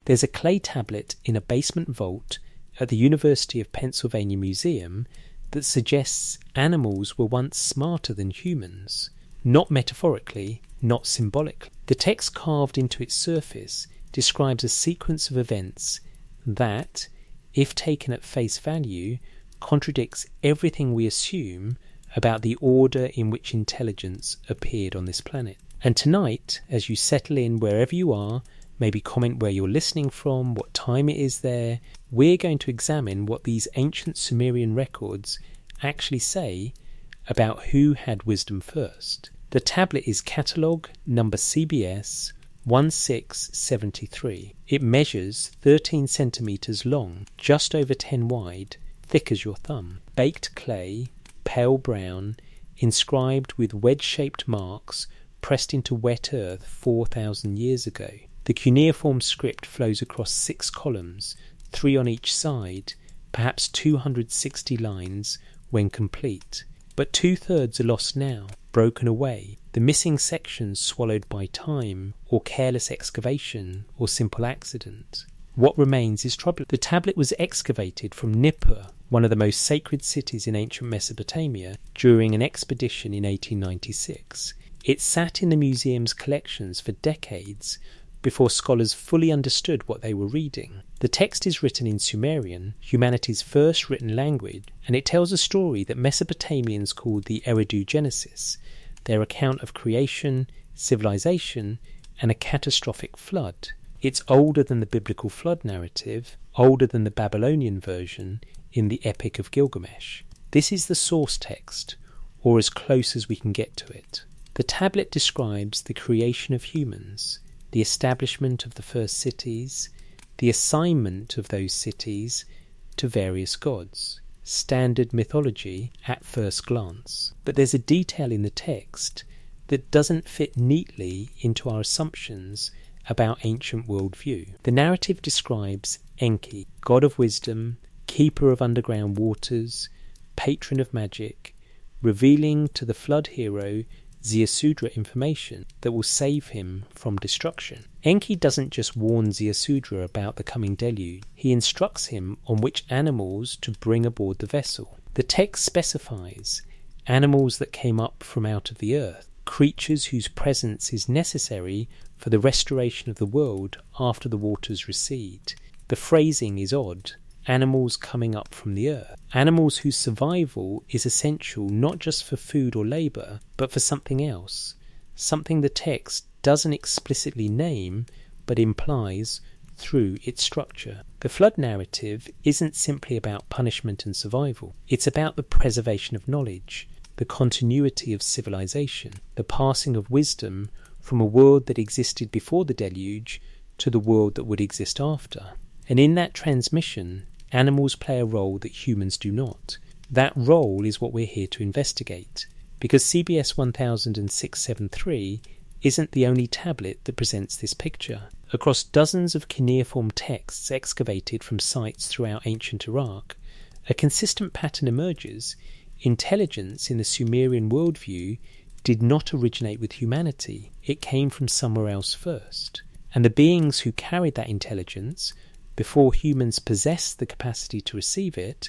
There's a clay tablet in a basement vault at the University of Pennsylvania Museum that suggests animals were once smarter than humans. Not metaphorically, not symbolically. The text carved into its surface describes a sequence of events that, if taken at face value, contradicts everything we assume about the order in which intelligence appeared on this planet. And tonight, as you settle in wherever you are, maybe comment where you're listening from, what time it is there, we're going to examine what these ancient Sumerian records actually say about who had wisdom first. The tablet is catalogue number CBS 1673. It measures 13 centimetres long, just over 10 wide, thick as your thumb. Baked clay, pale brown, inscribed with wedge-shaped marks pressed into wet earth 4,000 years ago. The cuneiform script flows across 6 columns, 3 on each side, perhaps 260 lines when complete. But 2/3 are lost now, broken away, the missing sections swallowed by time, or careless excavation, or simple accident. What remains is troubling. The tablet was excavated from Nippur, one of the most sacred cities in ancient Mesopotamia, during an expedition in 1896. It sat in the museum's collections for decades before scholars fully understood what they were reading. The text is written in Sumerian, humanity's first written language, and it tells a story that Mesopotamians called the Eridu Genesis, their account of creation, civilization, and a catastrophic flood. It's older than the biblical flood narrative, older than the Babylonian version in the Epic of Gilgamesh. This is the source text, or as close as we can get to it. The tablet describes the creation of humans, the establishment of the first cities, the assignment of those cities to various gods. Standard mythology at first glance. But there's a detail in the text that doesn't fit neatly into our assumptions about ancient worldview. The narrative describes Enki, god of wisdom, keeper of underground waters, patron of magic, revealing to the flood hero Ziusudra information that will save him from destruction. Enki doesn't just warn Ziusudra about the coming deluge, he instructs him on which animals to bring aboard the vessel. The text specifies animals that came up from out of the earth, creatures whose presence is necessary for the restoration of the world after the waters recede. The phrasing is odd. Animals coming up from the earth. Animals whose survival is essential not just for food or labour, but for something else. Something the text doesn't explicitly name, but implies through its structure. The flood narrative isn't simply about punishment and survival. It's about the preservation of knowledge, the continuity of civilization, the passing of wisdom from a world that existed before the deluge to the world that would exist after. And in that transmission, animals play a role that humans do not. That role is what we're here to investigate, because CBS 1673 isn't the only tablet that presents this picture. Across dozens of cuneiform texts excavated from sites throughout ancient Iraq, a consistent pattern emerges. Intelligence in the Sumerian worldview did not originate with humanity. It came from somewhere else first. And the beings who carried that intelligence, before humans possessed the capacity to receive it,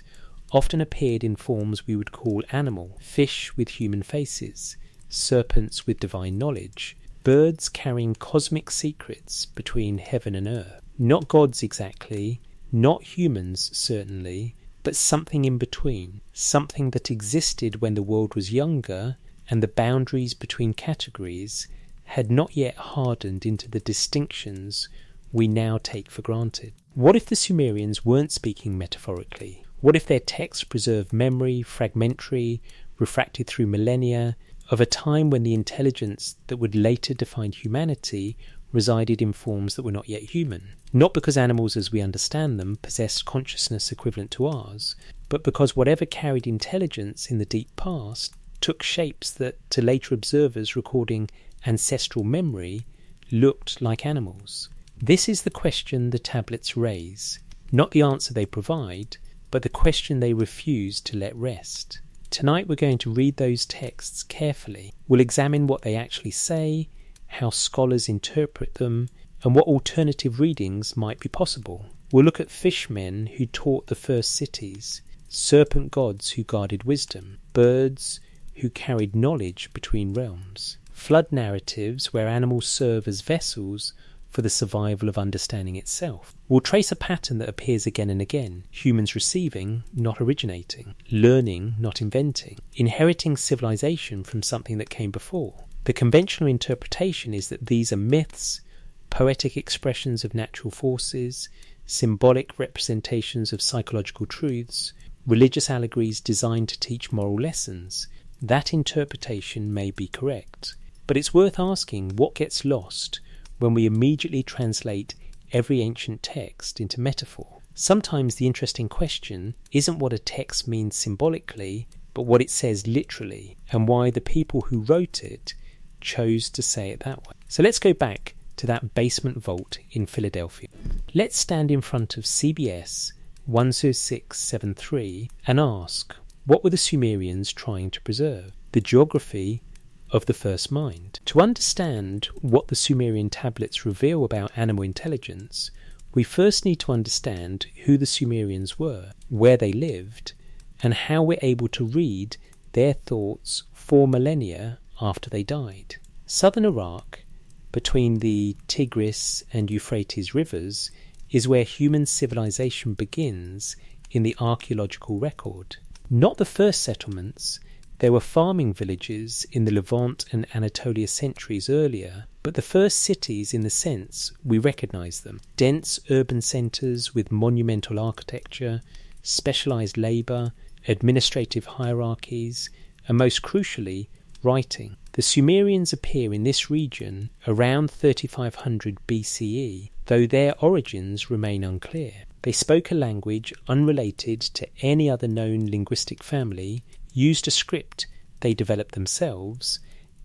often appeared in forms we would call animal, fish with human faces, serpents with divine knowledge, birds carrying cosmic secrets between heaven and earth. Not gods exactly, not humans certainly, but something in between, something that existed when the world was younger and the boundaries between categories had not yet hardened into the distinctions we now take for granted. What if the Sumerians weren't speaking metaphorically? What if their texts preserved memory, fragmentary, refracted through millennia, of a time when the intelligence that would later define humanity resided in forms that were not yet human? Not because animals as we understand them possessed consciousness equivalent to ours, but because whatever carried intelligence in the deep past took shapes that, to later observers recording ancestral memory, looked like animals. This is the question the tablets raise, not the answer they provide, but the question they refuse to let rest. Tonight we're going to read those texts carefully. We'll examine what they actually say, how scholars interpret them, and what alternative readings might be possible. We'll look at fishmen who taught the first cities, serpent gods who guarded wisdom, birds who carried knowledge between realms, flood narratives where animals serve as vessels for the survival of understanding itself. We'll trace a pattern that appears again and again: humans receiving, not originating, learning, not inventing, inheriting civilization from something that came before. The conventional interpretation is that these are myths, poetic expressions of natural forces, symbolic representations of psychological truths, religious allegories designed to teach moral lessons. That interpretation may be correct, but it's worth asking what gets lost when we immediately translate every ancient text into metaphor. Sometimes the interesting question isn't what a text means symbolically, but what it says literally, and why the people who wrote it chose to say it that way. So let's go back to that basement vault in Philadelphia. Let's stand in front of CBS 10673 and ask, what were the Sumerians trying to preserve? The geography of the first mind. To understand what the Sumerian tablets reveal about animal intelligence, we first need to understand who the Sumerians were, where they lived, and how we're able to read their thoughts 4 millennia after they died. Southern Iraq, between the Tigris and Euphrates rivers, is where human civilization begins in the archaeological record. Not the first settlements. There were farming villages in the Levant and Anatolia centuries earlier, but the first cities in the sense we recognise them. Dense urban centres with monumental architecture, specialised labour, administrative hierarchies, and most crucially, writing. The Sumerians appear in this region around 3500 BCE, though their origins remain unclear. They spoke a language unrelated to any other known linguistic family, used a script they developed themselves,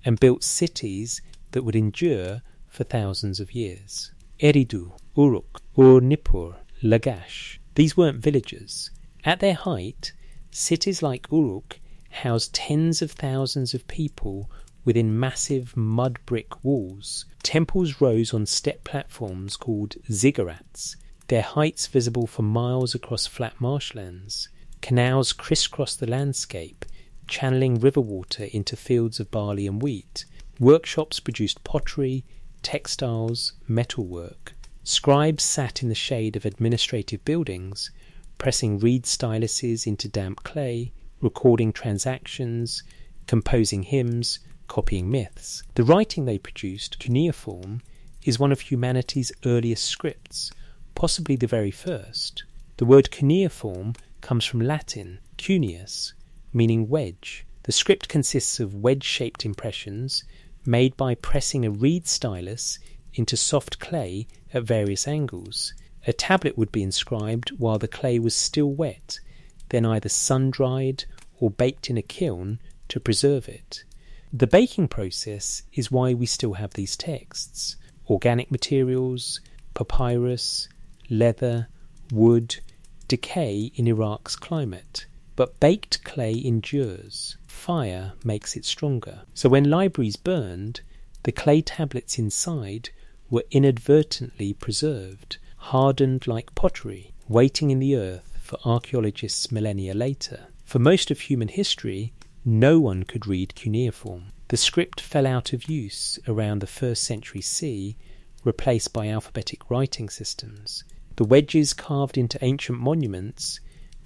and built cities that would endure for thousands of years. Eridu, Uruk, Ur-Nippur, Lagash. These weren't villages. At their height, cities like Uruk housed tens of thousands of people within massive mud brick walls. Temples rose on step platforms called ziggurats, their heights visible for miles across flat marshlands. Canals crisscrossed the landscape, channeling river water into fields of barley and wheat. Workshops produced pottery, textiles, metalwork. Scribes sat in the shade of administrative buildings, pressing reed styluses into damp clay, recording transactions, composing hymns, copying myths. The writing they produced, cuneiform, is one of humanity's earliest scripts, possibly the very first. The word cuneiform comes from Latin, cuneus, meaning wedge. The script consists of wedge-shaped impressions made by pressing a reed stylus into soft clay at various angles. A tablet would be inscribed while the clay was still wet, then either sun-dried or baked in a kiln to preserve it. The baking process is why we still have these texts. Organic materials, papyrus, leather, wood, decay in Iraq's climate. But baked clay endures. Fire makes it stronger. So when libraries burned, the clay tablets inside were inadvertently preserved, hardened like pottery, waiting in the earth for archaeologists millennia later. For most of human history, no one could read cuneiform. The script fell out of use around the 1st century CE, replaced by alphabetic writing systems. The wedges carved into ancient monuments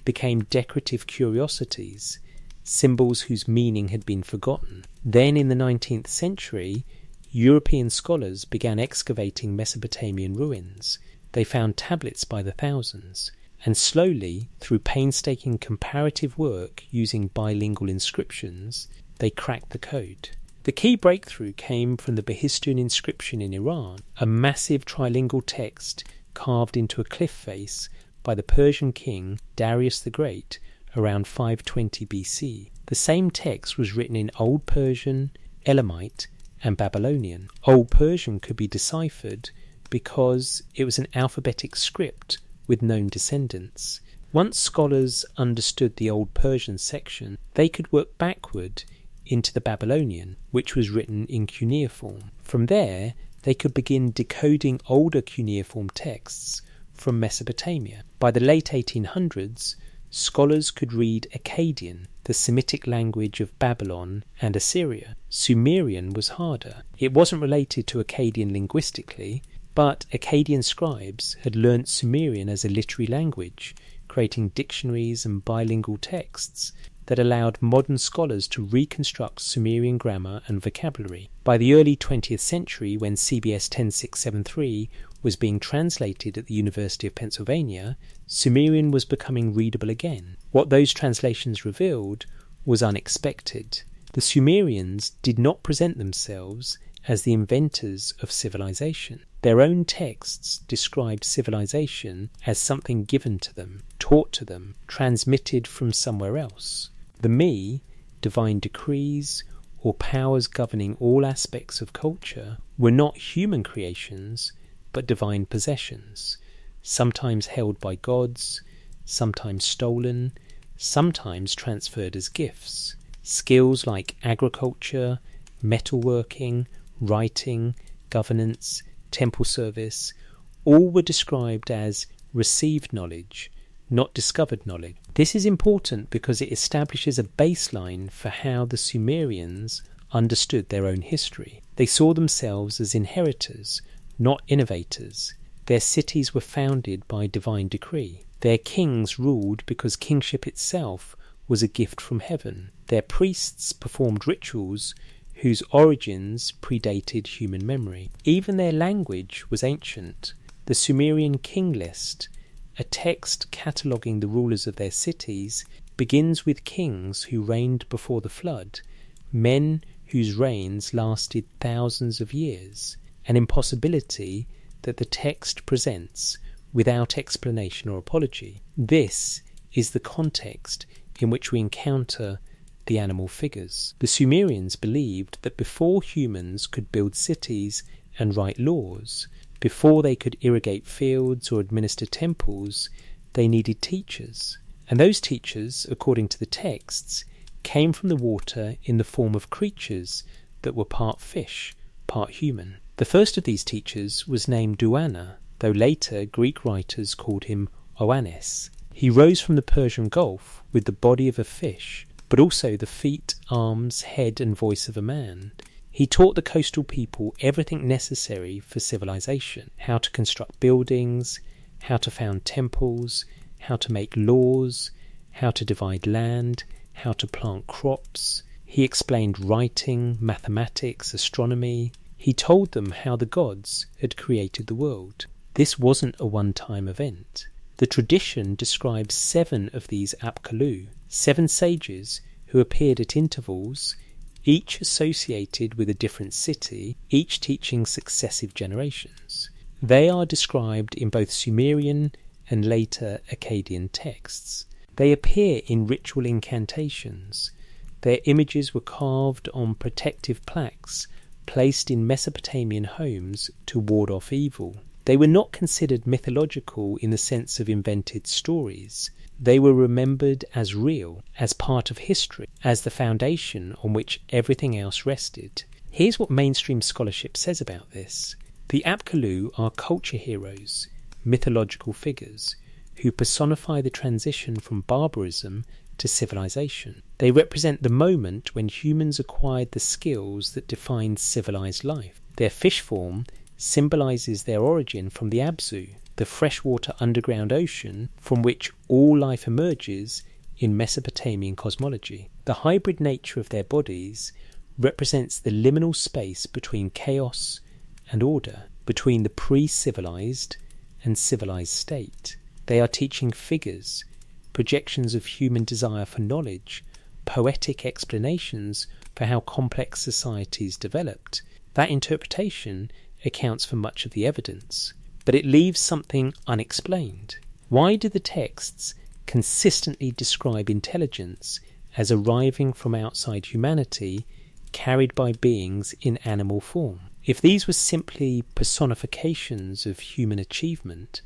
became decorative curiosities, symbols whose meaning had been forgotten. Then in the 19th century, European scholars began excavating Mesopotamian ruins. They found tablets by the thousands, and slowly, through painstaking comparative work using bilingual inscriptions, they cracked the code. The key breakthrough came from the Behistun inscription in Iran, a massive trilingual text carved into a cliff face by the Persian king Darius the Great around 520 BC. The same text was written in Old Persian, Elamite, and Babylonian. Old Persian could be deciphered because it was an alphabetic script with known descendants. Once scholars understood the Old Persian section, they could work backward into the Babylonian, which was written in cuneiform. From there, they could begin decoding older cuneiform texts from Mesopotamia. By the late 1800s, scholars could read Akkadian, the Semitic language of Babylon and Assyria. Sumerian was harder. It wasn't related to Akkadian linguistically, but Akkadian scribes had learnt Sumerian as a literary language, creating dictionaries and bilingual texts that allowed modern scholars to reconstruct Sumerian grammar and vocabulary. By the early 20th century, when CBS 10673 was being translated at the University of Pennsylvania, Sumerian was becoming readable again. What those translations revealed was unexpected. The Sumerians did not present themselves as the inventors of civilization. Their own texts described civilization as something given to them, taught to them, transmitted from somewhere else. The me, divine decrees, or powers governing all aspects of culture, were not human creations, but divine possessions, sometimes held by gods, sometimes stolen, sometimes transferred as gifts. Skills like agriculture, metalworking, writing, governance, temple service, all were described as received knowledge, not discovered knowledge. This is important because it establishes a baseline for how the Sumerians understood their own history. They saw themselves as inheritors, not innovators. Their cities were founded by divine decree. Their kings ruled because kingship itself was a gift from heaven. Their priests performed rituals whose origins predated human memory. Even their language was ancient. The Sumerian king list, a text cataloguing the rulers of their cities, begins with kings who reigned before the flood, men whose reigns lasted thousands of years, an impossibility that the text presents without explanation or apology. This is the context in which we encounter the animal figures. The Sumerians believed that before humans could build cities and write laws, before they could irrigate fields or administer temples, they needed teachers. And those teachers, according to the texts, came from the water in the form of creatures that were part fish, part human. The first of these teachers was named Duana, though later Greek writers called him Oannes. He rose from the Persian Gulf with the body of a fish, but also the feet, arms, head and voice of a man. He taught the coastal people everything necessary for civilization: how to construct buildings, how to found temples, how to make laws, how to divide land, how to plant crops. He explained writing, mathematics, astronomy. He told them how the gods had created the world. This wasn't a one-time event. The tradition describes 7 of these Apkallu, 7 sages who appeared at intervals, each associated with a different city, each teaching successive generations. They are described in both Sumerian and later Akkadian texts. They appear in ritual incantations. Their images were carved on protective plaques placed in Mesopotamian homes to ward off evil. They were not considered mythological in the sense of invented stories. They were remembered as real, as part of history, as the foundation on which everything else rested. Here's what mainstream scholarship says about this. The Apkallu are culture heroes, mythological figures, who personify the transition from barbarism to civilization. They represent the moment when humans acquired the skills that defined civilized life. Their fish form symbolizes their origin from the Abzu, the freshwater underground ocean from which all life emerges in Mesopotamian cosmology. The hybrid nature of their bodies represents the liminal space between chaos and order, between the pre-civilized and civilized state. They are teaching figures, projections of human desire for knowledge, poetic explanations for how complex societies developed. That interpretation accounts for much of the evidence, but it leaves something unexplained. Why do the texts consistently describe intelligence as arriving from outside humanity, carried by beings in animal form? If these were simply personifications of human achievement,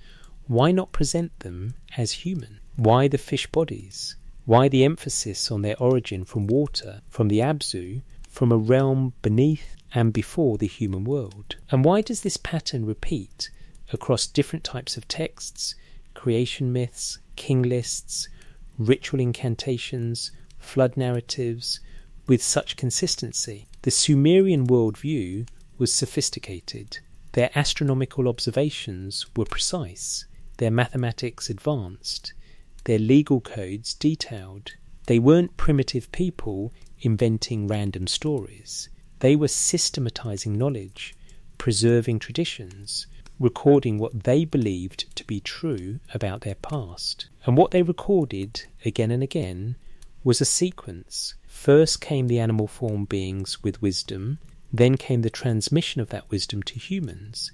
why not present them as human? Why the fish bodies? Why the emphasis on their origin from water, from the Abzu, from a realm beneath and before the human world. And why does this pattern repeat across different types of texts, creation myths, king lists, ritual incantations, flood narratives, with such consistency? The Sumerian worldview was sophisticated. Their astronomical observations were precise, their mathematics advanced, their legal codes detailed. They weren't primitive people inventing random stories. They were systematizing knowledge, preserving traditions, recording what they believed to be true about their past. And what they recorded, again and again, was a sequence. First came the animal form beings with wisdom, then came the transmission of that wisdom to humans,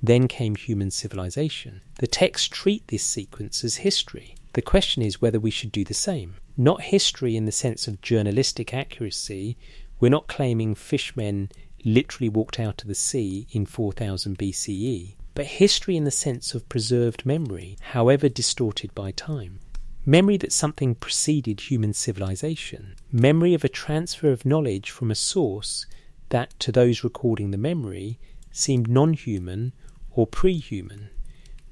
then came human civilization. The texts treat this sequence as history. The question is whether we should do the same. Not history in the sense of journalistic accuracy. We're not claiming fishmen literally walked out of the sea in 4000 BCE, but history in the sense of preserved memory, however distorted by time. Memory that something preceded human civilization. Memory of a transfer of knowledge from a source that, to those recording the memory, seemed non-human or pre-human.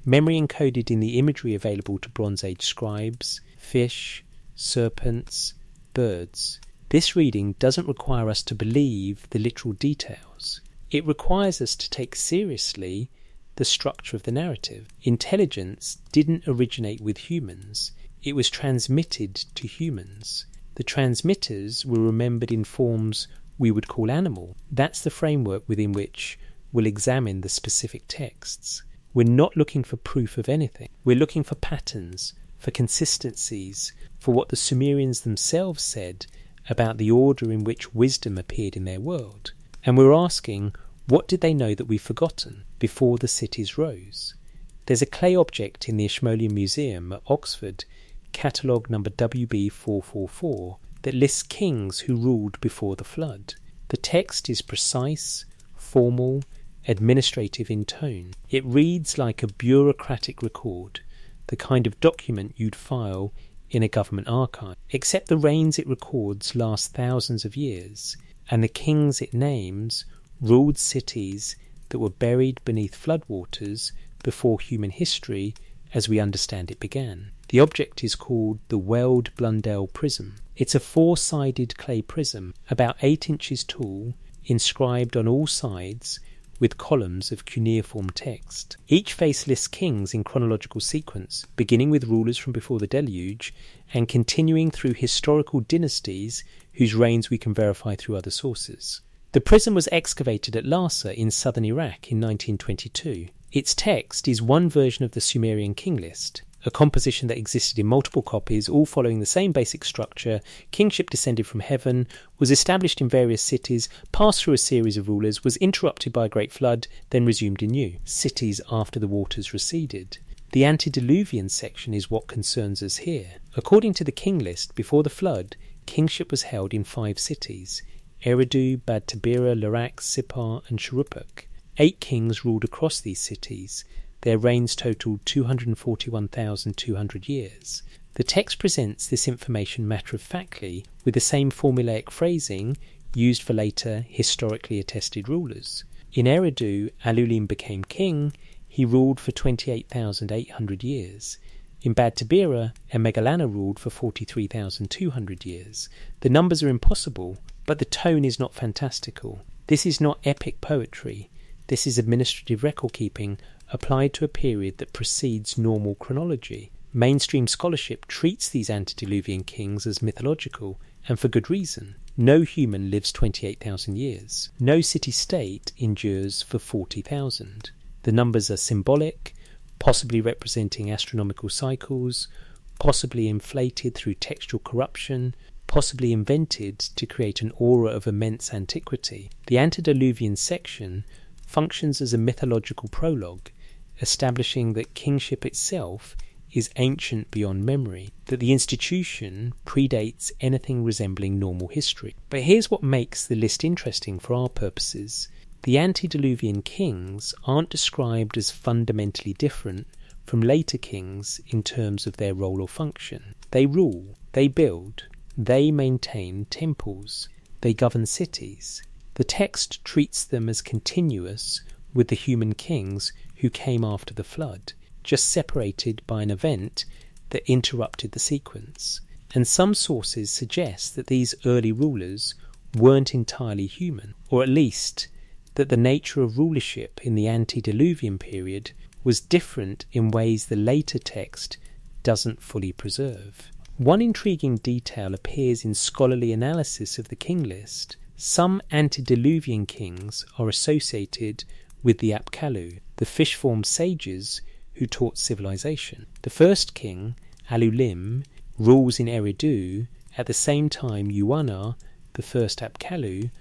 Memory encoded in the imagery available to Bronze Age scribes, fish, serpents, birds. This reading doesn't require us to believe the literal details. It requires us to take seriously the structure of the narrative. Intelligence didn't originate with humans. It was transmitted to humans. The transmitters were remembered in forms we would call animal. That's the framework within which we'll examine the specific texts. We're not looking for proof of anything. We're looking for patterns, for consistencies, for what the Sumerians themselves said about the order in which wisdom appeared in their world. And we're asking, what did they know that we've forgotten before the cities rose? There's a clay object in the Ashmolean Museum at Oxford, catalogue number WB444, that lists kings who ruled before the flood. The text is precise, formal, administrative in tone. It reads like a bureaucratic record, the kind of document you'd file in a government archive, except the reigns it records last thousands of years, and the kings it names ruled cities that were buried beneath floodwaters before human history as we understand it began. The object is called the Weld-Blundell prism. It's a four-sided clay prism, about 8 inches tall, inscribed on all sides with columns of cuneiform text. Each face lists kings in chronological sequence, beginning with rulers from before the deluge and continuing through historical dynasties whose reigns we can verify through other sources. The prism was excavated at Lhasa in southern Iraq in 1922. Its text is one version of the Sumerian king list, a composition that existed in multiple copies, all following the same basic structure. Kingship descended from heaven, was established in various cities, passed through a series of rulers, was interrupted by a great flood, then resumed anew. Cities after the waters receded. The antediluvian section is what concerns us here. According to the king list, before the flood, kingship was held in 5 cities: Eridu, Bad Tabira, Larak, Sippar, and Shuruppak. 8 kings ruled across these cities. Their reigns totaled 241,200 years. The text presents this information matter-of-factly with the same formulaic phrasing used for later historically attested rulers. In Eridu, Alulim became king. He ruled for 28,800 years. In Bad Tabira, Megalana ruled for 43,200 years. The numbers are impossible, but the tone is not fantastical. This is not epic poetry. This is administrative record-keeping applied to a period that precedes normal chronology. Mainstream scholarship treats these antediluvian kings as mythological, and for good reason. No human lives 28,000 years. No city-state endures for 40,000. The numbers are symbolic, possibly representing astronomical cycles, possibly inflated through textual corruption, possibly invented to create an aura of immense antiquity. The antediluvian section functions as a mythological prologue, establishing that kingship itself is ancient beyond memory, that the institution predates anything resembling normal history. But here's what makes the list interesting for our purposes. The antediluvian kings aren't described as fundamentally different from later kings in terms of their role or function. They rule, they build, they maintain temples, they govern cities. The text treats them as continuous with the human kings who came after the flood, just separated by an event that interrupted the sequence. And some sources suggest that these early rulers weren't entirely human, or at least that the nature of rulership in the antediluvian period was different in ways the later text doesn't fully preserve. One intriguing detail appears in scholarly analysis of the king list. Some antediluvian kings are associated with the Apkallu, the fish-formed sages who taught civilization. The first king, Alulim, rules in Eridu at the same time Yuana, the first Apkallu,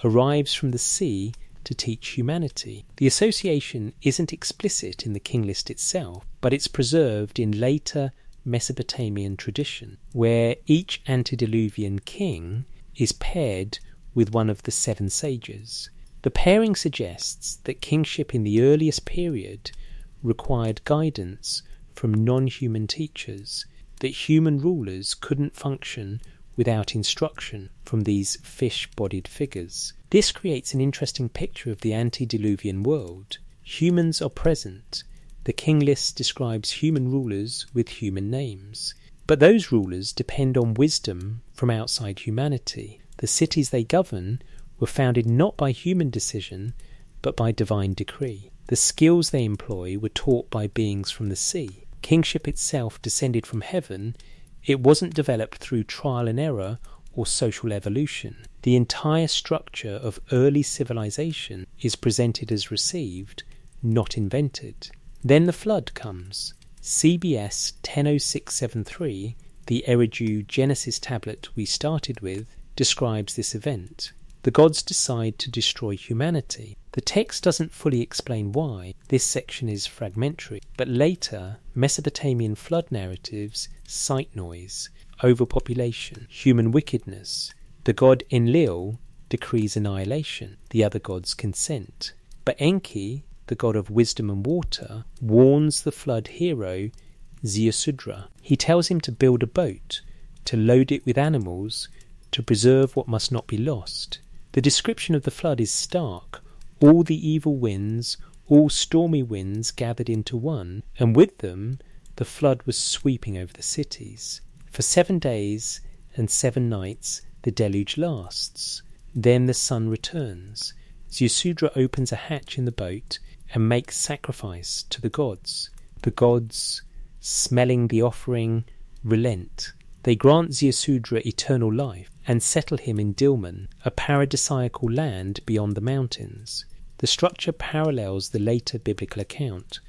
arrives from the sea to teach humanity. The association isn't explicit in the king list itself, but it's preserved in later Mesopotamian tradition, where each antediluvian king is paired with one of the 7 sages. The pairing suggests that kingship in the earliest period required guidance from non-human teachers, that human rulers couldn't function without instruction from these fish-bodied figures. This creates an interesting picture of the antediluvian world. Humans are present. The king list describes human rulers with human names. But those rulers depend on wisdom from outside humanity. The cities they govern were founded not by human decision, but by divine decree. The skills they employ were taught by beings from the sea. Kingship itself descended from heaven. It wasn't developed through trial and error or social evolution. The entire structure of early civilization is presented as received, not invented. Then the flood comes. CBS 100673, the Eridu Genesis tablet we started with, describes this event. The gods decide to destroy humanity. The text doesn't fully explain why. This section is fragmentary, but later Mesopotamian flood narratives cite noise, overpopulation, human wickedness. The god Enlil decrees annihilation. The other gods consent. But Enki, the god of wisdom and water, warns the flood hero Ziusudra. He tells him to build a boat, to load it with animals, to preserve what must not be lost. The description of the flood is stark. All the evil winds, all stormy winds gathered into one, and with them the flood was sweeping over the cities. For 7 days and 7 nights the deluge lasts. Then the sun returns. Ziusudra opens a hatch in the boat and makes sacrifice to the gods. The gods, smelling the offering, relent. They grant Ziusudra eternal life and settle him in Dilmun, a paradisiacal land beyond the mountains. The structure parallels the later biblical account,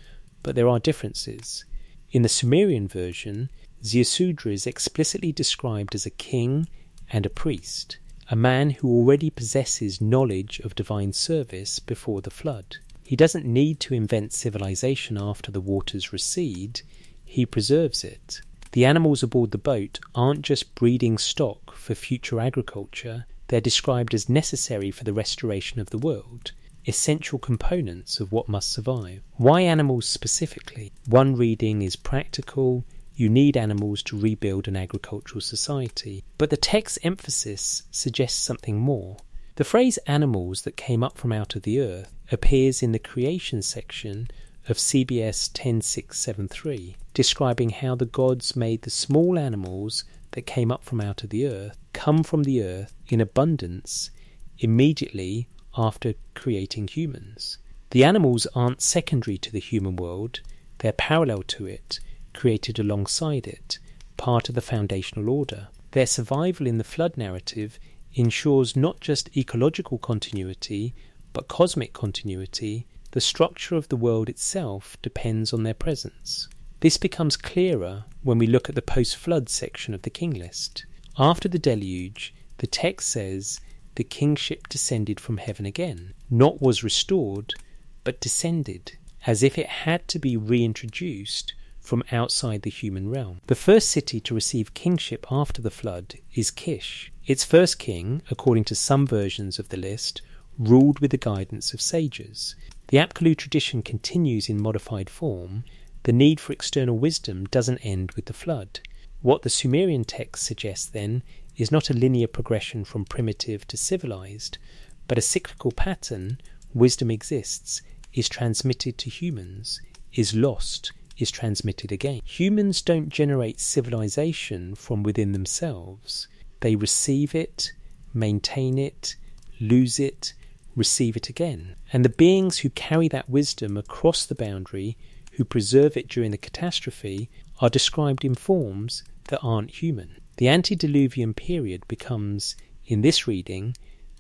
but there are differences. In the Sumerian version, Ziusudra is explicitly described as a king and a priest, a man who already possesses knowledge of divine service before the flood. He doesn't need to invent civilization after the waters recede, he preserves it. The animals aboard the boat aren't just breeding stock for future agriculture, they're described as necessary for the restoration of the world, essential components of what must survive. Why animals specifically? One reading is practical. You need animals to rebuild an agricultural society. But the text's emphasis suggests something more. The phrase animals that came up from out of the earth appears in the creation section of CBS 10673, describing how the gods made the small animals that came up from out of the earth come from the earth in abundance immediately after creating humans. The animals aren't secondary to the human world, they're parallel to it, created alongside it, part of the foundational order. Their survival in the flood narrative ensures not just ecological continuity, but cosmic continuity. The structure of the world itself depends on their presence. This becomes clearer when we look at the post-flood section of the king list. After the deluge, the text says the kingship descended from heaven again, not was restored, but descended, as if it had to be reintroduced from outside the human realm. The first city to receive kingship after the flood is Kish. Its first king, according to some versions of the list, ruled with the guidance of sages. The Apkallu tradition continues in modified form. The need for external wisdom doesn't end with the flood. What the Sumerian text suggests then is not a linear progression from primitive to civilized, but a cyclical pattern. Wisdom exists, is transmitted to humans, is lost, is transmitted again. Humans don't generate civilization from within themselves. They receive it, maintain it, lose it, receive it again. And the beings who carry that wisdom across the boundary, who preserve it during the catastrophe, are described in forms that aren't human. The antediluvian period becomes, in this reading,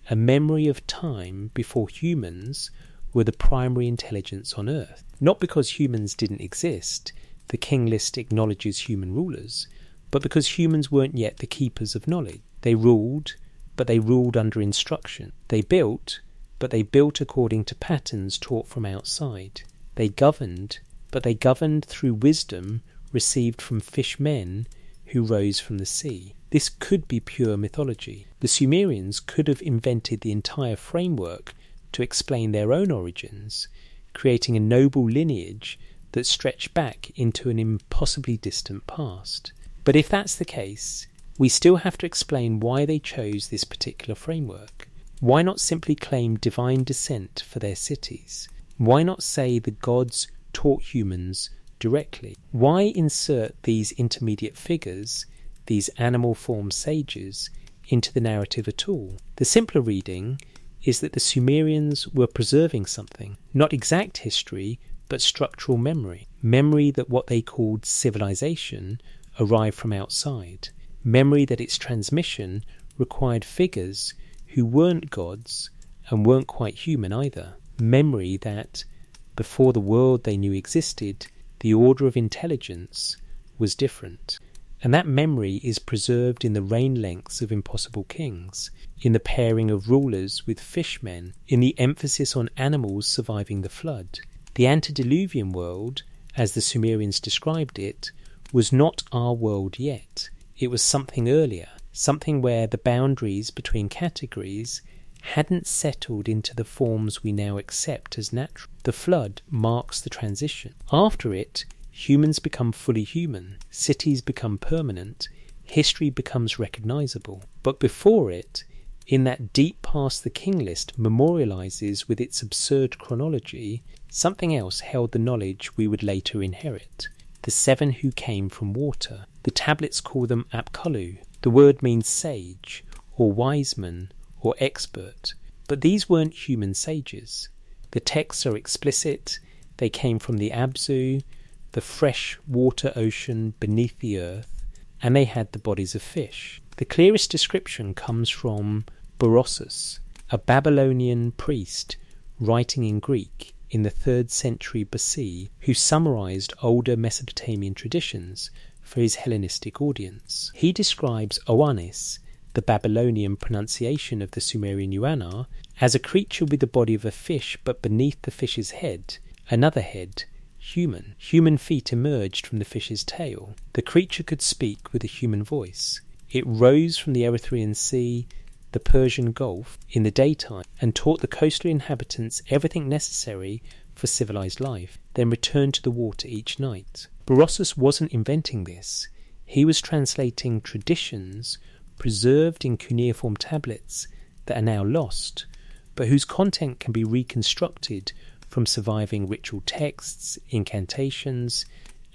a memory of time before humans were the primary intelligence on Earth. Not because humans didn't exist, the king list acknowledges human rulers, but because humans weren't yet the keepers of knowledge. They ruled, but they ruled under instruction. They built, but they built according to patterns taught from outside. They governed, but they governed through wisdom received from fishmen who rose from the sea. This could be pure mythology. The Sumerians could have invented the entire framework to explain their own origins, creating a noble lineage that stretched back into an impossibly distant past. But if that's the case, we still have to explain why they chose this particular framework. Why not simply claim divine descent for their cities? Why not say the gods taught humans directly? Why insert these intermediate figures, these animal-formed sages, into the narrative at all? The simpler reading is that the Sumerians were preserving something, not exact history, but structural memory. Memory that what they called civilization arrived from outside. Memory that its transmission required figures who weren't gods and weren't quite human either. Memory that, before the world they knew existed, the order of intelligence was different. And that memory is preserved in the reign lengths of impossible kings, in the pairing of rulers with fishmen, in the emphasis on animals surviving the flood. The antediluvian world, as the Sumerians described it, was not our world yet. It was something earlier, something where the boundaries between categories hadn't settled into the forms we now accept as natural. The flood marks the transition. After it, humans become fully human, cities become permanent, history becomes recognizable. But before it, in that deep past the king list memorializes with its absurd chronology, something else held the knowledge we would later inherit. The seven who came from water. The tablets call them apkallu. The word means sage, or wise man, or expert. But these weren't human sages. The texts are explicit. They came from the Abzu, the fresh water ocean beneath the earth, and they had the bodies of fish. The clearest description comes from Berossus, a Babylonian priest writing in Greek in the 3rd century BC, who summarized older Mesopotamian traditions for his Hellenistic audience. He describes Oannes, the Babylonian pronunciation of the Sumerian Yuana, as a creature with the body of a fish, but beneath the fish's head, another head, human. Human feet emerged from the fish's tail. The creature could speak with a human voice. It rose from the Erythraean Sea, the Persian Gulf, in the daytime, and taught the coastal inhabitants everything necessary for civilized life, then returned to the water each night. Berossus wasn't inventing this. He was translating traditions preserved in cuneiform tablets that are now lost, but whose content can be reconstructed from surviving ritual texts, incantations,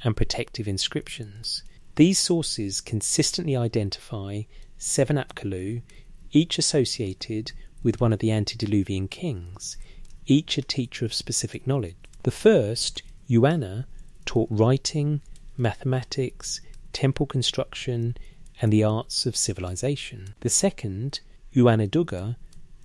and protective inscriptions. These sources consistently identify 7 apkallu, each associated with one of the antediluvian kings, each a teacher of specific knowledge. The first, Yuana, taught writing, mathematics, temple construction, and the arts of civilization. The second, Uanaduga,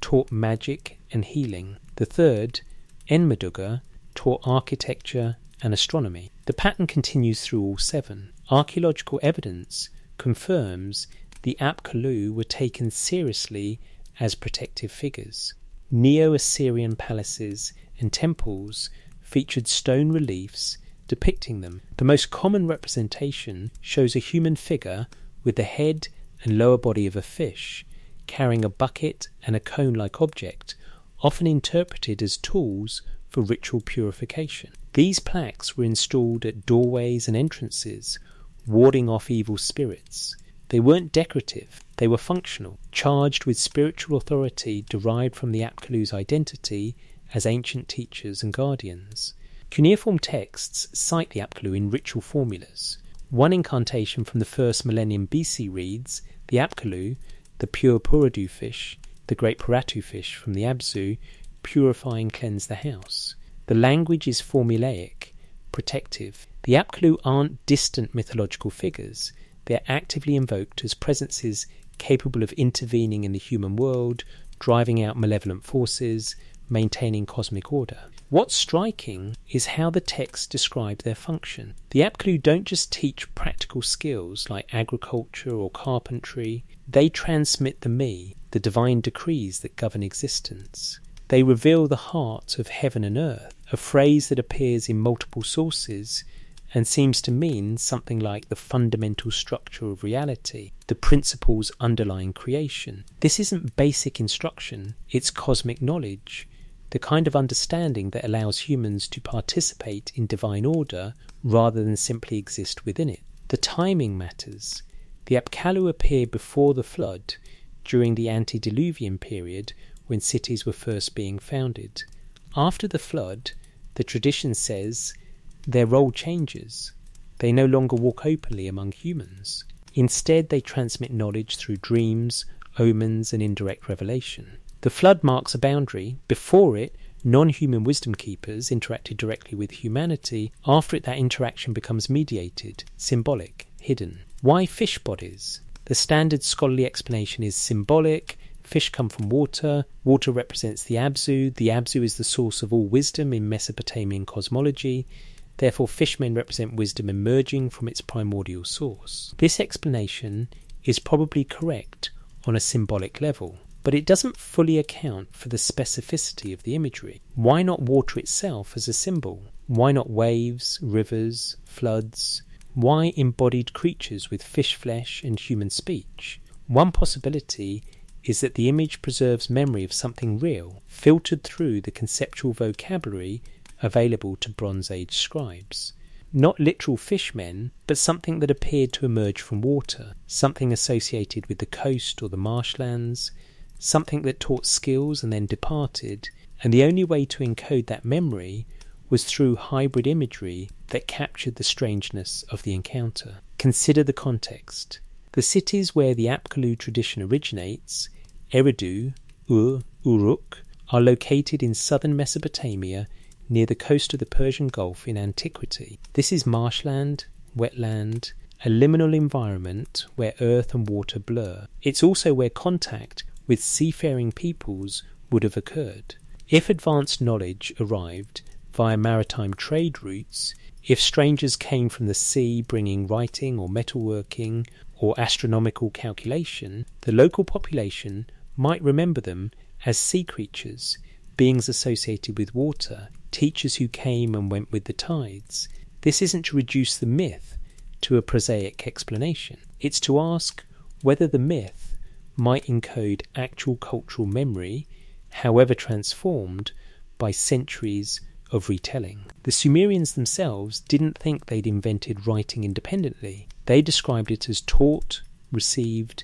taught magic and healing. The third, Enmaduga, taught architecture and astronomy. The pattern continues through all 7. Archaeological evidence confirms the apkallu were taken seriously as protective figures. Neo-Assyrian palaces and temples featured stone reliefs depicting them. The most common representation shows a human figure with the head and lower body of a fish, carrying a bucket and a cone-like object, often interpreted as tools for ritual purification. These plaques were installed at doorways and entrances, warding off evil spirits. They weren't decorative, they were functional, charged with spiritual authority derived from the Apkallu's identity as ancient teachers and guardians. Cuneiform texts cite the Apkallu in ritual formulas. One incantation from the first millennium BC reads, "The Apkallu, the pure Puradu fish, the great Paratu fish from the Abzu, purify and cleanse the house." The language is formulaic, protective. The Apkallu aren't distant mythological figures. They are actively invoked as presences capable of intervening in the human world, driving out malevolent forces, maintaining cosmic order. What's striking is how the texts describe their function. The Apkallu don't just teach practical skills like agriculture or carpentry. They transmit the me, the divine decrees that govern existence. They reveal the heart of heaven and earth, a phrase that appears in multiple sources and seems to mean something like the fundamental structure of reality, the principles underlying creation. This isn't basic instruction, it's cosmic knowledge, the kind of understanding that allows humans to participate in divine order rather than simply exist within it. The timing matters. The Apkallu appear before the flood, during the antediluvian period when cities were first being founded. After the flood, the tradition says their role changes. They no longer walk openly among humans. Instead, they transmit knowledge through dreams, omens, and indirect revelation. The flood marks a boundary. Before it, non-human wisdom keepers interacted directly with humanity. After it, that interaction becomes mediated, symbolic, hidden. Why fish bodies? The standard scholarly explanation is symbolic. Fish come from water. Water represents the Abzu. The Abzu is the source of all wisdom in Mesopotamian cosmology. Therefore, fishmen represent wisdom emerging from its primordial source. This explanation is probably correct on a symbolic level, but it doesn't fully account for the specificity of the imagery. Why not water itself as a symbol? Why not waves, rivers, floods? Why embodied creatures with fish flesh and human speech? One possibility is that the image preserves memory of something real, filtered through the conceptual vocabulary available to Bronze Age scribes. Not literal fishmen, but something that appeared to emerge from water, something associated with the coast or the marshlands, something that taught skills and then departed, and the only way to encode that memory was through hybrid imagery that captured the strangeness of the encounter. Consider the context. The cities where the Apkallu tradition originates, Eridu, Ur, Uruk, are located in southern Mesopotamia near the coast of the Persian Gulf in antiquity. This is marshland, wetland, a liminal environment where earth and water blur. It's also where contact with seafaring peoples would have occurred. If advanced knowledge arrived via maritime trade routes, if strangers came from the sea bringing writing or metalworking or astronomical calculation, the local population might remember them as sea creatures, beings associated with water, teachers who came and went with the tides. This isn't to reduce the myth to a prosaic explanation. It's to ask whether the myth might encode actual cultural memory, however transformed by centuries of retelling. The Sumerians themselves didn't think they'd invented writing independently. They described it as taught, received,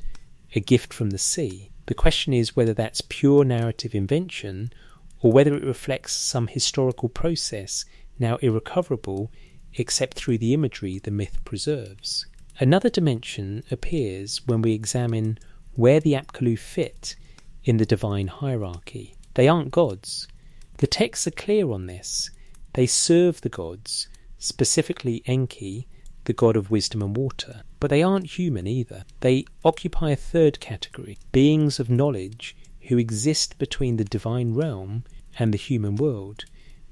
a gift from the sea. The question is whether that's pure narrative invention or whether it reflects some historical process now irrecoverable except through the imagery the myth preserves. Another dimension appears when we examine where the Apkallu fit in the divine hierarchy. They aren't gods. The texts are clear on this. They serve the gods, specifically Enki, the god of wisdom and water. But they aren't human either. They occupy a third category, beings of knowledge who exist between the divine realm and the human world,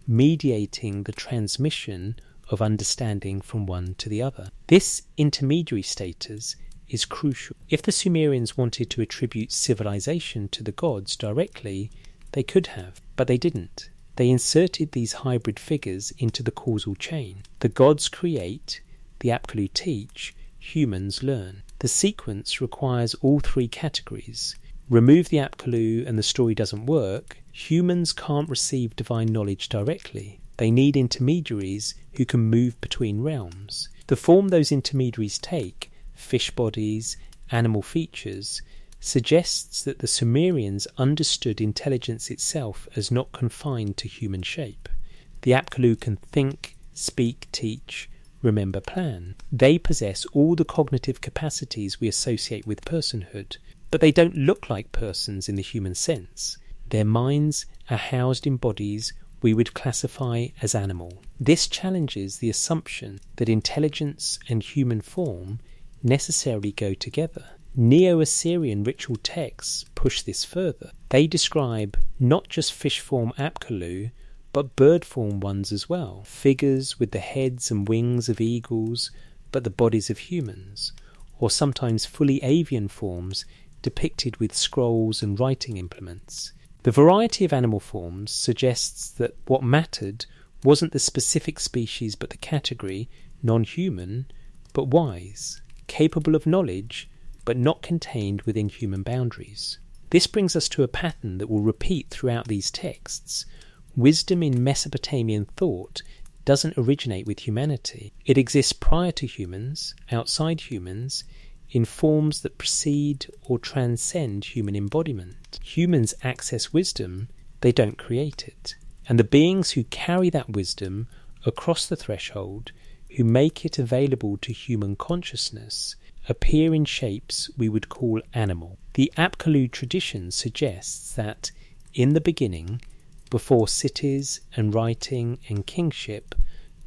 mediating the transmission of understanding from one to the other. This intermediary status is crucial. If the Sumerians wanted to attribute civilization to the gods directly, they could have, but they didn't. They inserted these hybrid figures into the causal chain. The gods create, the Apkallu teach, humans learn. The sequence requires all three categories. Remove the Apkallu and the story doesn't work. Humans can't receive divine knowledge directly. They need intermediaries who can move between realms. The form those intermediaries take, fish bodies, animal features, suggests that the Sumerians understood intelligence itself as not confined to human shape. The Apkallu can think, speak, teach, remember, plan. They possess all the cognitive capacities we associate with personhood, but they don't look like persons in the human sense. Their minds are housed in bodies we would classify as animal. This challenges the assumption that intelligence and human form necessarily go together. Neo-Assyrian ritual texts push this further. They describe not just fish form Apkallu, but bird form ones as well. Figures with the heads and wings of eagles, but the bodies of humans, or sometimes fully avian forms depicted with scrolls and writing implements. The variety of animal forms suggests that what mattered wasn't the specific species but the category, non-human, but wise, capable of knowledge, but not contained within human boundaries. This brings us to a pattern that will repeat throughout these texts. Wisdom in Mesopotamian thought doesn't originate with humanity. It exists prior to humans, outside humans, in forms that precede or transcend human embodiment. Humans access wisdom, they don't create it. And the beings who carry that wisdom across the threshold, who make it available to human consciousness, appear in shapes we would call animal. The Apkallu tradition suggests that, in the beginning, before cities and writing and kingship,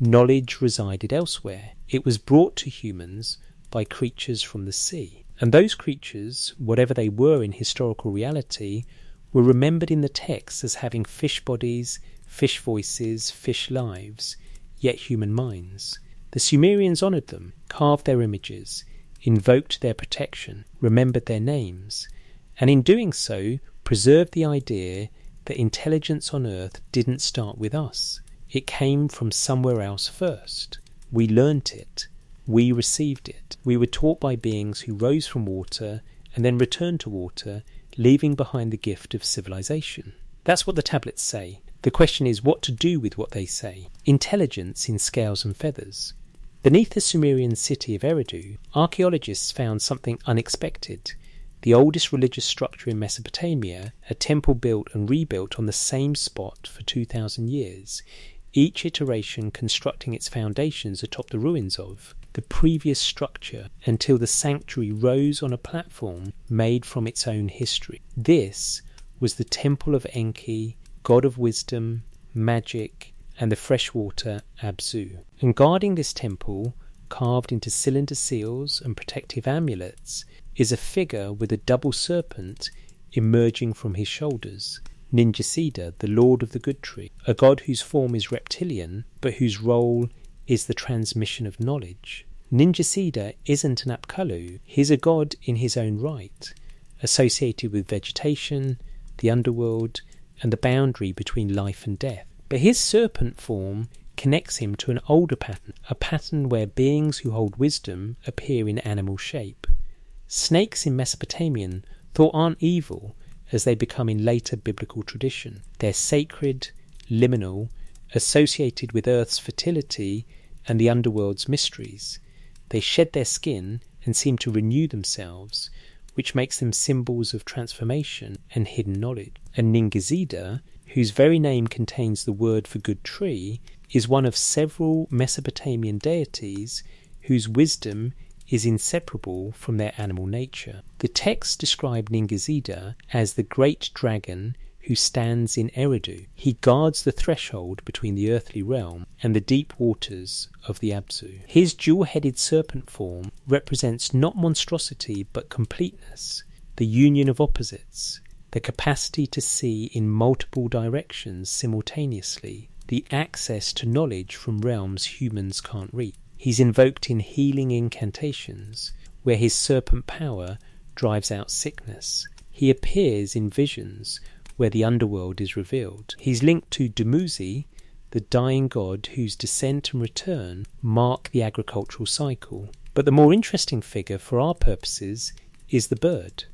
knowledge resided elsewhere. It was brought to humans by creatures from the sea. And those creatures, whatever they were in historical reality, were remembered in the texts as having fish bodies, fish voices, fish lives, yet human minds. The Sumerians honoured them, carved their images, invoked their protection, remembered their names, and in doing so preserved the idea that intelligence on Earth didn't start with us. It came from somewhere else first. We learnt it. We received it. We were taught by beings who rose from water and then returned to water, leaving behind the gift of civilization. That's what the tablets say. The question is what to do with what they say. Intelligence in scales and feathers. Beneath the Sumerian city of Eridu, archaeologists found something unexpected. The oldest religious structure in Mesopotamia, a temple built and rebuilt on the same spot for 2,000 years, each iteration constructing its foundations atop the ruins of the previous structure until the sanctuary rose on a platform made from its own history. This was the temple of Enki, god of wisdom, magic, and the freshwater Abzu. And guarding this temple, carved into cylinder seals and protective amulets, is a figure with a double serpent emerging from his shoulders. Ninjasida, the lord of the good tree, a god whose form is reptilian, but whose role is the transmission of knowledge. Ninjasida isn't an Apkallu, he's a god in his own right, associated with vegetation, the underworld, and the boundary between life and death. But his serpent form connects him to an older pattern, a pattern where beings who hold wisdom appear in animal shape. Snakes in Mesopotamian thought aren't evil as they become in later biblical tradition. They're sacred, liminal, associated with Earth's fertility and the underworld's mysteries. They shed their skin and seem to renew themselves, which makes them symbols of transformation and hidden knowledge. And Ningizida, whose very name contains the word for good tree, is one of several Mesopotamian deities whose wisdom is inseparable from their animal nature. The texts describe Ningizida as the great dragon who stands in Eridu. He guards the threshold between the earthly realm and the deep waters of the Abzu. His dual-headed serpent form represents not monstrosity but completeness, the union of opposites, the capacity to see in multiple directions simultaneously, the access to knowledge from realms humans can't reach. He's invoked in healing incantations, where his serpent power drives out sickness. He appears in visions, where the underworld is revealed. He's linked to Dumuzi, the dying god whose descent and return mark the agricultural cycle. But the more interesting figure for our purposes is the bird.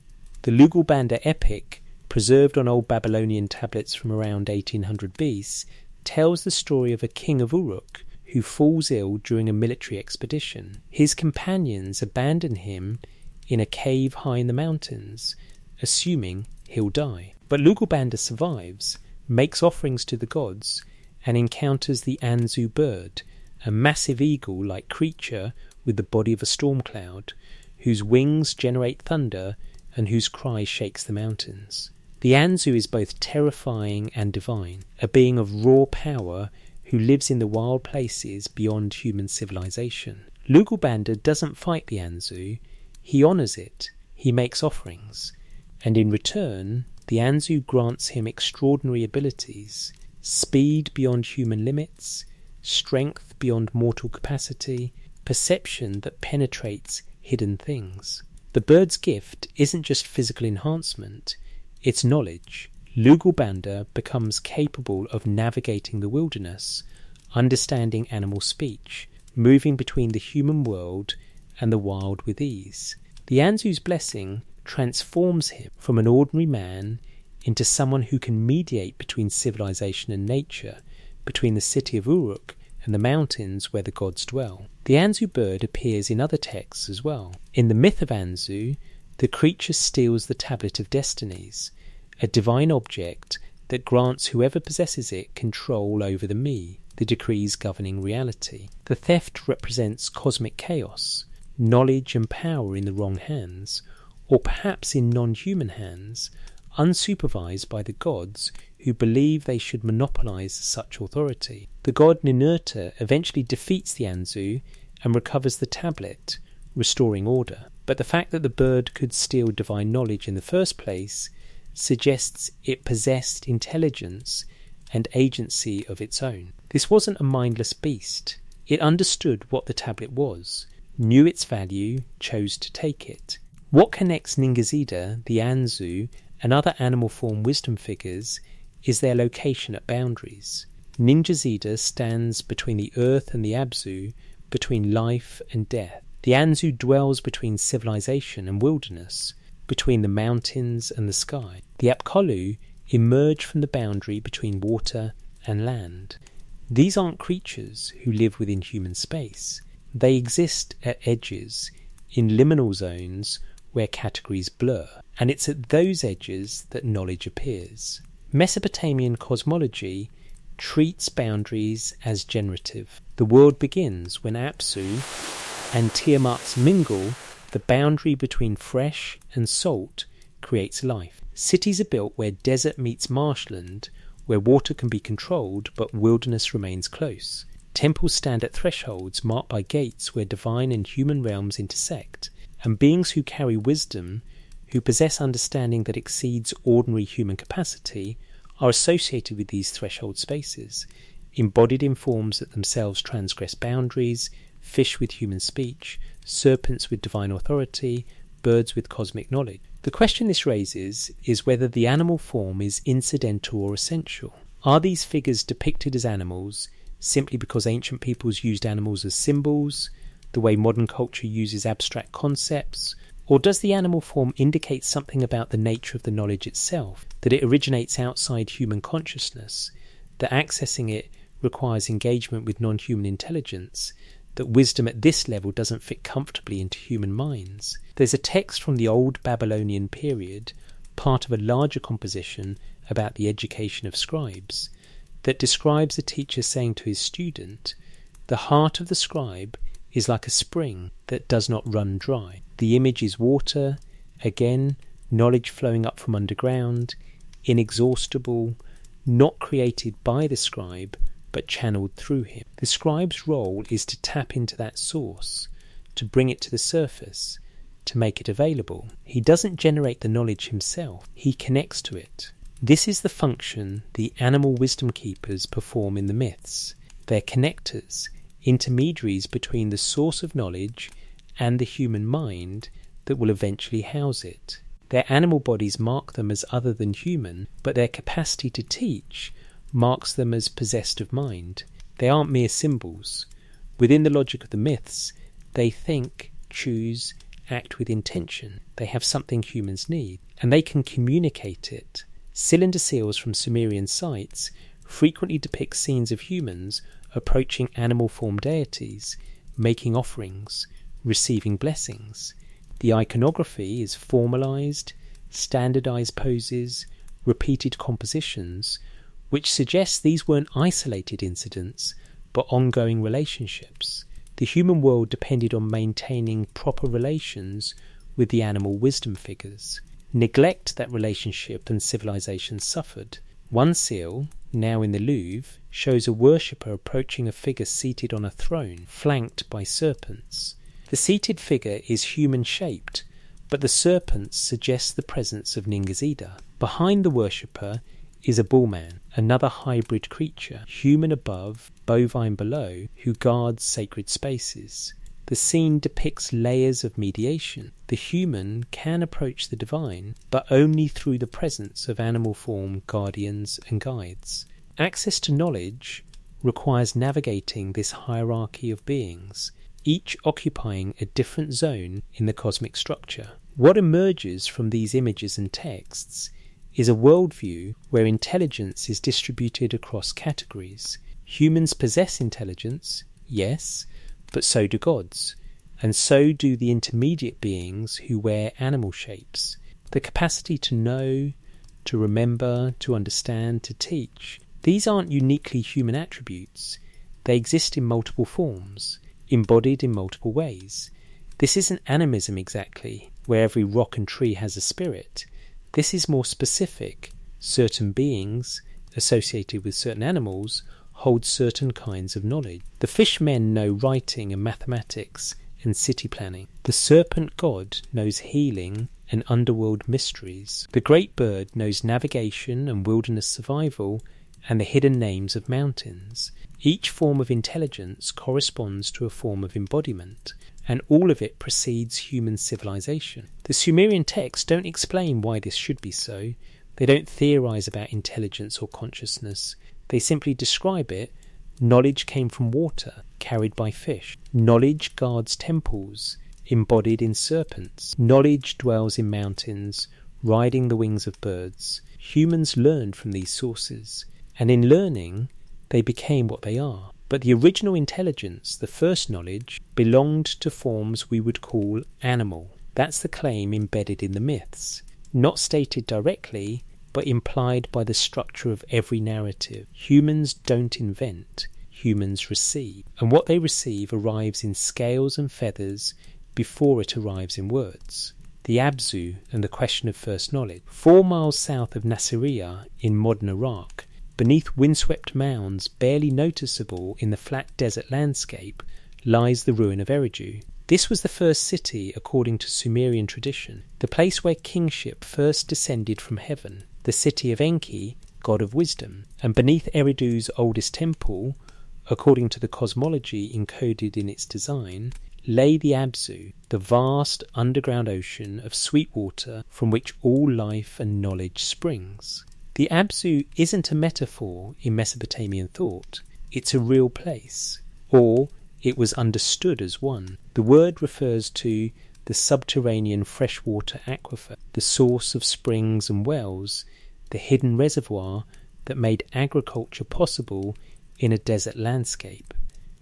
The Lugalbanda epic, preserved on old Babylonian tablets from around 1800 BC, tells the story of a king of Uruk who falls ill during a military expedition. His companions abandon him in a cave high in the mountains, assuming he'll die. But Lugalbanda survives, makes offerings to the gods, and encounters the Anzu bird, a massive eagle-like creature with the body of a storm cloud, whose wings generate thunder and whose cry shakes the mountains. The Anzu is both terrifying and divine, a being of raw power who lives in the wild places beyond human civilization. Lugalbanda doesn't fight the Anzu, he honours it, he makes offerings, and in return the Anzu grants him extraordinary abilities, speed beyond human limits, strength beyond mortal capacity, perception that penetrates hidden things. The bird's gift isn't just physical enhancement, it's knowledge. Lugalbanda becomes capable of navigating the wilderness, understanding animal speech, moving between the human world and the wild with ease. The Anzu's blessing transforms him from an ordinary man into someone who can mediate between civilization and nature, between the city of Uruk and the mountains where the gods dwell. The Anzu bird appears in other texts as well. In the myth of Anzu, the creature steals the Tablet of Destinies, a divine object that grants whoever possesses it control over the me, the decrees governing reality. The theft represents cosmic chaos, knowledge and power in the wrong hands, or perhaps in non-human hands, unsupervised by the gods who believe they should monopolize such authority. The god Ninurta eventually defeats the Anzu and recovers the tablet, restoring order. But the fact that the bird could steal divine knowledge in the first place suggests it possessed intelligence and agency of its own. This wasn't a mindless beast. It understood what the tablet was, knew its value, chose to take it. What connects Ningazida, the Anzu, and other animal form wisdom figures is their location at boundaries. Ningazida stands between the earth and the Abzu, between life and death. The Anzu dwells between civilization and wilderness, between the mountains and the sky. The Apkolu emerge from the boundary between water and land. These aren't creatures who live within human space. They exist at edges, in liminal zones where categories blur, and it's at those edges that knowledge appears. Mesopotamian cosmology treats boundaries as generative. The world begins when Apsu and Tiamat's mingle. The boundary between fresh and salt creates life. Cities are built where desert meets marshland, where water can be controlled but wilderness remains close. Temples stand at thresholds marked by gates where divine and human realms intersect, and beings who carry wisdom, who possess understanding that exceeds ordinary human capacity, are associated with these threshold spaces, embodied in forms that themselves transgress boundaries, fish with human speech, serpents with divine authority, birds with cosmic knowledge. The question this raises is whether the animal form is incidental or essential. Are these figures depicted as animals simply because ancient peoples used animals as symbols, the way modern culture uses abstract concepts, or does the animal form indicate something about the nature of the knowledge itself, that it originates outside human consciousness, that accessing it requires engagement with non-human intelligence, that wisdom at this level doesn't fit comfortably into human minds? There's a text from the old Babylonian period, part of a larger composition about the education of scribes, that describes a teacher saying to his student, "The heart of the scribe is like a spring that does not run dry. The image is water, again, knowledge flowing up from underground, inexhaustible, not created by the scribe, but channeled through him." The scribe's role is to tap into that source, to bring it to the surface, to make it available. He doesn't generate the knowledge himself, he connects to it. This is the function the animal wisdom keepers perform in the myths. They're connectors, intermediaries between the source of knowledge and the human mind that will eventually house it. Their animal bodies mark them as other than human, but their capacity to teach marks them as possessed of mind. They aren't mere symbols. Within the logic of the myths, they think, choose, act with intention. They have something humans need, and they can communicate it. Cylinder seals from Sumerian sites frequently depict scenes of humans approaching animal form deities, making offerings, receiving blessings. The iconography is formalized, standardized poses, repeated compositions, which suggests these weren't isolated incidents, but ongoing relationships. The human world depended on maintaining proper relations with the animal wisdom figures. Neglect that relationship and civilization suffered. One seal, now in the Louvre, shows a worshipper approaching a figure seated on a throne, flanked by serpents. The seated figure is human-shaped, but the serpents suggest the presence of Ningazida. Behind the worshipper is a bullman, another hybrid creature, human above, bovine below, who guards sacred spaces. The scene depicts layers of mediation. The human can approach the divine, but only through the presence of animal form guardians and guides. Access to knowledge requires navigating this hierarchy of beings, each occupying a different zone in the cosmic structure. What emerges from these images and texts is a worldview where intelligence is distributed across categories. Humans possess intelligence, yes, but so do gods, and so do the intermediate beings who wear animal shapes. The capacity to know, to remember, to understand, to teach. These aren't uniquely human attributes. They exist in multiple forms, embodied in multiple ways. This isn't animism exactly, where every rock and tree has a spirit. This is more specific. Certain beings, associated with certain animals, hold certain kinds of knowledge. The fishmen know writing and mathematics and city planning. The serpent god knows healing and underworld mysteries. The great bird knows navigation and wilderness survival and the hidden names of mountains. Each form of intelligence corresponds to a form of embodiment, and all of it precedes human civilization. The Sumerian texts don't explain why this should be so. They don't theorize about intelligence or consciousness. They simply describe it. Knowledge came from water, carried by fish. Knowledge guards temples, embodied in serpents. Knowledge dwells in mountains, riding the wings of birds. Humans learned from these sources, and in learning, they became what they are. But the original intelligence, the first knowledge, belonged to forms we would call animal. That's the claim embedded in the myths. Not stated directly, but implied by the structure of every narrative. Humans don't invent, humans receive. And what they receive arrives in scales and feathers before it arrives in words. The Abzu and the question of first knowledge. 4 miles south of Nasiriyah in modern Iraq, beneath windswept mounds barely noticeable in the flat desert landscape, lies the ruin of Eridu. This was the first city according to Sumerian tradition, the place where kingship first descended from heaven, the city of Enki, god of wisdom. And beneath Eridu's oldest temple, according to the cosmology encoded in its design, lay the Abzu, the vast underground ocean of sweet water from which all life and knowledge springs. The Abzu isn't a metaphor in Mesopotamian thought, it's a real place, or it was understood as one. The word refers to the subterranean freshwater aquifer, the source of springs and wells, the hidden reservoir that made agriculture possible in a desert landscape.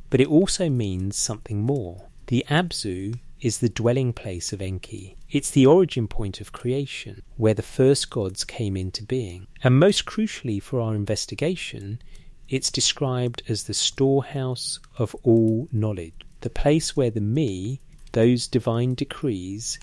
But it also means something more. The Abzu is the dwelling place of Enki. It's the origin point of creation, where the first gods came into being. And most crucially for our investigation, it's described as the storehouse of all knowledge, the place where the me, those divine decrees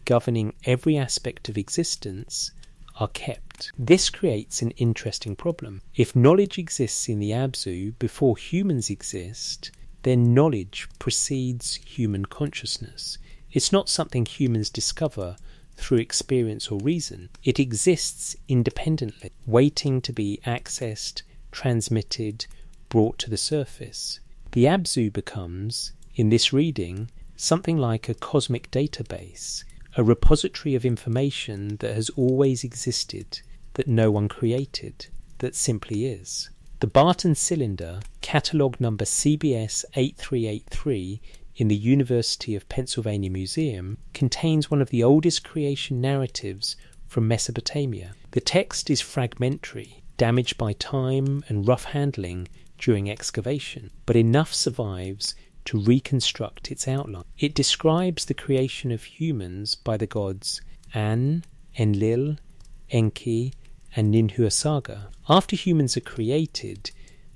governing every aspect of existence, are kept. This creates an interesting problem. If knowledge exists in the Abzu before humans exist, then knowledge precedes human consciousness. It's not something humans discover through experience or reason. It exists independently, waiting to be accessed, transmitted, brought to the surface. The Abzu becomes, in this reading, something like a cosmic database, a repository of information that has always existed, that no one created, that simply is. The Barton cylinder, catalogue number CBS 8383 in the University of Pennsylvania Museum, contains one of the oldest creation narratives from Mesopotamia. The text is fragmentary, damaged by time and rough handling during excavation, but enough survives to reconstruct its outline. It describes the creation of humans by the gods An, Enlil, Enki, and Ninhuasaga. After humans are created,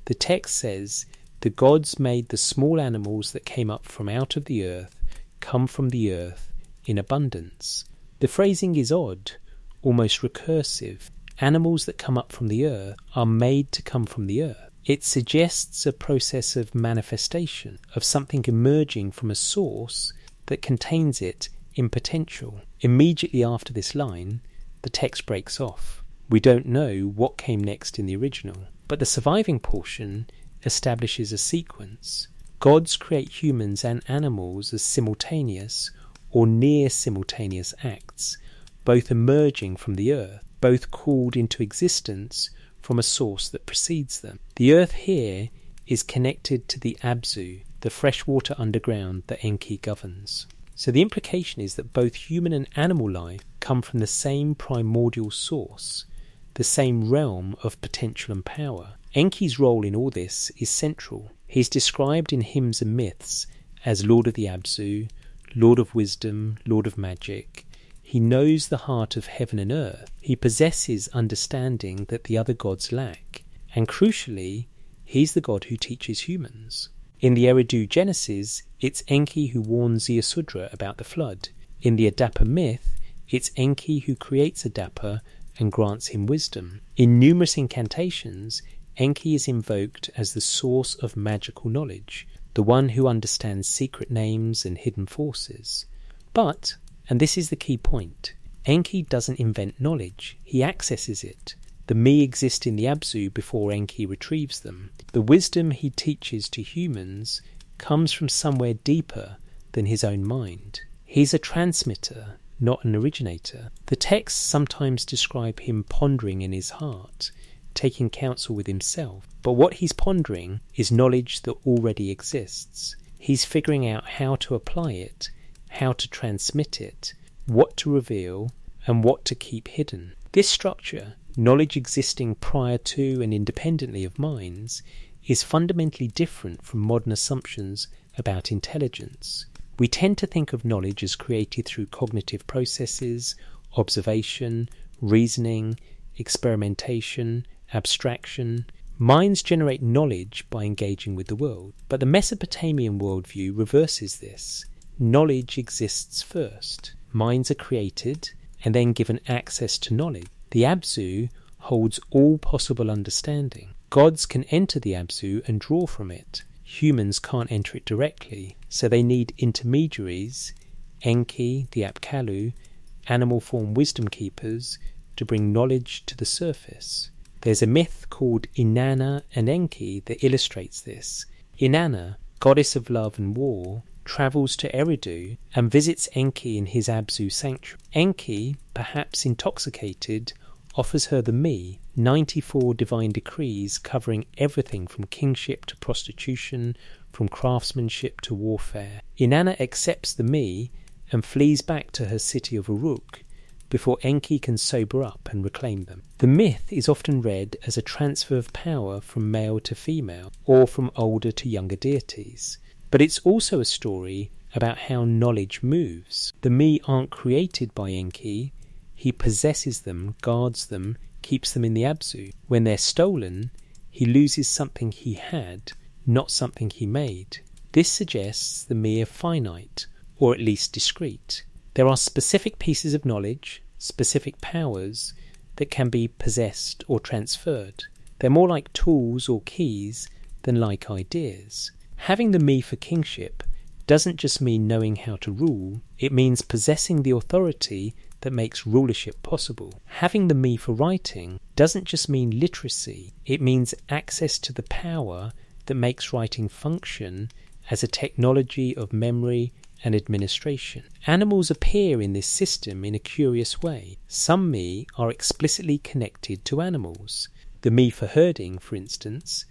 the text says, the gods made the small animals that came up from out of the earth come from the earth in abundance. The phrasing is odd, almost recursive. Animals that come up from the earth are made to come from the earth. It suggests a process of manifestation, of something emerging from a source that contains it in potential. Immediately after this line, the text breaks off. We don't know what came next in the original, but the surviving portion establishes a sequence. Gods create humans and animals as simultaneous or near simultaneous acts, both emerging from the earth, both called into existence from a source that precedes them. The earth here is connected to the Abzu, the freshwater underground that Enki governs. So the implication is that both human and animal life come from the same primordial source, the same realm of potential and power. Enki's role in all this is central. He's described in hymns and myths as Lord of the Abzu, Lord of Wisdom, Lord of Magic. He knows the heart of heaven and earth. He possesses understanding that the other gods lack. And crucially, he's the god who teaches humans. In the Eridu Genesis, it's Enki who warns Ziusudra about the flood. In the Adapa myth, it's Enki who creates Adapa and grants him wisdom. In numerous incantations, Enki is invoked as the source of magical knowledge, the one who understands secret names and hidden forces. But, and this is the key point, Enki doesn't invent knowledge, he accesses it. The me exist in the Abzu before Enki retrieves them. The wisdom he teaches to humans comes from somewhere deeper than his own mind. He's a transmitter, not an originator. The texts sometimes describe him pondering in his heart, taking counsel with himself. But what he's pondering is knowledge that already exists. He's figuring out how to apply it, how to transmit it, what to reveal, and what to keep hidden. This structure, knowledge existing prior to and independently of minds, is fundamentally different from modern assumptions about intelligence. We tend to think of knowledge as created through cognitive processes, observation, reasoning, experimentation, abstraction. Minds generate knowledge by engaging with the world, but the Mesopotamian worldview reverses this. Knowledge exists first. Minds are created and then given access to knowledge. The Abzu holds all possible understanding. Gods can enter the Abzu and draw from it. Humans can't enter it directly, so they need intermediaries, Enki, the Apkallu, animal form wisdom keepers, to bring knowledge to the surface. There's a myth called Inanna and Enki that illustrates this. Inanna, goddess of love and war, travels to Eridu and visits Enki in his Abzu sanctuary. Enki, perhaps intoxicated, offers her the me, 94 divine decrees covering everything from kingship to prostitution, from craftsmanship to warfare. Inanna accepts the me and flees back to her city of Uruk before Enki can sober up and reclaim them. The myth is often read as a transfer of power from male to female or from older to younger deities. But it's also a story about how knowledge moves. The me aren't created by Enki. He possesses them, guards them, keeps them in the Abzu. When they're stolen, he loses something he had, not something he made. This suggests the me are finite, or at least discrete. There are specific pieces of knowledge, specific powers, that can be possessed or transferred. They're more like tools or keys than like ideas. Having the me for kingship doesn't just mean knowing how to rule, it means possessing the authority that makes rulership possible. Having the me for writing doesn't just mean literacy, it means access to the power that makes writing function as a technology of memory and administration. Animals appear in this system in a curious way. Some me are explicitly connected to animals. The me for herding, for instance,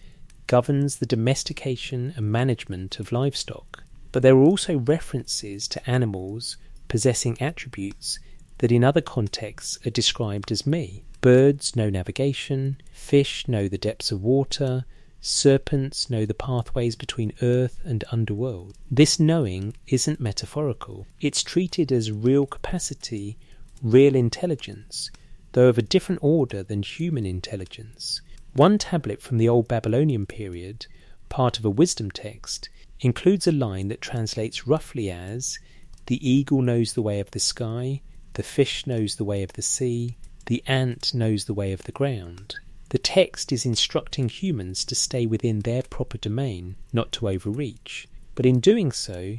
governs the domestication and management of livestock. But there are also references to animals possessing attributes that in other contexts are described as me. Birds know navigation, fish know the depths of water, Serpents know the pathways between earth and underworld. This knowing isn't metaphorical. It's treated as real capacity, real intelligence, though of a different order than human intelligence. One tablet from the Old Babylonian period, part of a wisdom text, includes a line that translates roughly as, "The eagle knows the way of the sky, the fish knows the way of the sea, the ant knows the way of the ground." The text is instructing humans to stay within their proper domain, not to overreach. But in doing so,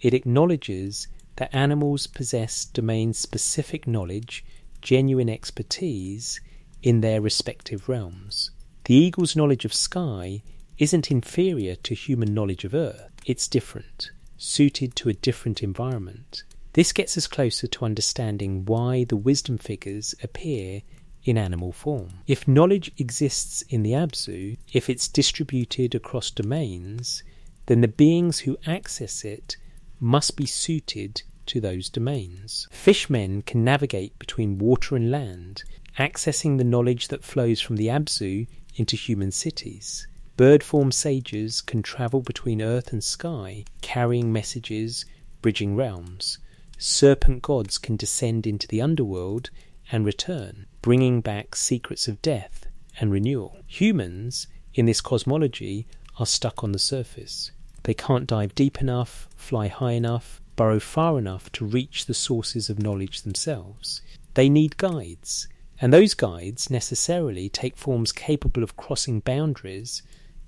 it acknowledges that animals possess domain-specific knowledge, genuine expertise, in their respective realms. The eagle's knowledge of sky isn't inferior to human knowledge of earth. It's different, suited to a different environment. This gets us closer to understanding why the wisdom figures appear in animal form. If knowledge exists in the Abzu, if it's distributed across domains, then the beings who access it must be suited to those domains. Fishmen can navigate between water and land, accessing the knowledge that flows from the Abzu into human cities. Bird-form sages can travel between earth and sky, carrying messages, bridging realms. Serpent gods can descend into the underworld and return, bringing back secrets of death and renewal. Humans, in this cosmology, are stuck on the surface. They can't dive deep enough, fly high enough, burrow far enough to reach the sources of knowledge themselves. They need guides, and those guides necessarily take forms capable of crossing boundaries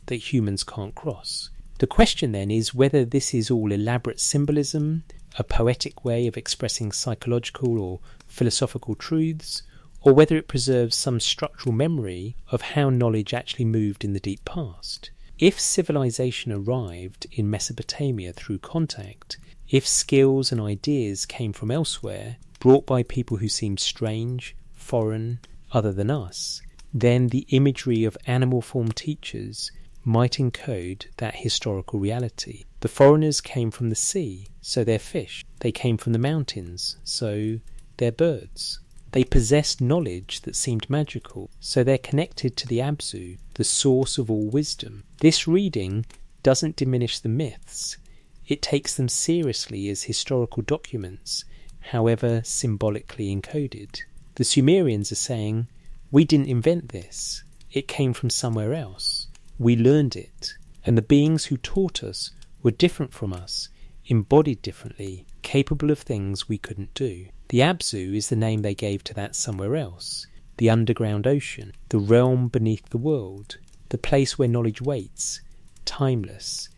that humans can't cross. The question then is whether this is all elaborate symbolism, a poetic way of expressing psychological or philosophical truths, or whether it preserves some structural memory of how knowledge actually moved in the deep past. If civilization arrived in Mesopotamia through contact, if skills and ideas came from elsewhere, brought by people who seemed strange, foreign, other than us, then the imagery of animal form teachers might encode that historical reality. The foreigners came from the sea, so they're fish. They came from the mountains, so they're birds. They possessed knowledge that seemed magical, so they're connected to the Abzu, the source of all wisdom. This reading doesn't diminish the myths. It takes them seriously as historical documents, however symbolically encoded. The Sumerians are saying, we didn't invent this. It came from somewhere else. We learned it. And the beings who taught us were different from us, embodied differently, capable of things we couldn't do. The Abzu is the name they gave to that somewhere else, the underground ocean, the realm beneath the world, the place where knowledge waits, timeless,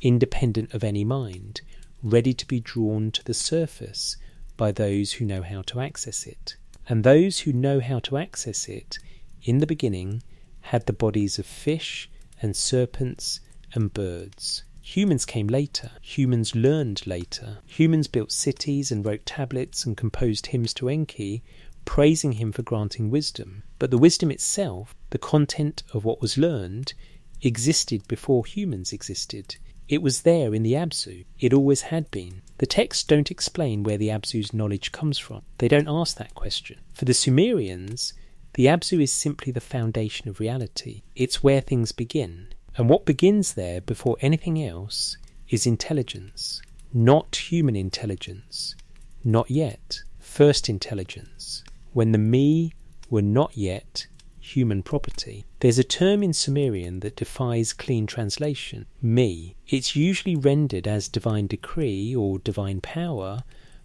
independent of any mind, ready to be drawn to the surface by those who know how to access it. And those who know how to access it, in the beginning, had the bodies of fish and serpents and birds. Humans came later. Humans learned later. Humans built cities and wrote tablets and composed hymns to Enki, praising him for granting wisdom. But the wisdom itself, the content of what was learned, existed before humans existed. It was there in the Abzu. It always had been. The texts don't explain where the Abzu's knowledge comes from. They don't ask that question. For the Sumerians, the Abzu is simply the foundation of reality. It's where things begin. And what begins there before anything else is intelligence. Not human intelligence. Not yet. First intelligence. When the me were not yet human property. There's a term in Sumerian that defies clean translation. Me. It's usually rendered as divine decree or divine power,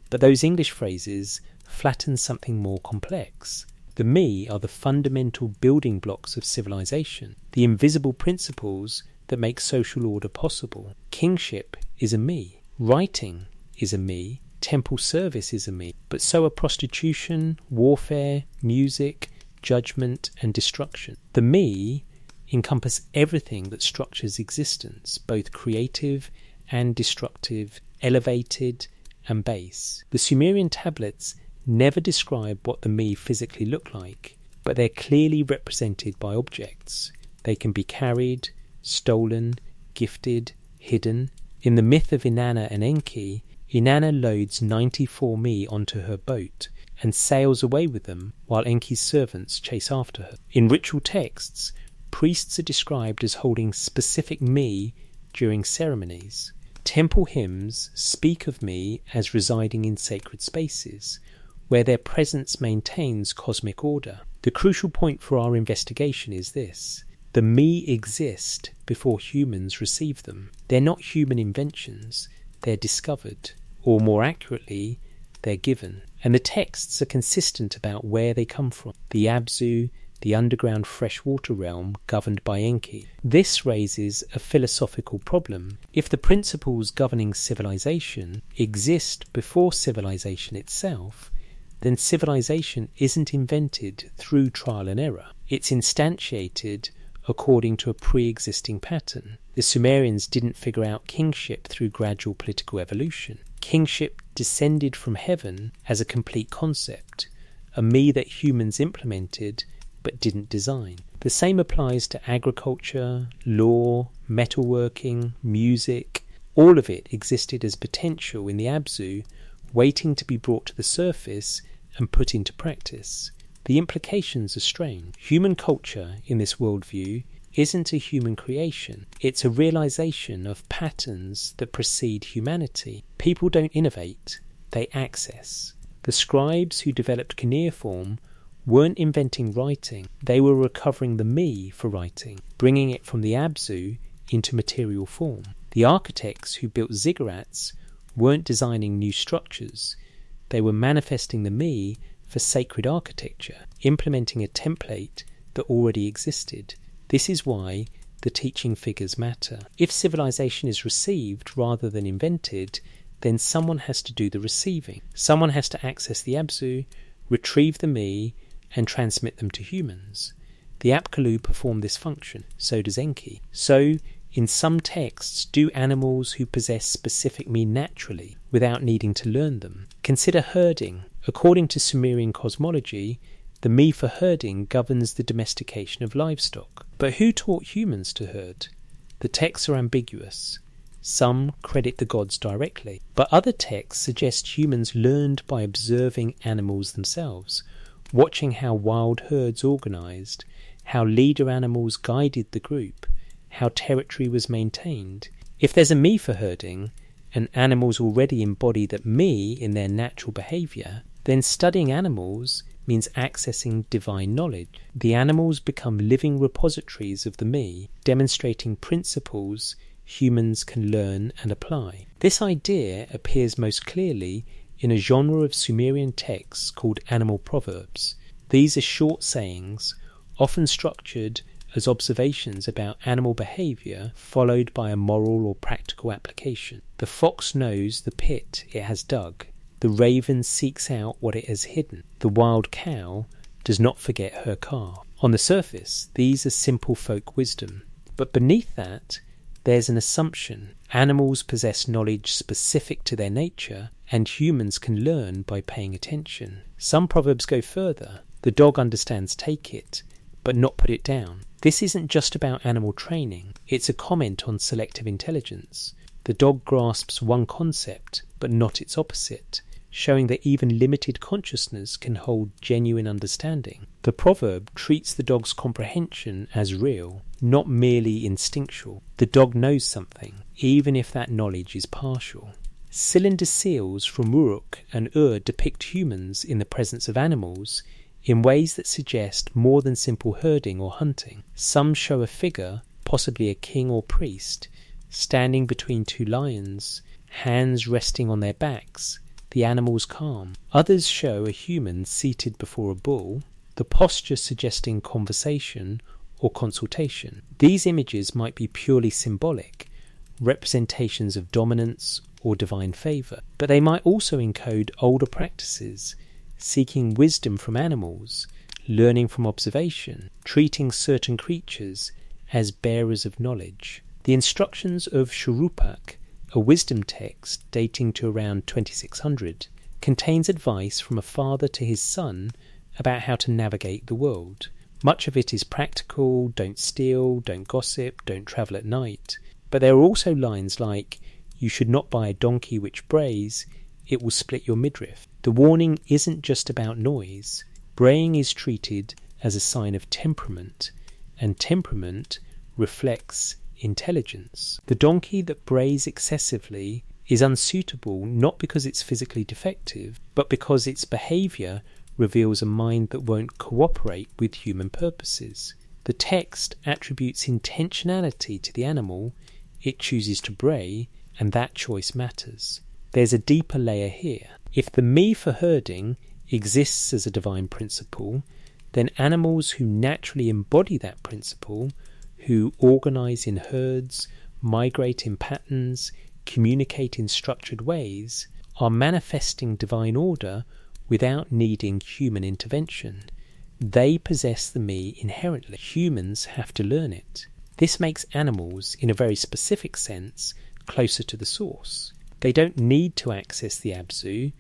but those English phrases flatten something more complex. The me are the fundamental building blocks of civilization, the invisible principles that make social order possible. Kingship is a me. Writing is a me. Temple service is a me. But so are prostitution, warfare, music, judgment and destruction. The me encompass everything that structures existence, both creative and destructive, elevated and base. The Sumerian tablets never describe what the me physically look like, but they're clearly represented by objects. They can be carried, stolen, gifted, hidden. In the myth of Inanna and Enki, Inanna loads 94 me onto her boat and sails away with them while Enki's servants chase after her. In ritual texts, priests are described as holding specific me during ceremonies. Temple hymns speak of me as residing in sacred spaces, where their presence maintains cosmic order. The crucial point for our investigation is this: the me exist before humans receive them. They're not human inventions, they're discovered, or more accurately, they're given. And the texts are consistent about where they come from. The Abzu, the underground freshwater realm governed by Enki. This raises a philosophical problem. If the principles governing civilization exist before civilization itself, then civilization isn't invented through trial and error. It's instantiated according to a pre-existing pattern. The Sumerians didn't figure out kingship through gradual political evolution. Kingship descended from heaven as a complete concept, a me that humans implemented but didn't design. The same applies to agriculture, law, metalworking, music. All of it existed as potential in the Abzu, waiting to be brought to the surface and put into practice. The implications are strange. Human culture, in this worldview, isn't a human creation. It's a realization of patterns that precede humanity. People don't innovate, they access. The scribes who developed cuneiform weren't inventing writing, they were recovering the me for writing, bringing it from the Abzu into material form. The architects who built ziggurats weren't designing new structures, they were manifesting the me for sacred architecture, implementing a template that already existed. This is why the teaching figures matter. If civilization is received rather than invented, then someone has to do the receiving. Someone has to access the Abzu, retrieve the me, and transmit them to humans. The Apkallu perform this function, so does Enki. So, in some texts, do animals who possess specific me naturally, without needing to learn them? Consider herding. According to Sumerian cosmology, the me for herding governs the domestication of livestock. But who taught humans to herd? The texts are ambiguous. Some credit the gods directly, but other texts suggest humans learned by observing animals themselves, watching how wild herds organised, how leader animals guided the group, how territory was maintained. If there's a me for herding, and animals already embody that me in their natural behaviour, then studying animals means accessing divine knowledge. The animals become living repositories of the me, demonstrating principles humans can learn and apply. This idea appears most clearly in a genre of Sumerian texts called animal proverbs. These are short sayings, often structured as observations about animal behaviour followed by a moral or practical application. The fox knows the pit it has dug. The raven seeks out what it has hidden. The wild cow does not forget her calf. On the surface, these are simple folk wisdom. But beneath that, there's an assumption. Animals possess knowledge specific to their nature, and humans can learn by paying attention. Some proverbs go further. The dog understands take it, but not put it down. This isn't just about animal training. It's a comment on selective intelligence. The dog grasps one concept, but not its opposite, showing that even limited consciousness can hold genuine understanding. The proverb treats the dog's comprehension as real, not merely instinctual. The dog knows something, even if that knowledge is partial. Cylinder seals from Uruk and Ur depict humans in the presence of animals in ways that suggest more than simple herding or hunting. Some show a figure, possibly a king or priest, standing between two lions, hands resting on their backs, the animals calm. Others show a human seated before a bull, the posture suggesting conversation or consultation. These images might be purely symbolic, representations of dominance or divine favour, but they might also encode older practices, seeking wisdom from animals, learning from observation, treating certain creatures as bearers of knowledge. The instructions of Shurupak, a wisdom text dating to around 2600, contains advice from a father to his son about how to navigate the world. Much of it is practical: don't steal, don't gossip, don't travel at night. But there are also lines like, you should not buy a donkey which brays, it will split your midriff. The warning isn't just about noise. Braying is treated as a sign of temperament, and temperament reflects intelligence. The donkey that brays excessively is unsuitable not because it's physically defective, but because its behaviour reveals a mind that won't cooperate with human purposes. The text attributes intentionality to the animal it chooses to bray, and that choice matters. There's a deeper layer here. If the me for herding exists as a divine principle, then animals who naturally embody that principle, who organise in herds, migrate in patterns, communicate in structured ways, are manifesting divine order without needing human intervention. They possess the me inherently. Humans have to learn it. This makes animals, in a very specific sense, closer to the source. They don't need to access the Abzu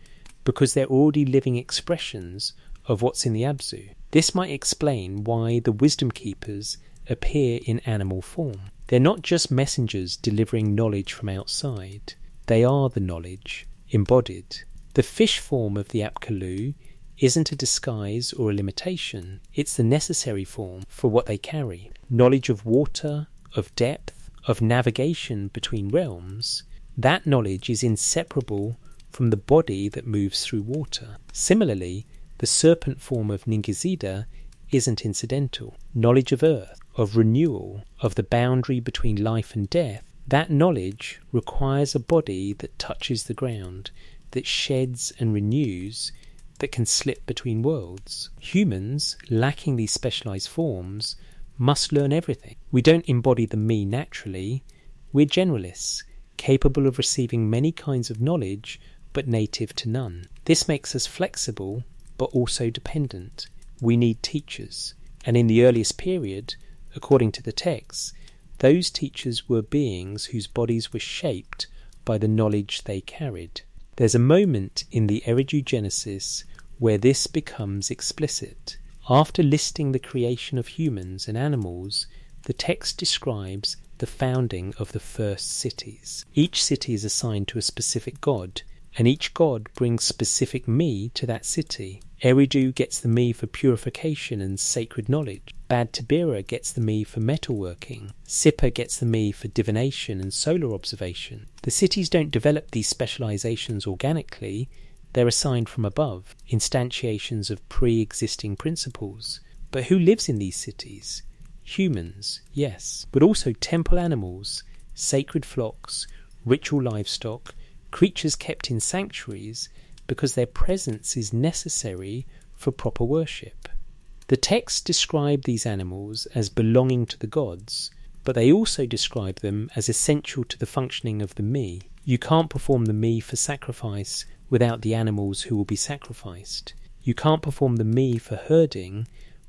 because they're already living expressions of what's in the Abzu. This might explain why the wisdom keepers appear in animal form. They're not just messengers delivering knowledge from outside. They are the knowledge, embodied. The fish form of the Apkallu isn't a disguise or a limitation. It's the necessary form for what they carry. Knowledge of water, of depth, of navigation between realms. That knowledge is inseparable from the body that moves through water. Similarly, the serpent form of Ningizida isn't incidental. Knowledge of earth, of renewal, of the boundary between life and death, that knowledge requires a body that touches the ground, that sheds and renews, that can slip between worlds. Humans, lacking these specialised forms, must learn everything. We don't embody the me naturally. We're generalists, capable of receiving many kinds of knowledge, but native to none. This makes us flexible, but also dependent. We need teachers. And in the earliest period, according to the texts, those teachers were beings whose bodies were shaped by the knowledge they carried. There's a moment in the Eridu Genesis where this becomes explicit. After listing the creation of humans and animals, the text describes the founding of the first cities. Each city is assigned to a specific god, and each god brings specific me to that city. Eridu gets the me for purification and sacred knowledge. Bad Tabira gets the me for metalworking. Sippa gets the me for divination and solar observation. The cities don't develop these specializations organically. They're assigned from above, instantiations of pre-existing principles. But who lives in these cities? Humans, yes, but also temple animals, sacred flocks, ritual livestock, creatures kept in sanctuaries because their presence is necessary for proper worship. The texts describe these animals as belonging to the gods, but they also describe them as essential to the functioning of the me. You can't perform the me for sacrifice without the animals who will be sacrificed. You can't perform the me for herding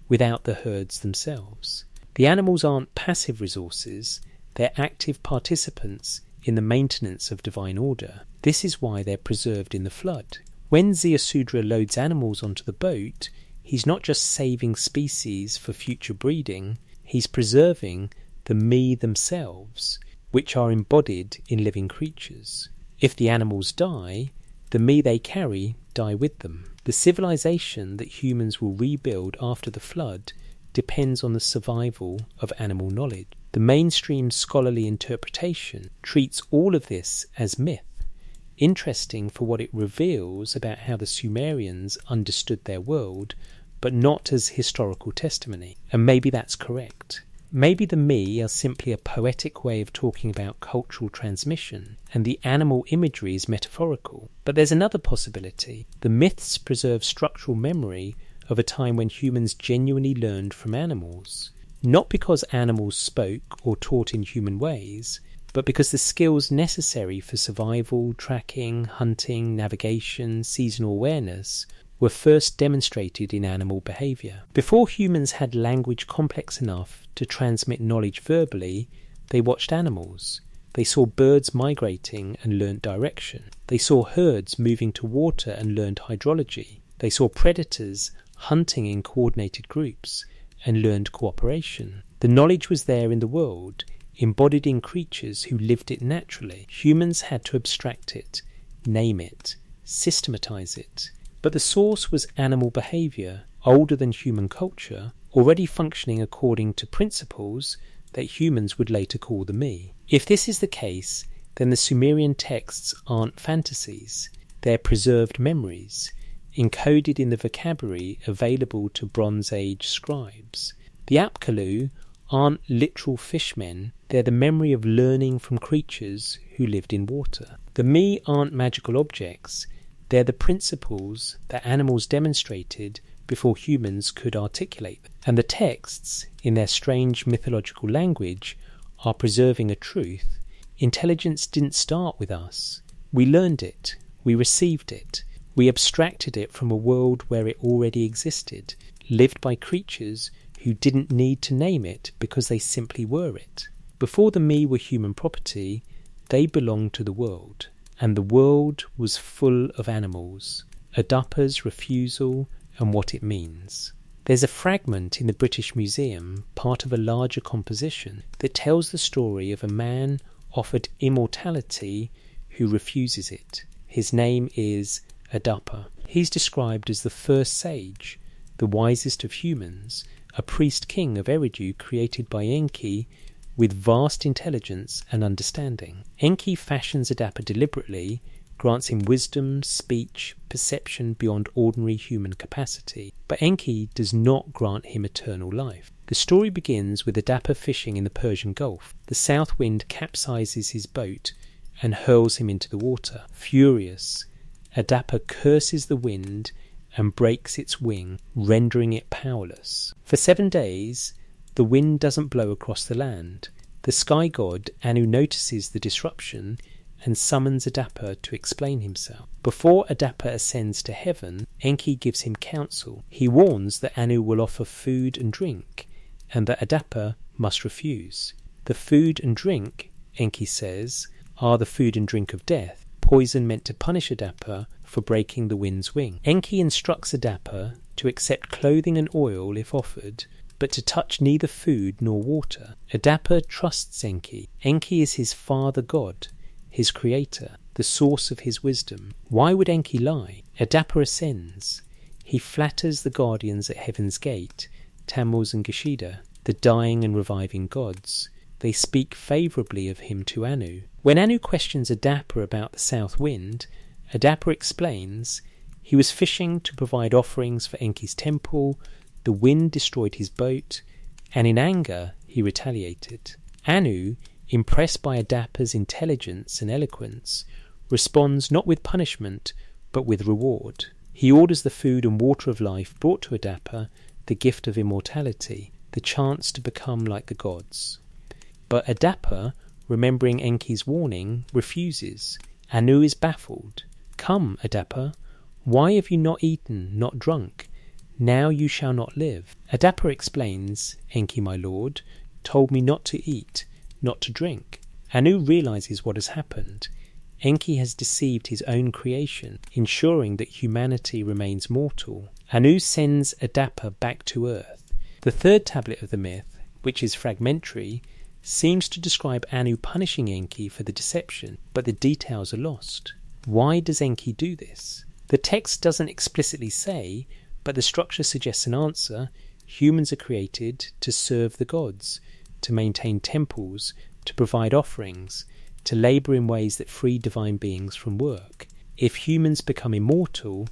without the herds themselves. The animals aren't passive resources, they're active participants in the maintenance of divine order. This is why they're preserved in the flood. When Ziusudra loads animals onto the boat, he's not just saving species for future breeding, he's preserving the me themselves, which are embodied in living creatures. If the animals die, the me they carry die with them. The civilization that humans will rebuild after the flood depends on the survival of animal knowledge. The mainstream scholarly interpretation treats all of this as myth, interesting for what it reveals about how the Sumerians understood their world, but not as historical testimony. And maybe that's correct. Maybe the me are simply a poetic way of talking about cultural transmission, and the animal imagery is metaphorical. But there's another possibility. The myths preserve structural memory of a time when humans genuinely learned from animals. Not because animals spoke or taught in human ways, but because the skills necessary for survival, tracking, hunting, navigation, seasonal awareness were first demonstrated in animal behaviour. Before humans had language complex enough to transmit knowledge verbally, they watched animals. They saw birds migrating and learnt direction. They saw herds moving to water and learned hydrology. They saw predators hunting in coordinated groups and learned cooperation. The knowledge was there in the world, embodied in creatures who lived it naturally. Humans had to abstract it, name it, systematize it. But the source was animal behaviour, older than human culture, already functioning according to principles that humans would later call the me. If this is the case, then the Sumerian texts aren't fantasies, they're preserved memories, encoded in the vocabulary available to Bronze Age scribes. The Apkallu aren't literal fishmen, they're the memory of learning from creatures who lived in water. The me aren't magical objects, they're the principles that animals demonstrated before humans could articulate them. And the texts, in their strange mythological language, are preserving a truth. Intelligence didn't start with us. We learned it, we received it, we abstracted it from a world where it already existed, lived by creatures who didn't need to name it because they simply were it. Before the me were human property, they belonged to the world, and the world was full of animals. Adappa's refusal and what it means. There's a fragment in the British Museum, part of a larger composition, that tells the story of a man offered immortality who refuses it. His name is Adappa. He's described as the first sage, the wisest of humans, a priest-king of Eridu created by Enki with vast intelligence and understanding. Enki fashions Adappa deliberately, grants him wisdom, speech, perception beyond ordinary human capacity. But Enki does not grant him eternal life. The story begins with Adappa fishing in the Persian Gulf. The south wind capsizes his boat and hurls him into the water. Furious, Adappa curses the wind and breaks its wing, rendering it powerless. For 7 days, the wind doesn't blow across the land. The sky god Anu notices the disruption and summons Adappa to explain himself. Before Adappa ascends to heaven, Enki gives him counsel. He warns that Anu will offer food and drink, and that Adappa must refuse. The food and drink, Enki says, are the food and drink of death, poison meant to punish Adappa for breaking the wind's wing. Enki instructs Adappa to accept clothing and oil if offered, but to touch neither food nor water. Adappa trusts Enki. Enki is his father god, his creator, the source of his wisdom. Why would Enki lie? Adappa ascends. He flatters the guardians at Heaven's Gate, Tammuz and Geshida, the dying and reviving gods. They speak favourably of him to Anu. When Anu questions Adappa about the south wind, Adappa explains he was fishing to provide offerings for Enki's temple, the wind destroyed his boat, and in anger he retaliated. Anu, impressed by Adappa's intelligence and eloquence, responds not with punishment but with reward. He orders the food and water of life brought to Adappa, the gift of immortality, the chance to become like the gods. But Adappa, remembering Enki's warning, refuses. Anu is baffled. "Come, Adappa, why have you not eaten, not drunk? Now you shall not live." Adappa explains, "Enki, my lord, told me not to eat, not to drink." Anu realizes what has happened. Enki has deceived his own creation, ensuring that humanity remains mortal. Anu sends Adappa back to earth. The third tablet of the myth, which is fragmentary, seems to describe Anu punishing Enki for the deception, but the details are lost. Why does Enki do this? The text doesn't explicitly say, but the structure suggests an answer. Humans are created to serve the gods, to maintain temples, to provide offerings, to labour in ways that free divine beings from work. If humans become immortal,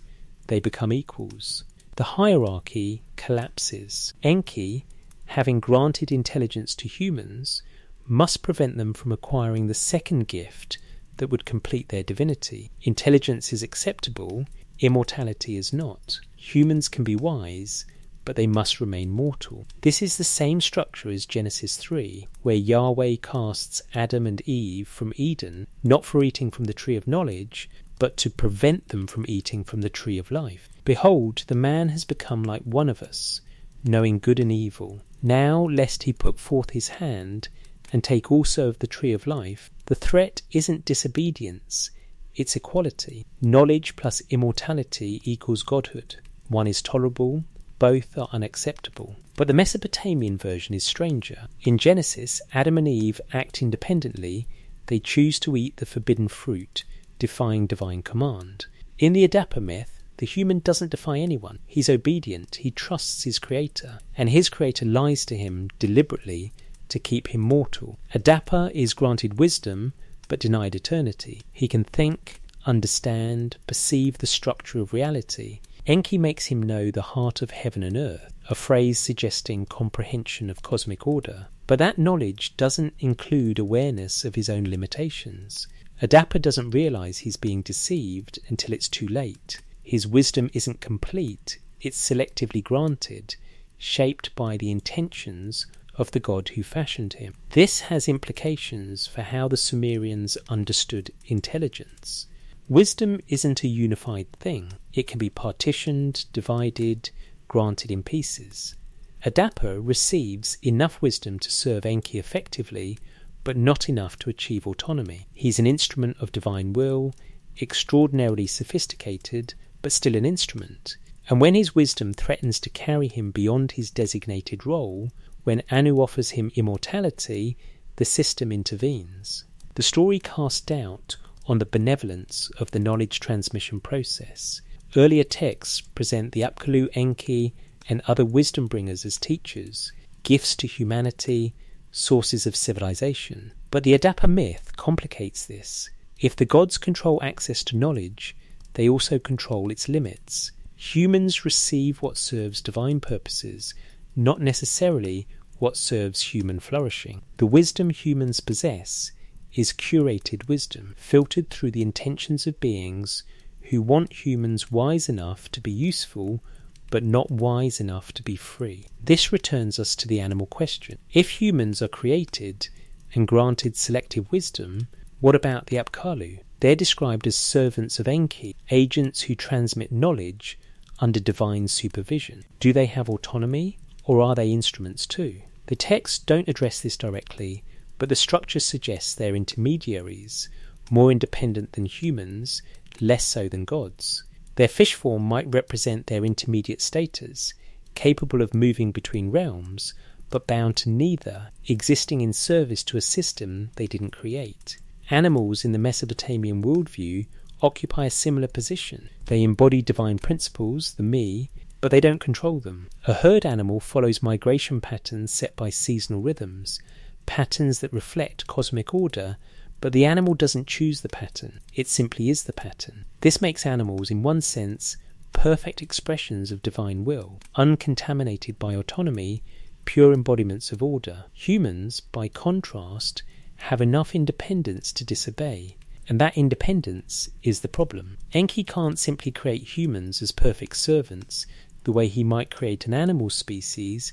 they become equals. The hierarchy collapses. Enki, having granted intelligence to humans, must prevent them from acquiring the second gift that would complete their divinity. Intelligence is acceptable, immortality is not. Humans can be wise, but they must remain mortal. This is the same structure as Genesis 3, where Yahweh casts Adam and Eve from Eden, not for eating from the tree of knowledge, but to prevent them from eating from the tree of life. "Behold, the man has become like one of us, knowing good and evil. Now, lest he put forth his hand and take also of the tree of life." The threat isn't disobedience, it's equality. Knowledge plus immortality equals godhood. One is tolerable, both are unacceptable. But the Mesopotamian version is stranger. In Genesis, Adam and Eve act independently. They choose to eat the forbidden fruit, defying divine command. In the Adappa myth, The human doesn't defy anyone. He's obedient, he trusts his creator, and his creator lies to him deliberately to keep him mortal. Adapa is granted wisdom, but denied eternity. He can think, understand, perceive the structure of reality. Enki makes him know the heart of heaven and earth, a phrase suggesting comprehension of cosmic order. But that knowledge doesn't include awareness of his own limitations. Adapa doesn't realise he's being deceived until it's too late. His wisdom isn't complete, it's selectively granted, shaped by the intentions of the god who fashioned him. This has implications for how the Sumerians understood intelligence. Wisdom isn't a unified thing. It can be partitioned, divided, granted in pieces. Adapa receives enough wisdom to serve Enki effectively, but not enough to achieve autonomy. He's an instrument of divine will, extraordinarily sophisticated, but still an instrument. And when his wisdom threatens to carry him beyond his designated role, when Anu offers him immortality, the system intervenes. The story casts doubt on the benevolence of the knowledge transmission process. Earlier texts present the Apkallu, Enki, and other wisdom bringers as teachers, gifts to humanity, sources of civilization. But the Adapa myth complicates this. If the gods control access to knowledge, they also control its limits. Humans receive what serves divine purposes, not necessarily what serves human flourishing. The wisdom humans possess is curated wisdom, filtered through the intentions of beings who want humans wise enough to be useful, but not wise enough to be free. This returns us to the animal question. If humans are created and granted selective wisdom, what about the Apkallu? They're described as servants of Enki, agents who transmit knowledge under divine supervision. Do they have autonomy, or are they instruments too? The texts don't address this directly, but the structure suggests they're intermediaries, more independent than humans, less so than gods. Their fish form might represent their intermediate status, capable of moving between realms, but bound to neither, existing in service to a system they didn't create. Animals in the Mesopotamian worldview occupy a similar position. They embody divine principles, the me, but they don't control them. A herd animal follows migration patterns set by seasonal rhythms, patterns that reflect cosmic order, but the animal doesn't choose the pattern, it simply is the pattern. This makes animals, in one sense, perfect expressions of divine will, uncontaminated by autonomy, pure embodiments of order. Humans, by contrast, have enough independence to disobey, and that independence is the problem. Enki can't simply create humans as perfect servants the way he might create an animal species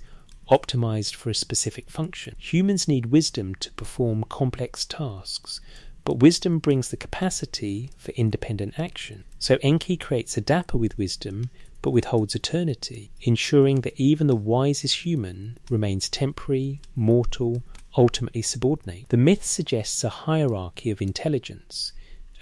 optimized for a specific function. Humans need wisdom to perform complex tasks, but wisdom brings the capacity for independent action. So Enki creates Adapa with wisdom, but withholds eternity, ensuring that even the wisest human remains temporary, mortal, ultimately subordinate. The myth suggests a hierarchy of intelligence.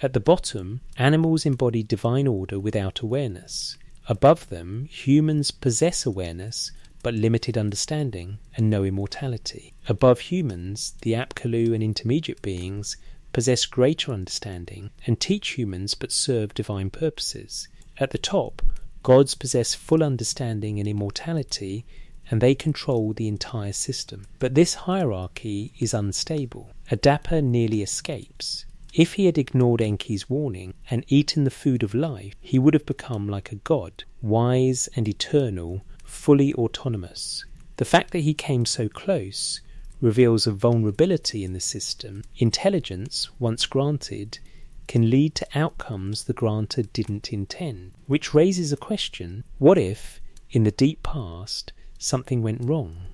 At the bottom, animals embody divine order without awareness. Above them, humans possess awareness, but limited understanding and no immortality. Above humans, the Apkallu and intermediate beings possess greater understanding and teach humans but serve divine purposes. At the top, gods possess full understanding and immortality, and they control the entire system. But this hierarchy is unstable. Adapa nearly escapes. If he had ignored Enki's warning and eaten the food of life, he would have become like a god, wise and eternal, fully autonomous. The fact that he came so close reveals a vulnerability in the system. Intelligence, once granted, can lead to outcomes the grantor didn't intend, which raises a question: what if, in the deep past, something went wrong?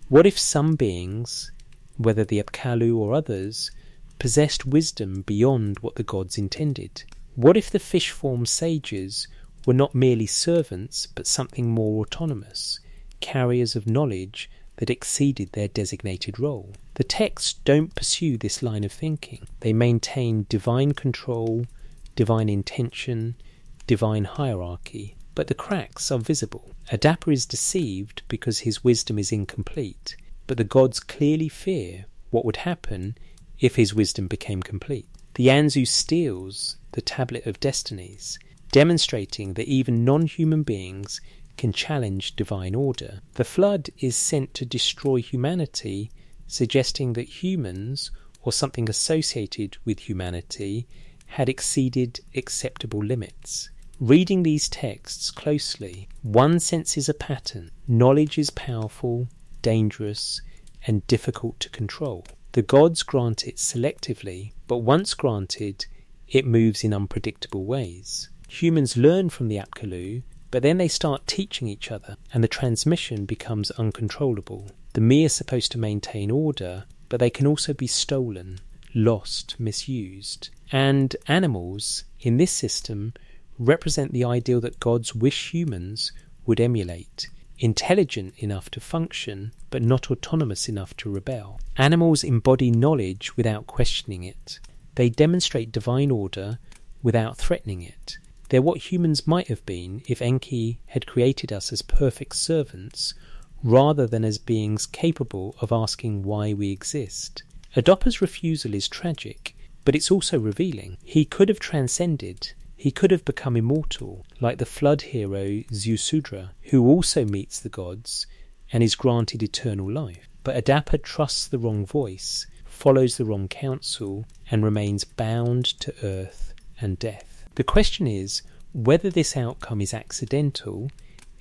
What if some beings, whether the Apkallu or others, possessed wisdom beyond what the gods intended? What if the fish-form sages were not merely servants, but something more autonomous, carriers of knowledge that exceeded their designated role? The texts don't pursue this line of thinking. They maintain divine control, divine intention, divine hierarchy, but the cracks are visible. Adapa is deceived because his wisdom is incomplete, but the gods clearly fear what would happen if his wisdom became complete. The Anzu steals the Tablet of Destinies, demonstrating that even non-human beings can challenge divine order. The flood is sent to destroy humanity, suggesting that humans, or something associated with humanity, had exceeded acceptable limits. Reading these texts closely, one senses a pattern. Knowledge is powerful, dangerous, and difficult to control. The gods grant it selectively, but once granted, it moves in unpredictable ways. Humans learn from the Apkallu, but then they start teaching each other, and the transmission becomes uncontrollable. The me are supposed to maintain order, but they can also be stolen, lost, misused. And animals, in this system, represent the ideal that gods wish humans would emulate. Intelligent enough to function, but not autonomous enough to rebel. Animals embody knowledge without questioning it. They demonstrate divine order without threatening it. They're what humans might have been if Enki had created us as perfect servants, rather than as beings capable of asking why we exist. Adopa's refusal is tragic, but it's also revealing. He could have transcended. He could have become immortal, like the flood hero Ziusudra, who also meets the gods and is granted eternal life. But Adapa trusts the wrong voice, follows the wrong counsel, and remains bound to earth and death. The question is whether this outcome is accidental,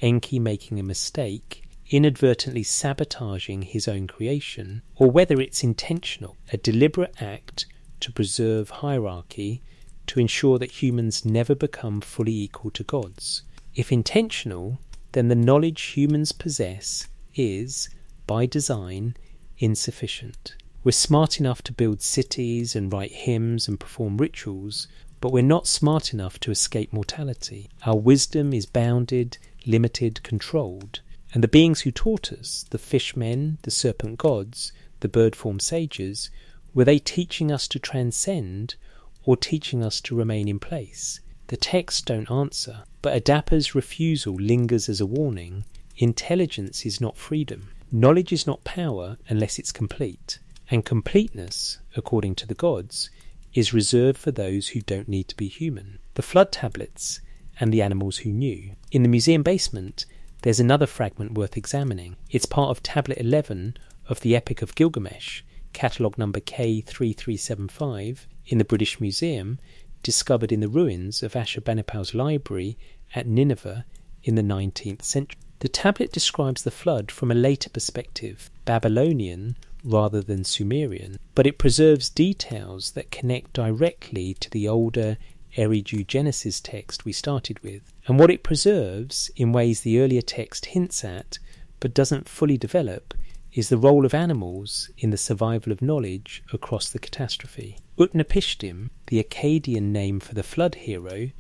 Enki making a mistake, inadvertently sabotaging his own creation, or whether it's intentional, a deliberate act to preserve hierarchy, to ensure that humans never become fully equal to gods. If intentional, then the knowledge humans possess is, by design, insufficient. We're smart enough to build cities and write hymns and perform rituals, but we're not smart enough to escape mortality. Our wisdom is bounded, limited, controlled. And the beings who taught us, the fishmen, the serpent gods, the bird-form sages, were they teaching us to transcend or teaching us to remain in place? The texts don't answer, but Adapa's refusal lingers as a warning. Intelligence is not freedom. Knowledge is not power unless it's complete. And completeness, according to the gods, is reserved for those who don't need to be human. The flood tablets and the animals who knew. In the museum basement, there's another fragment worth examining. It's part of tablet 11 of the Epic of Gilgamesh, catalogue number K3375, in the British Museum, discovered in the ruins of Ashurbanipal's library at Nineveh in the 19th century. The tablet describes the flood from a later perspective, Babylonian rather than Sumerian, but it preserves details that connect directly to the older Eridu Genesis text we started with. And what it preserves, in ways the earlier text hints at, but doesn't fully develop, is the role of animals in the survival of knowledge across the catastrophe. Utnapishtim, the Akkadian name for the flood hero,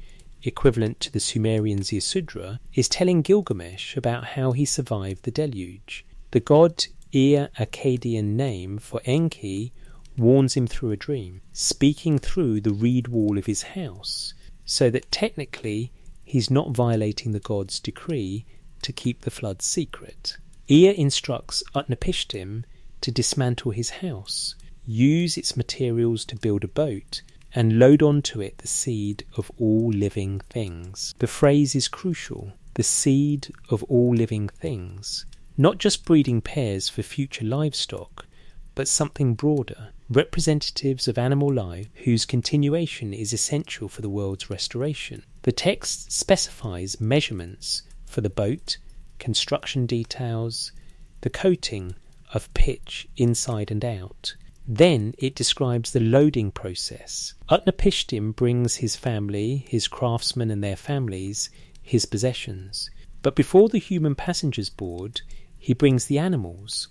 equivalent to the Sumerian Ziusudra, is telling Gilgamesh about how he survived the deluge. The god Akkadian name for Enki warns him through a dream, speaking through the reed wall of his house, so that technically he's not violating the god's decree to keep the flood secret. Ea instructs Utnapishtim to dismantle his house, use its materials to build a boat, and load onto it the seed of all living things. The phrase is crucial, the seed of all living things. Not just breeding pairs for future livestock, but something broader, representatives of animal life whose continuation is essential for the world's restoration. The text specifies measurements for the boat, construction details, the coating of pitch inside and out. Then it describes the loading process. Utnapishtim brings his family, his craftsmen and their families, his possessions. But before the human passengers board, he brings the animals.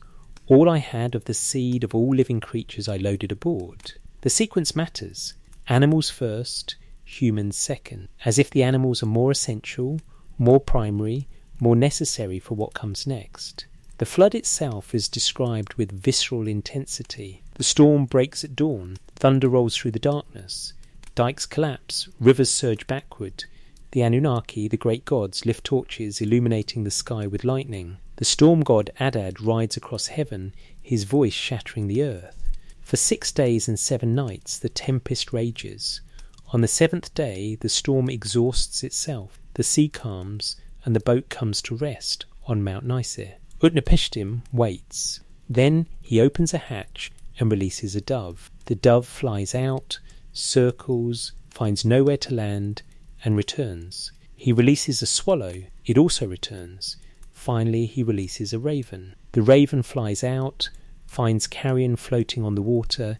All I had of the seed of all living creatures I loaded aboard. The sequence matters. Animals first, humans second. As if the animals are more essential, more primary, more necessary for what comes next. The flood itself is described with visceral intensity. The storm breaks at dawn. Thunder rolls through the darkness. Dikes collapse. Rivers surge backward. The Anunnaki, the great gods, lift torches, illuminating the sky with lightning. The storm god Adad rides across heaven, his voice shattering the earth. For 6 days and 7 nights the tempest rages. On the seventh day, the storm exhausts itself, the sea calms, and the boat comes to rest on Mount Nisir. Utnapishtim waits. Then he opens a hatch and releases a dove. The dove flies out, circles, finds nowhere to land, and returns. He releases a swallow. It also returns. Finally, he releases a raven. The raven flies out, finds carrion floating on the water,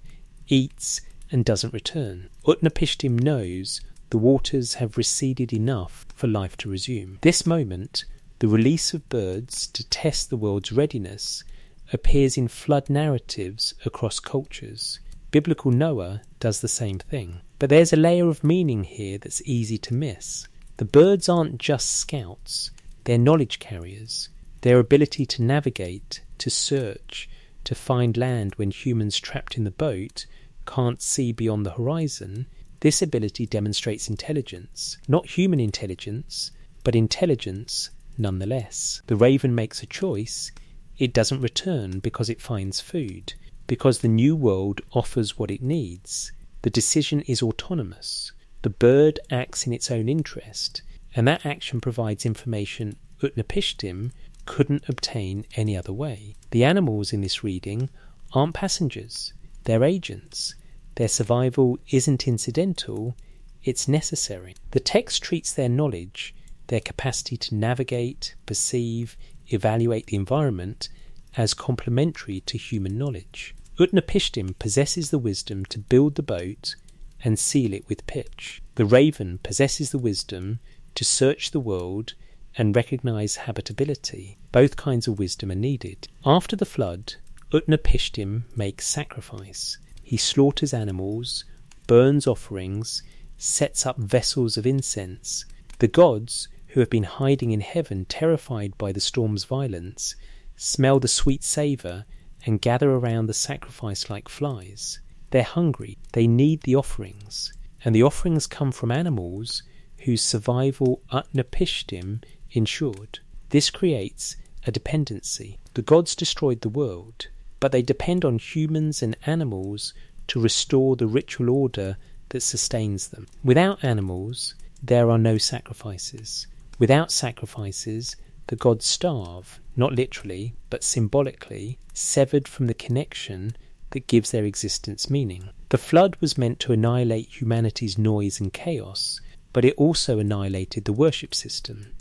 eats, and doesn't return. Utnapishtim knows the waters have receded enough for life to resume. This moment, the release of birds to test the world's readiness, appears in flood narratives across cultures. Biblical Noah does the same thing. But there's a layer of meaning here that's easy to miss. The birds aren't just scouts, they're knowledge carriers. Their ability to navigate, to search, to find land when humans trapped in the boat can't see beyond the horizon, this ability demonstrates intelligence. Not human intelligence, but intelligence nonetheless. The raven makes a choice. It doesn't return because it finds food, because the new world offers what it needs. The decision is autonomous. The bird acts in its own interest, and that action provides information Utnapishtim couldn't obtain any other way. The animals in this reading aren't passengers, they're agents. Their survival isn't incidental, it's necessary. The text treats their knowledge, their capacity to navigate, perceive, evaluate the environment, as complementary to human knowledge. Utnapishtim possesses the wisdom to build the boat and seal it with pitch. The raven possesses the wisdom to search the world and recognize habitability. Both kinds of wisdom are needed. After the flood, Utnapishtim makes sacrifice. He slaughters animals, burns offerings, sets up vessels of incense. The gods, who have been hiding in heaven terrified by the storm's violence, smell the sweet savour and gather around the sacrifice like flies. They're hungry, they need the offerings, and the offerings come from animals whose survival Utnapishtim ensured. This creates a dependency. The gods destroyed the world, but they depend on humans and animals to restore the ritual order that sustains them. Without animals, there are no sacrifices. Without sacrifices, the gods starve, not literally, but symbolically, severed from the connection that gives their existence meaning. The flood was meant to annihilate humanity's noise and chaos, but it also annihilated the worship system.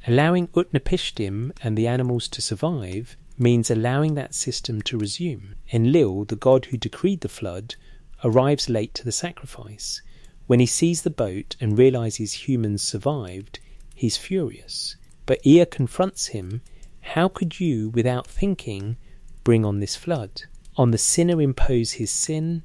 Allowing Utnapishtim and the animals to survive means allowing that system to resume. Enlil, the god who decreed the flood, arrives late to the sacrifice. When he sees the boat and realizes humans survived, he's furious. But Ea confronts him. How could you, without thinking, bring on this flood? On the sinner impose his sin,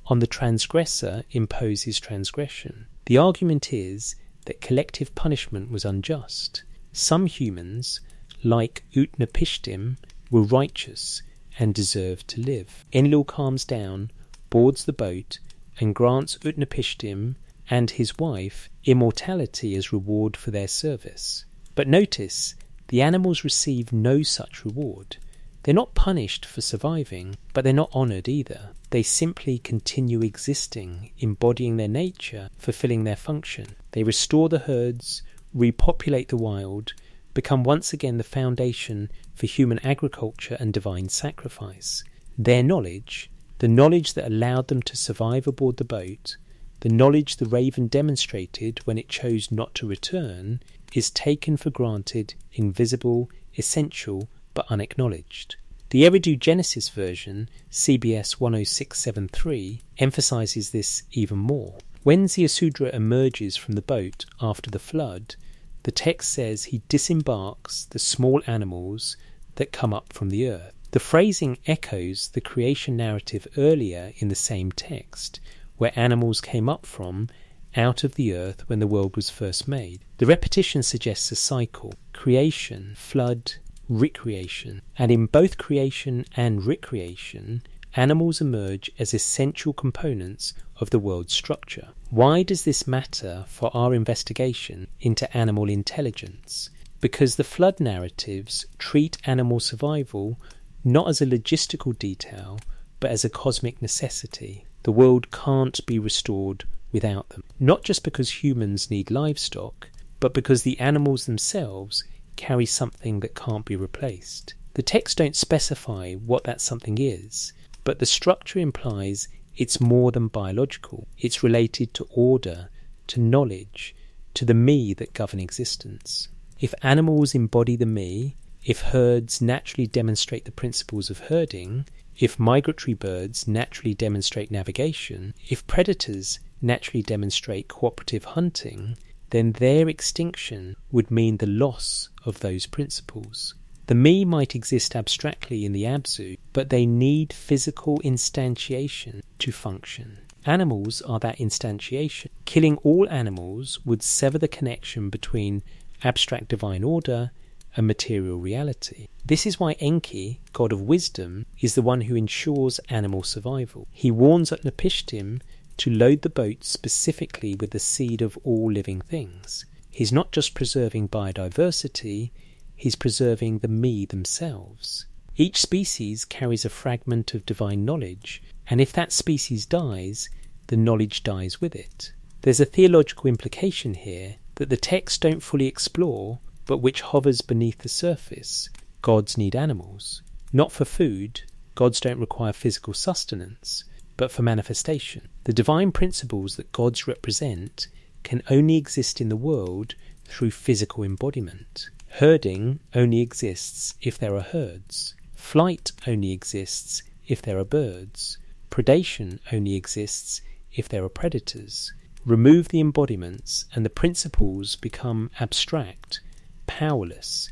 on the transgressor impose his transgression. The argument is that collective punishment was unjust. Some humans, like Utnapishtim, were righteous and deserved to live. Enlil calms down, boards the boat, and grants Utnapishtim and his wife immortality as reward for their service. But notice, the animals receive no such reward. They're not punished for surviving, but they're not honoured either. They simply continue existing, embodying their nature, fulfilling their function. They restore the herds, repopulate the wild, become once again the foundation for human agriculture and divine sacrifice. Their knowledge, the knowledge that allowed them to survive aboard the boat, the knowledge the raven demonstrated when it chose not to return, is taken for granted, invisible, essential, but unacknowledged. The Eridu Genesis version, CBS 10673, emphasises this even more. When Ziusudra emerges from the boat after the flood, the text says he disembarks the small animals that come up from the earth. The phrasing echoes the creation narrative earlier in the same text, where animals came up from, out of the earth when the world was first made. The repetition suggests a cycle: creation, flood, recreation. And in both creation and recreation, animals emerge as essential components of the world's structure. Why does this matter for our investigation into animal intelligence? Because the flood narratives treat animal survival not as a logistical detail, but as a cosmic necessity. The world can't be restored without them. Not just because humans need livestock, but because the animals themselves carry something that can't be replaced. The texts don't specify what that something is, but the structure implies it's more than biological. It's related to order, to knowledge, to the me that govern existence. If animals embody the me, if herds naturally demonstrate the principles of herding, if migratory birds naturally demonstrate navigation, if predators naturally demonstrate cooperative hunting, then their extinction would mean the loss of those principles. The me might exist abstractly in the Abzu, but they need physical instantiation to function. Animals are that instantiation. Killing all animals would sever the connection between abstract divine order and material reality. This is why Enki, god of wisdom, is the one who ensures animal survival. He warns Utnapishtim to load the boat specifically with the seed of all living things. He's not just preserving biodiversity, he's preserving the me themselves. Each species carries a fragment of divine knowledge, and if that species dies, the knowledge dies with it. There's a theological implication here that the texts don't fully explore, but which hovers beneath the surface. Gods need animals. Not for food, gods don't require physical sustenance, but for manifestation. The divine principles that gods represent can only exist in the world through physical embodiment. Herding only exists if there are herds. Flight only exists if there are birds. Predation only exists if there are predators. Remove the embodiments and the principles become abstract, powerless,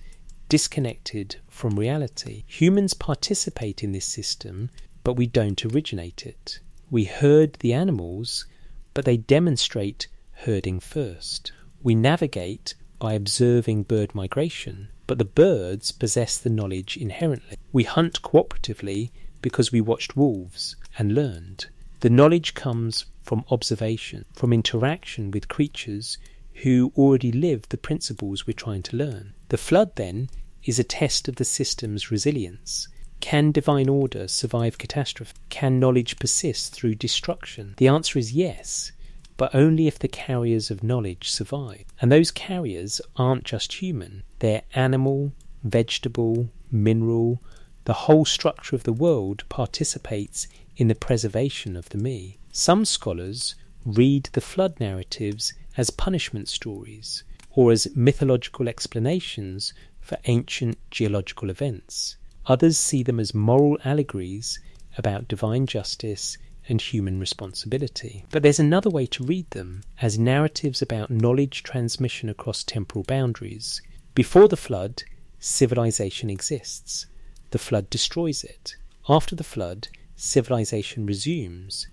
disconnected from reality. Humans participate in this system, but we don't originate it. We herd the animals, but they demonstrate herding first. We navigate by observing bird migration, but the birds possess the knowledge inherently. We hunt cooperatively because we watched wolves and learned. The knowledge comes from observation, from interaction with creatures who already live the principles we're trying to learn. The flood, then, is a test of the system's resilience. Can divine order survive catastrophe? Can knowledge persist through destruction? The answer is yes, but only if the carriers of knowledge survive. And those carriers aren't just human. They're animal, vegetable, mineral. The whole structure of the world participates in the preservation of the me. Some scholars read the flood narratives as punishment stories, or as mythological explanations for ancient geological events. Others see them as moral allegories about divine justice and human responsibility. But there's another way to read them, as narratives about knowledge transmission across temporal boundaries. Before the flood, civilization exists. The flood destroys it. After the flood, civilization resumes,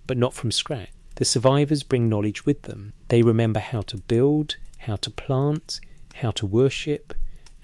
but not from scratch. The survivors bring knowledge with them. They remember how to build, how to plant, how to worship,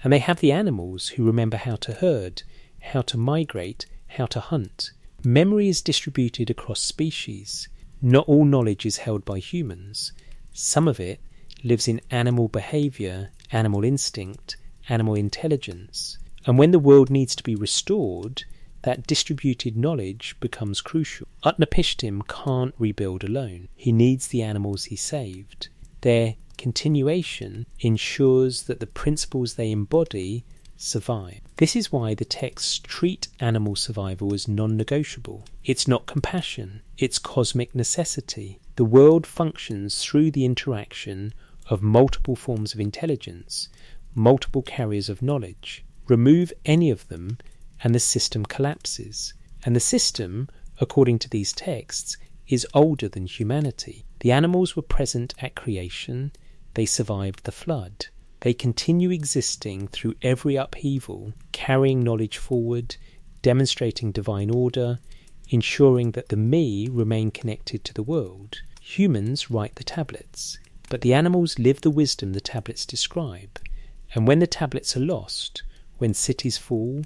and they have the animals who remember how to herd, how to migrate, how to hunt. Memory is distributed across species. Not all knowledge is held by humans. Some of it lives in animal behaviour, animal instinct, animal intelligence. And when the world needs to be restored, that distributed knowledge becomes crucial. Utnapishtim can't rebuild alone. He needs the animals he saved. Their continuation ensures that the principles they embody survive. This is why the texts treat animal survival as non-negotiable. It's not compassion, it's cosmic necessity. The world functions through the interaction of multiple forms of intelligence, multiple carriers of knowledge. Remove any of them and the system collapses. And the system, according to these texts, is older than humanity. The animals were present at creation, they survived the flood. They continue existing through every upheaval, carrying knowledge forward, demonstrating divine order, ensuring that the me remain connected to the world. Humans write the tablets, but the animals live the wisdom the tablets describe. And when the tablets are lost, when cities fall,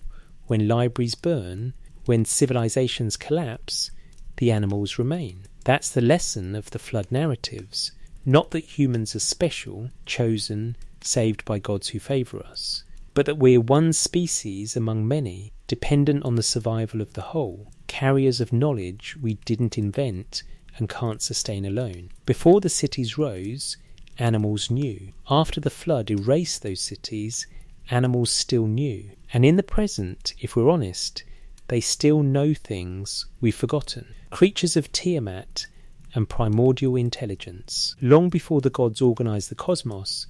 when libraries burn, when civilizations collapse, the animals remain. That's the lesson of the flood narratives. Not that humans are special, chosen, saved by gods who favour us, but that we're one species among many, dependent on the survival of the whole, carriers of knowledge we didn't invent and can't sustain alone. Before the cities rose, animals knew. After the flood erased those cities, animals still knew. And in the present, if we're honest, they still know things we've forgotten. Creatures of Tiamat and primordial intelligence. Long before the gods organised the cosmos,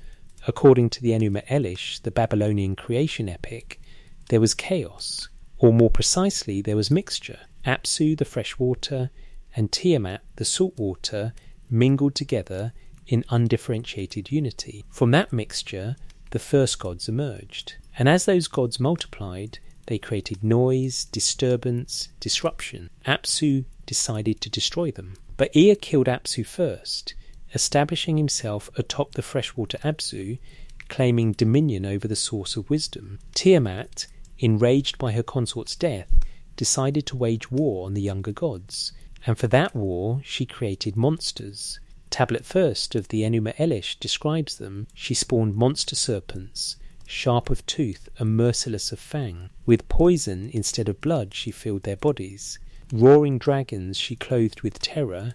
according to the Enuma Elish, the Babylonian creation epic, there was chaos, or more precisely, there was mixture. Apsu, the fresh water, and Tiamat, the salt water, mingled together in undifferentiated unity. From that mixture, the first gods emerged. And as those gods multiplied, they created noise, disturbance, disruption. Apsu decided to destroy them. But Ea killed Apsu first, establishing himself atop the freshwater Apsu, claiming dominion over the source of wisdom. Tiamat, enraged by her consort's death, decided to wage war on the younger gods, and for that war she created monsters. Tablet first of the Enuma Elish describes them. She spawned monster serpents, sharp of tooth and merciless of fang. With poison instead of blood she filled their bodies. Roaring dragons she clothed with terror,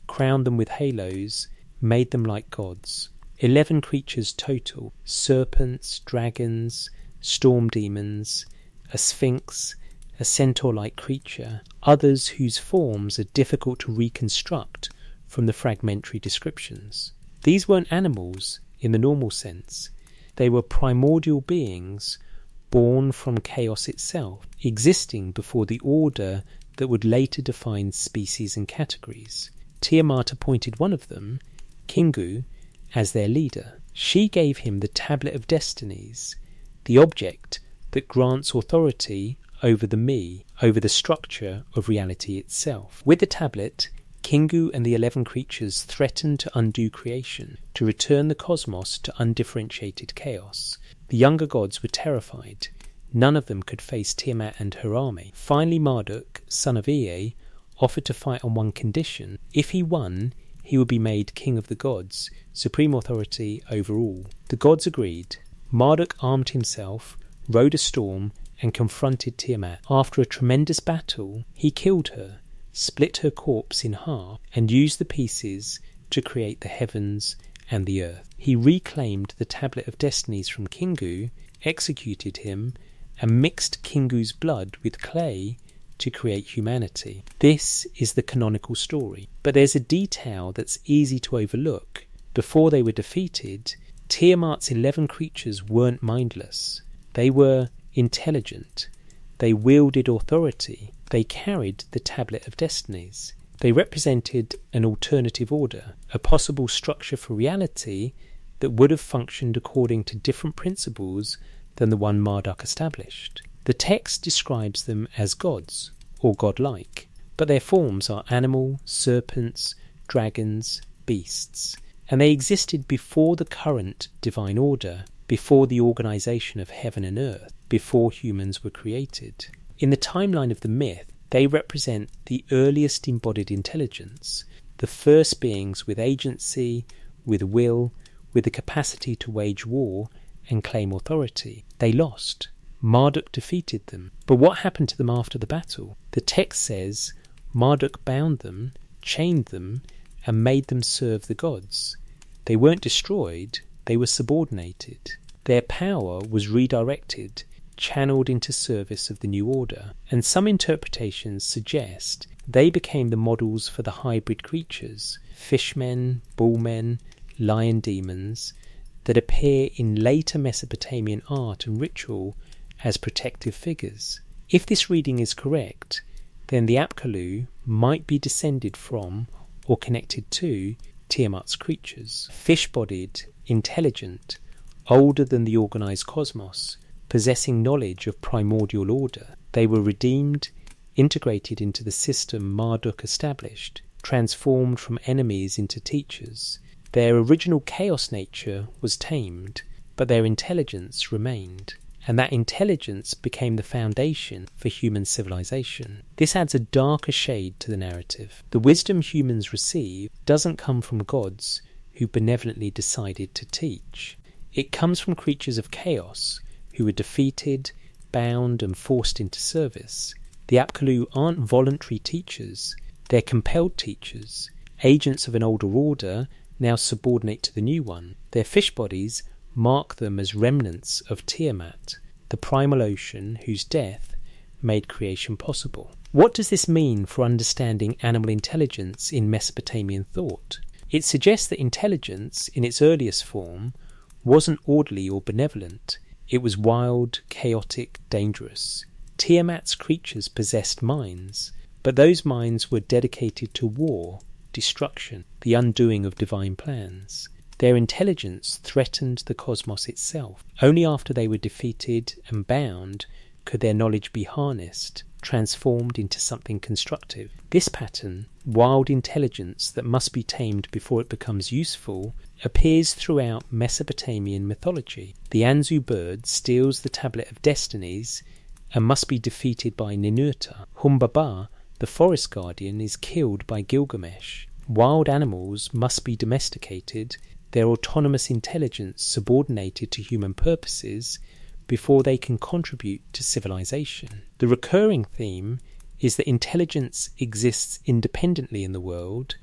crowned them with halos, made them like gods. 11 creatures total: serpents, dragons, storm demons, a sphinx, a centaur-like creature, others whose forms are difficult to reconstruct from the fragmentary descriptions. These weren't animals in the normal sense. They were primordial beings born from chaos itself, existing before the order that would later define species and categories. Tiamat appointed one of them, Kingu, as their leader. She gave him the Tablet of Destinies, the object that grants authority over the me, over the structure of reality itself. With the tablet, Kingu and the 11 creatures threatened to undo creation, to return the cosmos to undifferentiated chaos. The younger gods were terrified. None of them could face Tiamat and her army. Finally Marduk, son of Ea, offered to fight on one condition. If he won, he would be made king of the gods, supreme authority over all. The gods agreed. Marduk armed himself, rode a storm, and confronted Tiamat. After a tremendous battle, he killed her, split her corpse in half, and used the pieces to create the heavens and the earth. He reclaimed the Tablet of Destinies from Kingu, executed him, and mixed Kingu's blood with clay to create humanity. This is the canonical story. But there's a detail that's easy to overlook. Before they were defeated, Tiamat's 11 creatures weren't mindless. They were intelligent. They wielded authority. They carried the Tablet of Destinies. They represented an alternative order, a possible structure for reality that would have functioned according to different principles than the one Marduk established. The text describes them as gods, or godlike, but their forms are animal, serpents, dragons, beasts, and they existed before the current divine order, before the organisation of heaven and earth, before humans were created. In the timeline of the myth, they represent the earliest embodied intelligence, the first beings with agency, with will, with the capacity to wage war and claim authority. They lost. Marduk defeated them. But what happened to them after the battle? The text says Marduk bound them, chained them, and made them serve the gods. They weren't destroyed, they were subordinated. Their power was redirected, channeled into service of the new order, and some interpretations suggest they became the models for the hybrid creatures, fishmen, bullmen, lion demons, that appear in later Mesopotamian art and ritual as protective figures. If this reading is correct, then the Apkallu might be descended from or connected to Tiamat's creatures. Fish-bodied, intelligent, older than the organised cosmos, possessing knowledge of primordial order, they were redeemed, integrated into the system Marduk established, transformed from enemies into teachers. Their original chaos nature was tamed, but their intelligence remained, and that intelligence became the foundation for human civilization. This adds a darker shade to the narrative. The wisdom humans receive doesn't come from gods who benevolently decided to teach. It comes from creatures of chaos who were defeated, bound, and forced into service. The Apkallu aren't voluntary teachers, they're compelled teachers. agents of an older order now subordinate to the new one. Their fish bodies mark them as remnants of Tiamat, the primal ocean whose death made creation possible. What does this mean for understanding animal intelligence in Mesopotamian thought? It suggests that intelligence, in its earliest form, wasn't orderly or benevolent. It was wild, chaotic, dangerous. Tiamat's creatures possessed minds, but those minds were dedicated to war, destruction, the undoing of divine plans. Their intelligence threatened the cosmos itself. Only after they were defeated and bound could their knowledge be harnessed, transformed into something constructive. This pattern, wild intelligence that must be tamed before it becomes useful, appears throughout Mesopotamian mythology. The Anzu bird steals the tablet of destinies and must be defeated by Ninurta. Humbaba, the forest guardian, is killed by Gilgamesh. Wild animals must be domesticated, their autonomous intelligence subordinated to human purposes before they can contribute to civilization. The recurring theme is that intelligence exists independently in the world,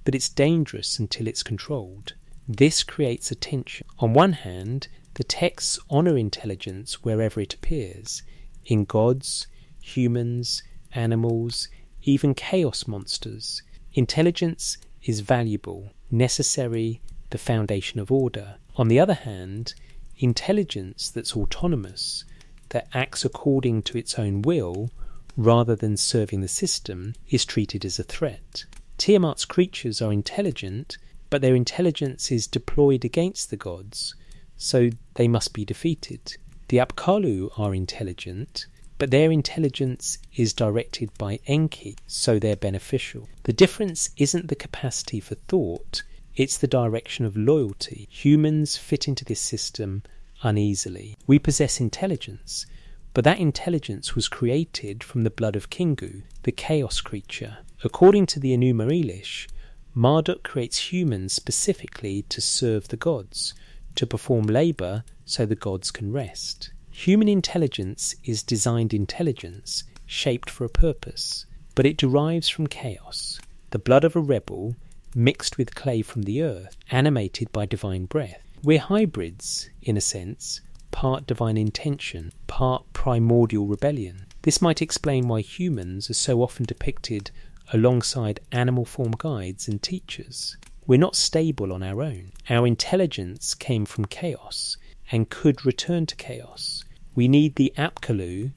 but it's dangerous until it's controlled. This creates a tension. On one hand, the texts honour intelligence wherever it appears, in gods, humans, animals, even chaos monsters. Intelligence is valuable, necessary, the foundation of order. On the other hand, intelligence that's autonomous, that acts according to its own will, rather than serving the system, is treated as a threat. Tiamat's creatures are intelligent, but their intelligence is deployed against the gods, so they must be defeated. The Apkallu are intelligent, but their intelligence is directed by Enki, so they're beneficial. The difference isn't the capacity for thought, it's the direction of loyalty. Humans fit into this system uneasily. We possess intelligence, but that intelligence was created from the blood of Kingu, the chaos creature. According to the Enuma Elish, Marduk creates humans specifically to serve the gods, to perform labour so the gods can rest. Human intelligence is designed intelligence, shaped for a purpose, but it derives from chaos. The blood of a rebel, mixed with clay from the earth, animated by divine breath. We're hybrids, in a sense, part divine intention, part primordial rebellion. This might explain why humans are so often depicted alongside animal form guides and teachers. We're not stable on our own. Our intelligence came from chaos and could return to chaos. We need the Apkallu,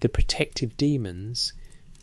the protective demons,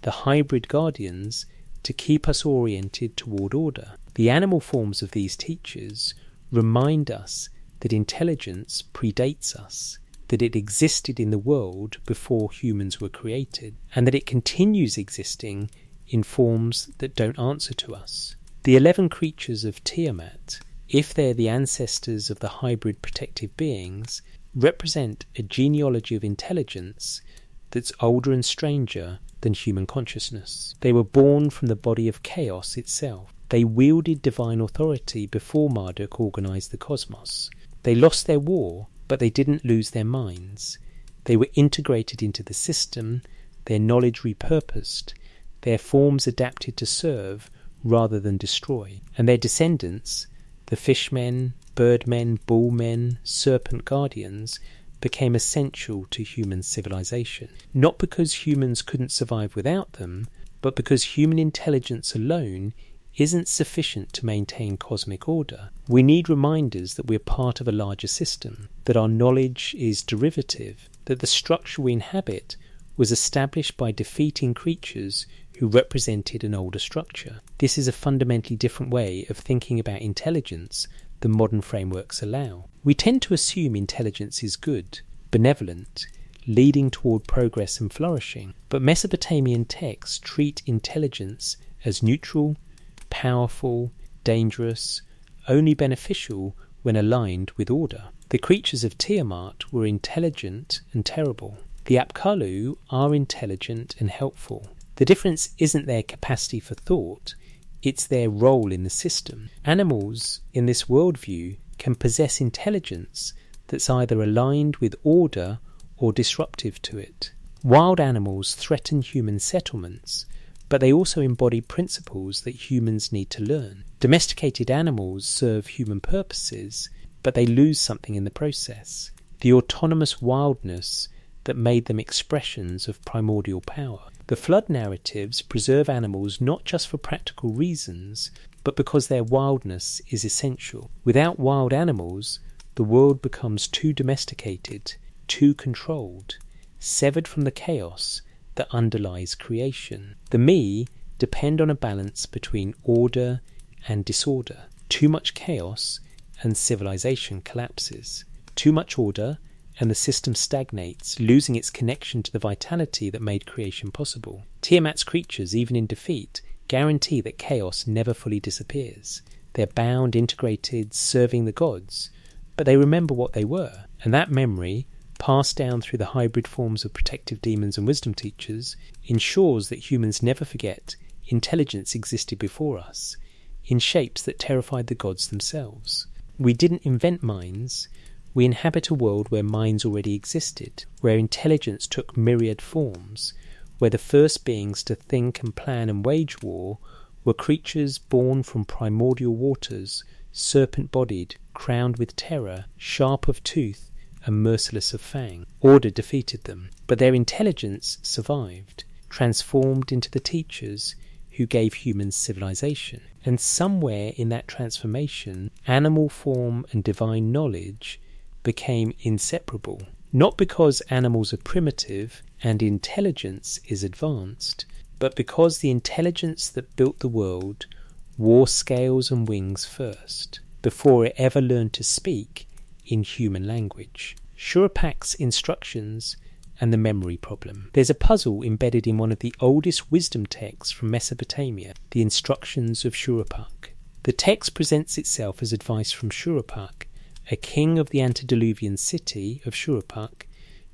the hybrid guardians, to keep us oriented toward order. The animal forms of these teachers remind us that intelligence predates us, that it existed in the world before humans were created, and that it continues existing in forms that don't answer to us. The 11 creatures of Tiamat, if they're the ancestors of the hybrid protective beings, represent a genealogy of intelligence that's older and stranger than human consciousness. They were born from the body of chaos itself. They wielded divine authority before Marduk organised the cosmos. They lost their war, but they didn't lose their minds. They were integrated into the system, their knowledge repurposed, their forms adapted to serve rather than destroy. And their descendants, the fishmen, birdmen, bullmen, serpent guardians, became essential to human civilization. Not because humans couldn't survive without them, but because human intelligence alone isn't sufficient to maintain cosmic order. We need reminders that we're part of a larger system, that our knowledge is derivative, that the structure we inhabit was established by defeating creatures who represented an older structure. This is a fundamentally different way of thinking about intelligence than modern frameworks allow. We tend to assume intelligence is good, benevolent, leading toward progress and flourishing, but Mesopotamian texts treat intelligence as neutral, powerful, dangerous, only beneficial when aligned with order. The creatures of Tiamat were intelligent and terrible. The Apkallu are intelligent and helpful. The difference isn't their capacity for thought, it's their role in the system. Animals, in this worldview, can possess intelligence that's either aligned with order or disruptive to it. Wild animals threaten human settlements, but they also embody principles that humans need to learn. Domesticated animals serve human purposes, but they lose something in the process: the autonomous wildness that made them expressions of primordial power. The flood narratives preserve animals not just for practical reasons, but because their wildness is essential. Without wild animals, the world becomes too domesticated, too controlled, severed from the chaos that underlies creation. The me depend on a balance between order and disorder. Too much chaos and civilization collapses. Too much order and the system stagnates, losing its connection to the vitality that made creation possible. Tiamat's creatures, even in defeat, guarantee that chaos never fully disappears. They're bound, integrated, serving the gods, but they remember what they were, and that memory, passed down through the hybrid forms of protective demons and wisdom teachers, ensures that humans never forget intelligence existed before us, in shapes that terrified the gods themselves. We didn't invent minds. We inhabit a world where minds already existed, where intelligence took myriad forms, where the first beings to think and plan and wage war were creatures born from primordial waters, serpent-bodied, crowned with terror, sharp of tooth and merciless of fang. Order defeated them, but their intelligence survived, transformed into the teachers who gave humans civilization. And somewhere in that transformation, animal form and divine knowledge became inseparable, not because animals are primitive and intelligence is advanced, but because the intelligence that built the world wore scales and wings first, before it ever learned to speak in human language. Shurupak's instructions and the memory problem. There's a puzzle embedded in one of the oldest wisdom texts from Mesopotamia, the Instructions of Shurupak. The text presents itself as advice from Shurupak, a king of the antediluvian city of Shurupak,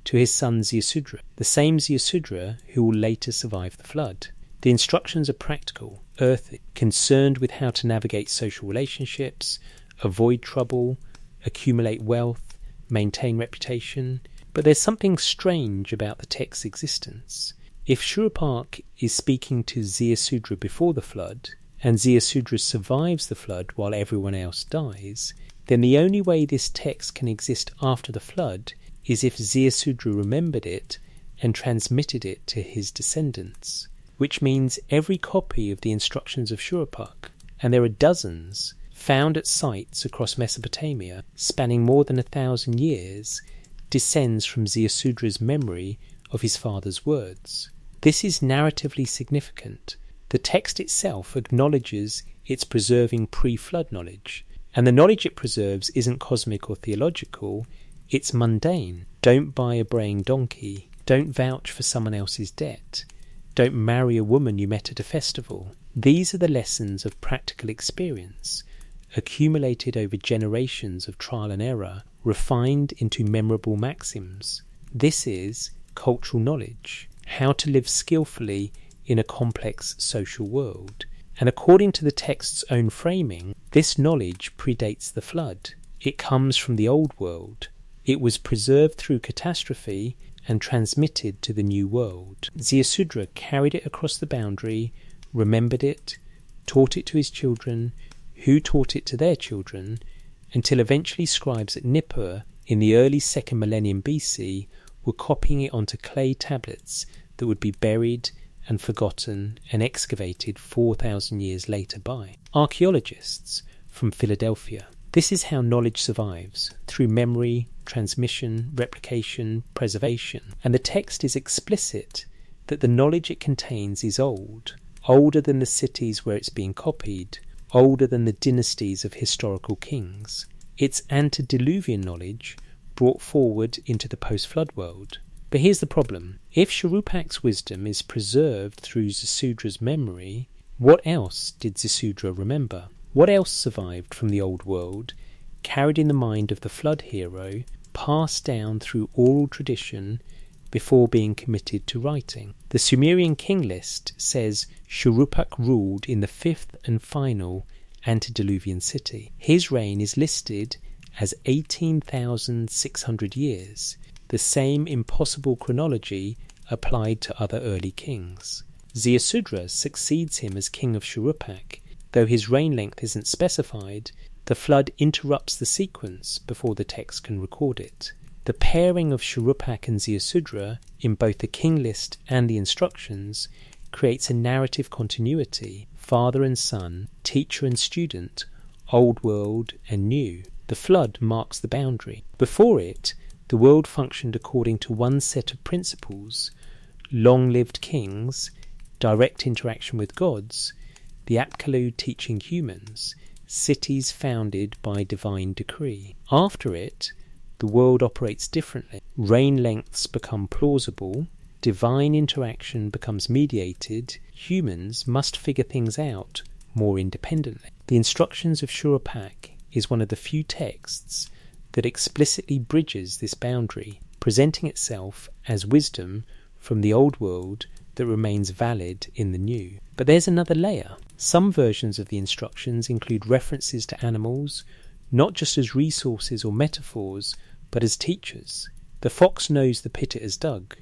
to his son Ziusudra, the same Ziusudra who will later survive the flood. The instructions are practical, earthy, concerned with how to navigate social relationships, avoid trouble, accumulate wealth, maintain reputation. But there's something strange about the text's existence. If Shurupak is speaking to Ziusudra before the flood, and Ziusudra survives the flood while everyone else dies, then the only way this text can exist after the flood is if Ziusudra remembered it and transmitted it to his descendants, which means every copy of the Instructions of Shurupak, and there are dozens, found at sites across Mesopotamia spanning more than 1,000 years, descends from Ziusudra's memory of his father's words. This is narratively significant. The text itself acknowledges it's preserving pre-flood knowledge, and the knowledge it preserves isn't cosmic or theological, it's mundane. Don't buy a braying donkey. Don't vouch for someone else's debt. Don't marry a woman you met at a festival. These are the lessons of practical experience, accumulated over generations of trial and error, refined into memorable maxims. This is cultural knowledge, how to live skillfully in a complex social world. And according to the text's own framing, this knowledge predates the flood. It comes from the old world. It was preserved through catastrophe and transmitted to the new world. Ziusudra carried it across the boundary, remembered it, taught it to his children, who taught it to their children, until eventually scribes at Nippur in the early 2nd millennium BC were copying it onto clay tablets that would be buried and forgotten and excavated 4,000 years later by archaeologists from Philadelphia. This is how knowledge survives, through memory, transmission, replication, preservation. And the text is explicit that the knowledge it contains is old, older than the cities where it's being copied, older than the dynasties of historical kings. It's antediluvian knowledge brought forward into the post-flood world. But here's the problem. If Shurupak's wisdom is preserved through Zisudra's memory, what else did Zisudra remember? What else survived from the old world, carried in the mind of the flood hero, passed down through oral tradition before being committed to writing? The Sumerian king list says Shurupak ruled in the 5th and final antediluvian city. His reign is listed as 18,600 years, the same impossible chronology applied to other early kings. Ziusudra succeeds him as king of Shuruppak. Though his reign length isn't specified, the flood interrupts the sequence before the text can record it. The pairing of Shuruppak and Ziusudra in both the king list and the instructions creates a narrative continuity, father and son, teacher and student, old world and new. The flood marks the boundary. Before it, the world functioned according to one set of principles: long-lived kings, direct interaction with gods, the Apkallu teaching humans, cities founded by divine decree. After it, the world operates differently. Reign lengths become plausible, divine interaction becomes mediated, humans must figure things out more independently. The Instructions of Shuruppak is one of the few texts that explicitly bridges this boundary, presenting itself as wisdom from the old world that remains valid in the new. But there's another layer. Some versions of the instructions include references to animals, not just as resources or metaphors, but as teachers. The fox knows the pit it has dug.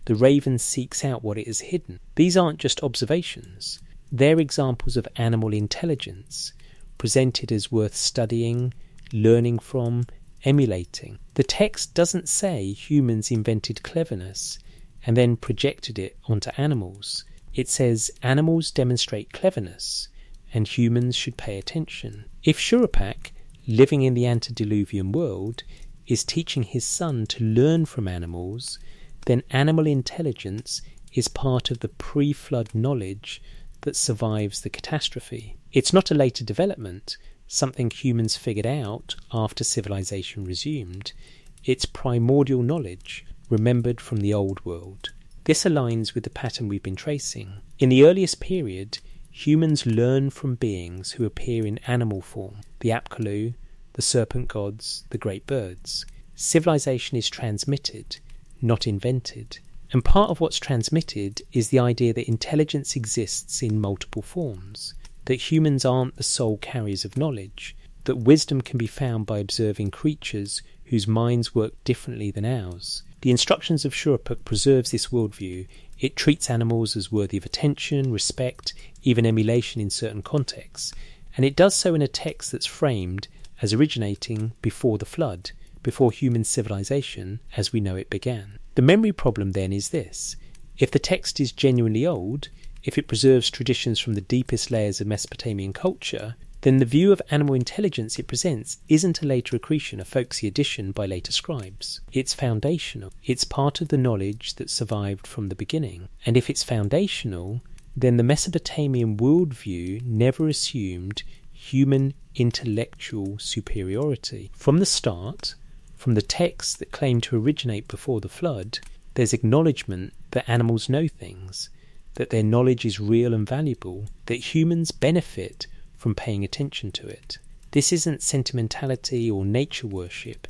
The raven seeks out what it has hidden. These aren't just observations. They're examples of animal intelligence, presented as worth studying, learning from, emulating. The text doesn't say humans invented cleverness and then projected it onto animals. It says animals demonstrate cleverness and humans should pay attention. If Shuruppak, living in the antediluvian world, is teaching his son to learn from animals, then animal intelligence is part of the pre-flood knowledge that survives the catastrophe. It's not a later development, something humans figured out after civilization resumed. It's primordial knowledge, remembered from the old world. This aligns with the pattern we've been tracing. In the earliest period, humans learn from beings who appear in animal form, the Apkallu, the serpent gods, the great birds. Civilization is transmitted, not invented. And part of what's transmitted is the idea that intelligence exists in multiple forms, that humans aren't the sole carriers of knowledge, that wisdom can be found by observing creatures whose minds work differently than ours. The Instructions of Shuruppak preserves this worldview. It treats animals as worthy of attention, respect, even emulation in certain contexts, and it does so in a text that's framed as originating before the flood, before human civilization as we know it began. The memory problem then is this: if the text is genuinely old, if it preserves traditions from the deepest layers of Mesopotamian culture, then the view of animal intelligence it presents isn't a later accretion, a folksy addition by later scribes. It's foundational. It's part of the knowledge that survived from the beginning. And if it's foundational, then the Mesopotamian worldview never assumed human intellectual superiority. From the start, from the texts that claim to originate before the flood, there's acknowledgement that animals know things, that their knowledge is real and valuable, that humans benefit from paying attention to it. This isn't sentimentality or nature worship,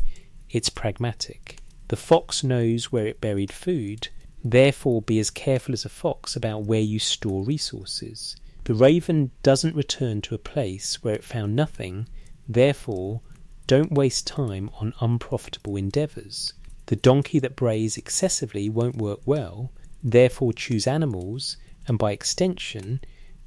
it's pragmatic. The fox knows where it buried food, therefore be as careful as a fox about where you store resources. The raven doesn't return to a place where it found nothing, therefore don't waste time on unprofitable endeavours. The donkey that brays excessively won't work well, therefore choose animals, and by extension,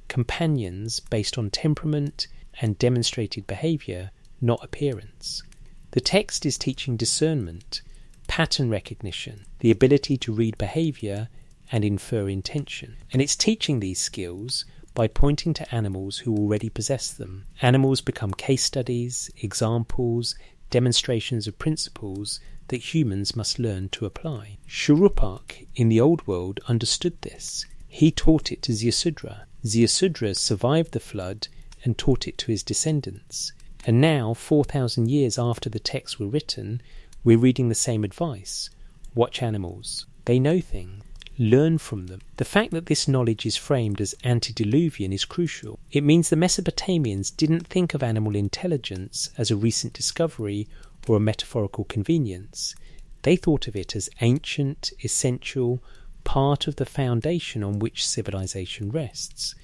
companions based on temperament and demonstrated behaviour, not appearance. The text is teaching discernment, pattern recognition, the ability to read behaviour and infer intention. And it's teaching these skills by pointing to animals who already possess them. Animals become case studies, examples, demonstrations of principles that humans must learn to apply. Shuruppak in the old world understood this. He taught it to Ziusudra. Ziusudra survived the flood and taught it to his descendants. And now, 4,000 years after the texts were written, we're reading the same advice. Watch animals. They know things. Learn from them. The fact that this knowledge is framed as antediluvian is crucial. It means the Mesopotamians didn't think of animal intelligence as a recent discovery or a metaphorical convenience. They thought of it as ancient, essential, part of the foundation on which civilization rests.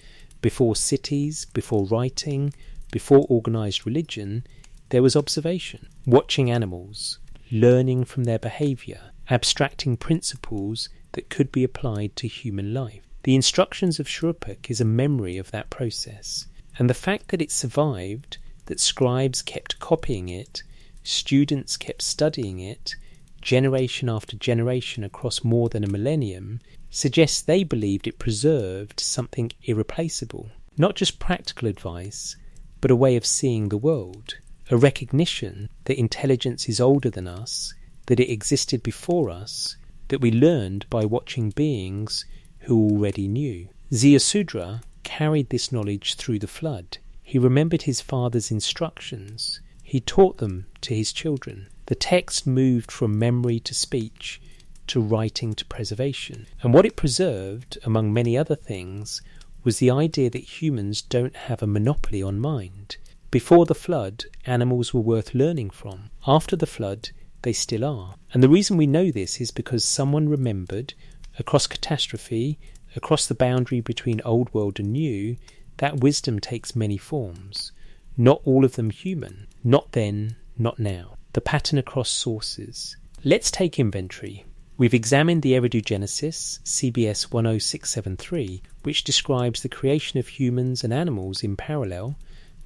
Before cities, before writing, before organised religion, there was observation, watching animals, learning from their behaviour, abstracting principles that could be applied to human life. The Instructions of Shuruppak is a memory of that process, and the fact that it survived, that scribes kept copying it, students kept studying it, generation after generation across more than a millennium, suggests they believed it preserved something irreplaceable. Not just practical advice, but a way of seeing the world, a recognition that intelligence is older than us, that it existed before us, that we learned by watching beings who already knew. Ziusudra carried this knowledge through the flood. He remembered his father's instructions. He taught them to his children. The text moved from memory to speech, to writing to preservation. And what it preserved, among many other things, was the idea that humans don't have a monopoly on mind. Before the flood, animals were worth learning from. After the flood, they still are. And the reason we know this is because someone remembered, across catastrophe, across the boundary between old world and new, that wisdom takes many forms. Not all of them human. Not then, not now. The pattern across sources. Let's take inventory. We've examined the Eridogenesis, CBS 10673, which describes the creation of humans and animals in parallel,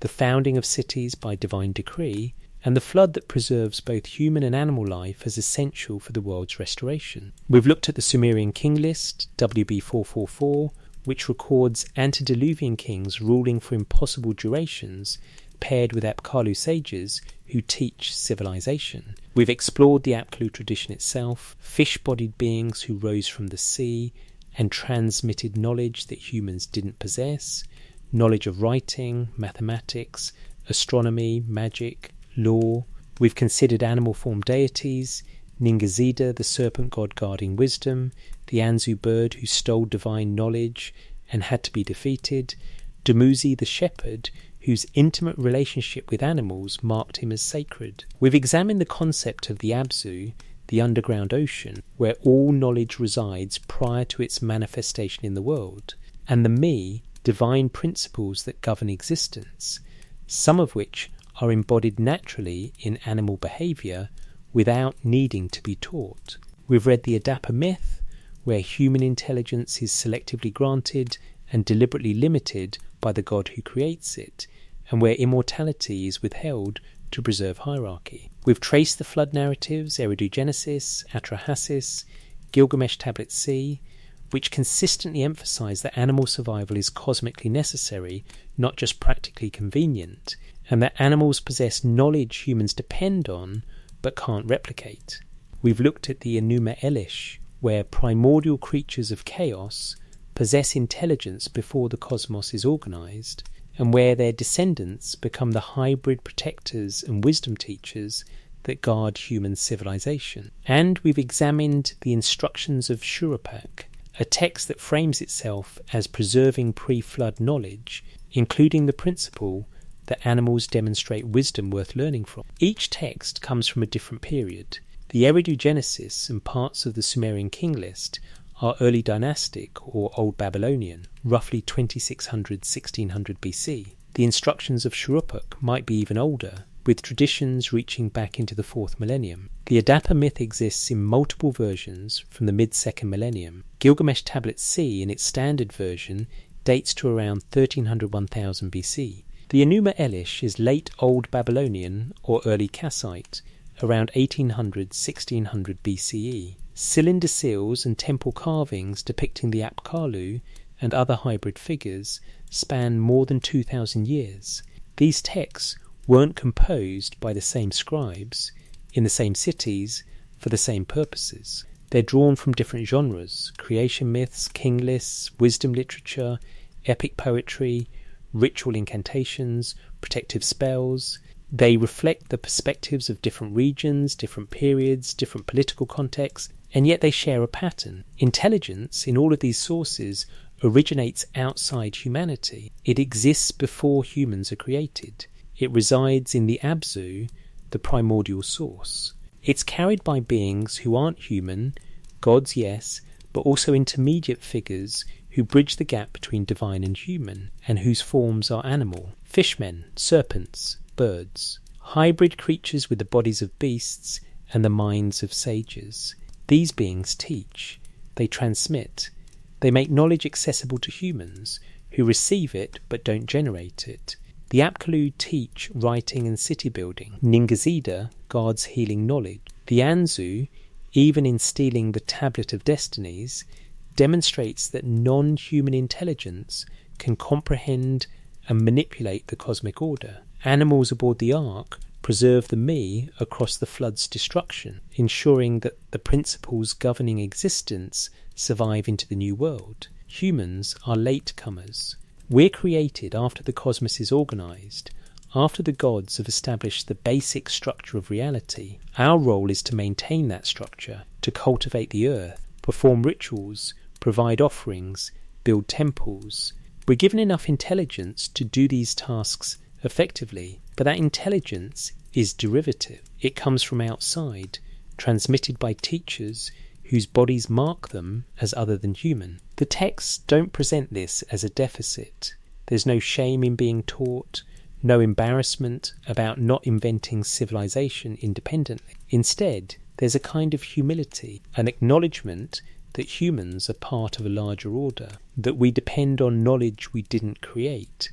the founding of cities by divine decree, and the flood that preserves both human and animal life as essential for the world's restoration. We've looked at the Sumerian king list, WB 444, which records antediluvian kings ruling for impossible durations, paired with Apkallu sages who teach civilization. We've explored the Apkallu tradition itself, fish-bodied beings who rose from the sea and transmitted knowledge that humans didn't possess, knowledge of writing, mathematics, astronomy, magic, law. We've considered animal-form deities, Ningazida, the serpent god guarding wisdom, the Anzu bird who stole divine knowledge and had to be defeated, Dumuzi, the shepherd, whose intimate relationship with animals marked him as sacred. We've examined the concept of the Abzu, the underground ocean, where all knowledge resides prior to its manifestation in the world, and the Me, divine principles that govern existence, some of which are embodied naturally in animal behaviour without needing to be taught. We've read the Adapa myth, where human intelligence is selectively granted and deliberately limited by the god who creates it, and where immortality is withheld to preserve hierarchy. We've traced the flood narratives, Eridogenesis, Atrahasis, Gilgamesh Tablet C, which consistently emphasise that animal survival is cosmically necessary, not just practically convenient, and that animals possess knowledge humans depend on but can't replicate. We've looked at the Enuma Elish, where primordial creatures of chaos possess intelligence before the cosmos is organised, and where their descendants become the hybrid protectors and wisdom teachers that guard human civilization. And we've examined the Instructions of Shuruppak, a text that frames itself as preserving pre-flood knowledge, including the principle that animals demonstrate wisdom worth learning from. Each text comes from a different period. The Eridogenesis and parts of the Sumerian king list are early dynastic or Old Babylonian, roughly 2600–1600 BC. The Instructions of Shuruppak might be even older, with traditions reaching back into the 4th millennium. The Adapa myth exists in multiple versions from the mid-2nd millennium. Gilgamesh Tablet C, in its standard version, dates to around 1300–1000 BC. The Enuma Elish is late Old Babylonian or early Kassite, around 1800–1600 BCE. Cylinder seals and temple carvings depicting the Apkallu and other hybrid figures span more than 2,000 years. These texts weren't composed by the same scribes, in the same cities, for the same purposes. They're drawn from different genres: creation myths, king lists, wisdom literature, epic poetry, ritual incantations, protective spells. They reflect the perspectives of different regions, different periods, different political contexts, and yet they share a pattern. Intelligence in all of these sources originates outside humanity. It exists before humans are created. It resides in the Abzu, the primordial source. It's carried by beings who aren't human, gods yes, but also intermediate figures who bridge the gap between divine and human, and whose forms are animal: fishmen, serpents, birds. Hybrid creatures with the bodies of beasts and the minds of sages. These beings teach, they transmit, They make knowledge accessible to humans, who receive it but don't generate it. The Apkallu teach writing and city building. Ningazida guards healing knowledge. The Anzu, even in stealing the Tablet of Destinies, demonstrates that non-human intelligence can comprehend and manipulate the cosmic order. Animals aboard the Ark preserve the me across the flood's destruction, ensuring that the principles governing existence survive into the new world. Humans are latecomers. We're created after the cosmos is organised, after the gods have established the basic structure of reality. Our role is to maintain that structure, to cultivate the earth, perform rituals, provide offerings, build temples. We're given enough intelligence to do these tasks effectively, but that intelligence is derivative. It comes from outside, transmitted by teachers whose bodies mark them as other than human. The texts don't present this as a deficit. There's no shame in being taught, no embarrassment about not inventing civilization independently. Instead, there's a kind of humility, an acknowledgement that humans are part of a larger order, that we depend on knowledge we didn't create,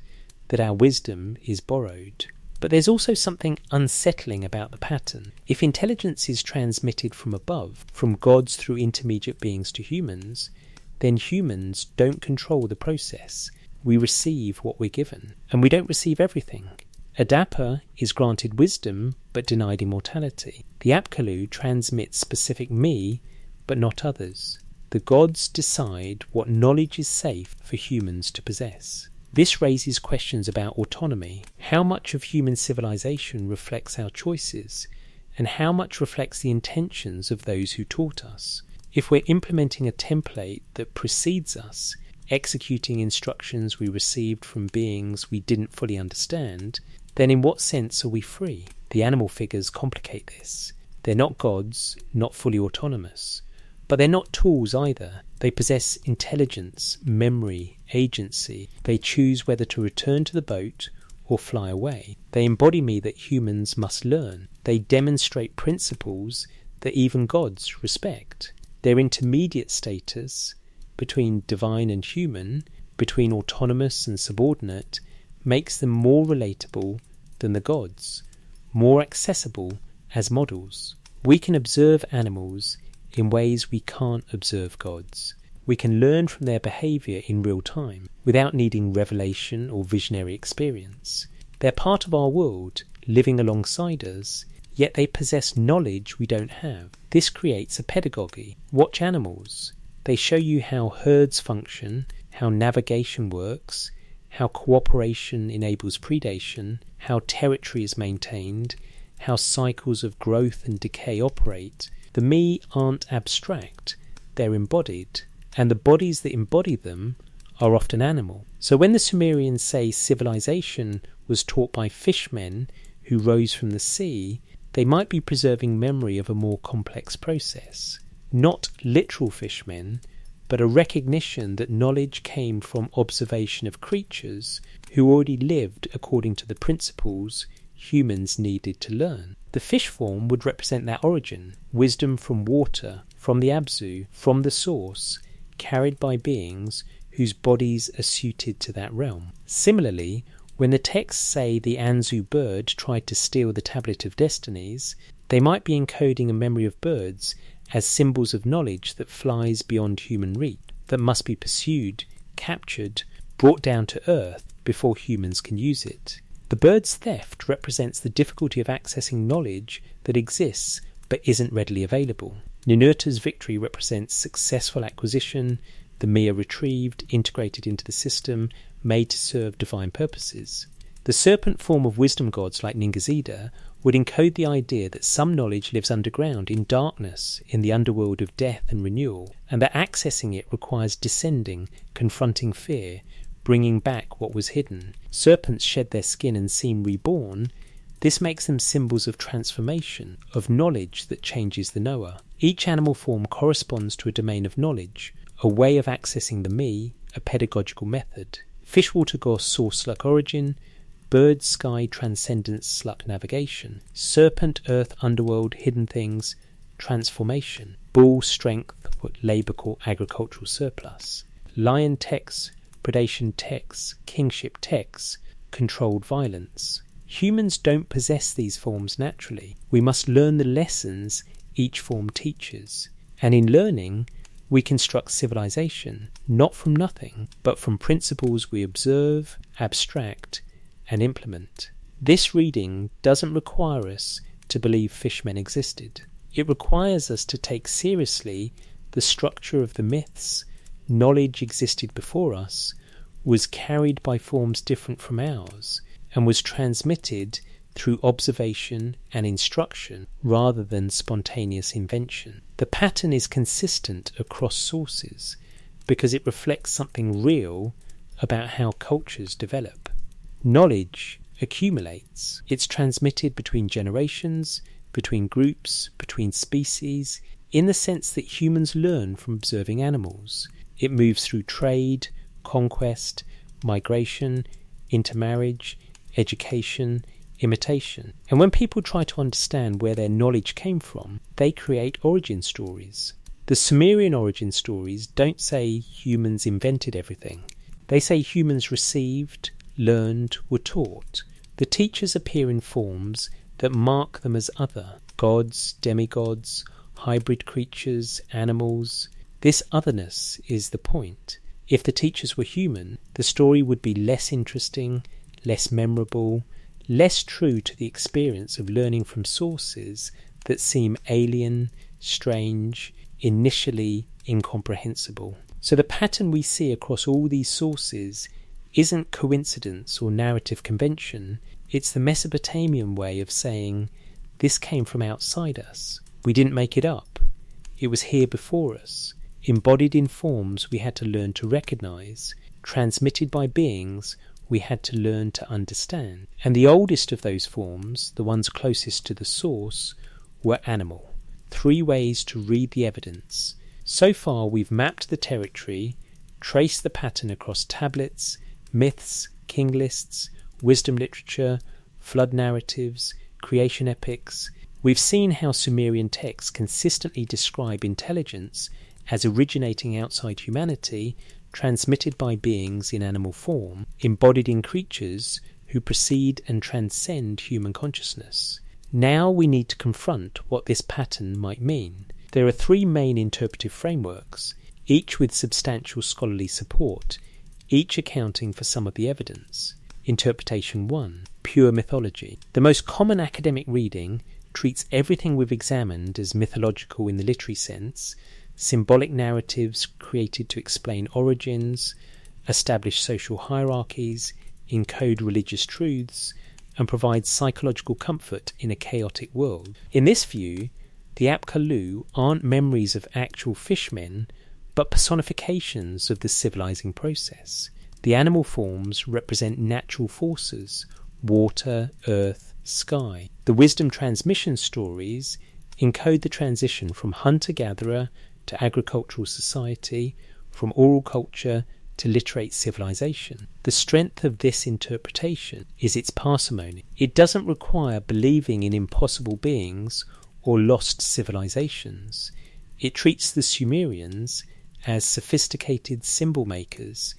that our wisdom is borrowed. But there's also something unsettling about the pattern. If intelligence is transmitted from above, from gods through intermediate beings to humans, then humans don't control the process. We receive what we're given, and we don't receive everything. Adapa is granted wisdom but denied immortality. The Apkallu transmits specific me but not others. The gods decide what knowledge is safe for humans to possess. This raises questions about autonomy. How much of human civilization reflects our choices, and how much reflects the intentions of those who taught us? If we're implementing a template that precedes us, executing instructions we received from beings we didn't fully understand, then in what sense are we free? The animal figures complicate this. They're not gods, not fully autonomous. But they're not tools either. They possess intelligence, memory, agency. They choose whether to return to the boat or fly away. They embody me that humans must learn. They demonstrate principles that even gods respect. Their intermediate status between divine and human, between autonomous and subordinate, makes them more relatable than the gods, more accessible as models. We can observe animals in ways we can't observe gods. We can learn from their behaviour in real time, without needing revelation or visionary experience. They're part of our world, living alongside us, yet they possess knowledge we don't have. This creates a pedagogy. Watch animals. They show you how herds function, how navigation works, how cooperation enables predation, how territory is maintained, how cycles of growth and decay operate. The me aren't abstract, they're embodied, and the bodies that embody them are often animal. So when the Sumerians say civilization was taught by fishmen who rose from the sea, they might be preserving memory of a more complex process. Not literal fishmen, but a recognition that knowledge came from observation of creatures who already lived according to the principles humans needed to learn. The fish form would represent that origin, wisdom from water, from the Abzu, from the source, carried by beings whose bodies are suited to that realm. Similarly, when the texts say the Anzu bird tried to steal the Tablet of Destinies, they might be encoding a memory of birds as symbols of knowledge that flies beyond human reach, that must be pursued, captured, brought down to earth before humans can use it. The bird's theft represents the difficulty of accessing knowledge that exists but isn't readily available. Ninurta's victory represents successful acquisition, the me are retrieved, integrated into the system, made to serve divine purposes. The serpent form of wisdom gods like Ningazida would encode the idea that some knowledge lives underground, in darkness, in the underworld of death and renewal, and that accessing it requires descending, confronting fear, bringing back what was hidden. Serpents shed their skin and seem reborn. This makes them symbols of transformation, of knowledge that changes the knower. Each animal form corresponds to a domain of knowledge, a way of accessing the me, a pedagogical method. Fishwater goss source slug origin, bird sky transcendence slug navigation, serpent earth underworld hidden things, transformation, bull strength, what labour call agricultural surplus. lion texts, predation texts, kingship texts, controlled violence. Humans don't possess these forms naturally. We must learn the lessons each form teaches. And in learning, we construct civilization, not from nothing, but from principles we observe, abstract, and implement. This reading doesn't require us to believe fishmen existed. It requires us to take seriously the structure of the myths. Knowledge existed before us, was carried by forms different from ours, and was transmitted through observation and instruction rather than spontaneous invention. The pattern is consistent across sources because it reflects something real about how cultures develop. Knowledge accumulates. It's transmitted between generations, between groups, between species, in the sense that humans learn from observing animals. It moves through trade, conquest, migration, intermarriage, education, imitation. And when people try to understand where their knowledge came from, they create origin stories. The Sumerian origin stories don't say humans invented everything. They say humans received, learned, were taught. The teachers appear in forms that mark them as other: gods, demigods, hybrid creatures, animals. This otherness is the point. If the teachers were human, the story would be less interesting, less memorable, less true to the experience of learning from sources that seem alien, strange, initially incomprehensible. So the pattern we see across all these sources isn't coincidence or narrative convention. It's the Mesopotamian way of saying, this came from outside us. We didn't make it up. It was here before us, embodied in forms we had to learn to recognize, transmitted by beings we had to learn to understand. And the oldest of those forms, the ones closest to the source, were animal. 3 ways to read the evidence. So far we've mapped the territory, traced the pattern across tablets, myths, king lists, wisdom literature, flood narratives, creation epics. We've seen how Sumerian texts consistently describe intelligence as originating outside humanity, transmitted by beings in animal form, embodied in creatures who precede and transcend human consciousness. Now we need to confront what this pattern might mean. There are 3 main interpretive frameworks, each with substantial scholarly support, each accounting for some of the evidence. Interpretation 1. Pure mythology. The most common academic reading treats everything we've examined as mythological in the literary sense, symbolic narratives created to explain origins, establish social hierarchies, encode religious truths, and provide psychological comfort in a chaotic world. In this view, the Apkallu aren't memories of actual fishmen, but personifications of the civilizing process. The animal forms represent natural forces: water, earth, sky. The wisdom transmission stories encode the transition from hunter-gatherer to agricultural society, from oral culture to literate civilization. The strength of this interpretation is its parsimony. It doesn't require believing in impossible beings or lost civilizations. It treats the Sumerians as sophisticated symbol makers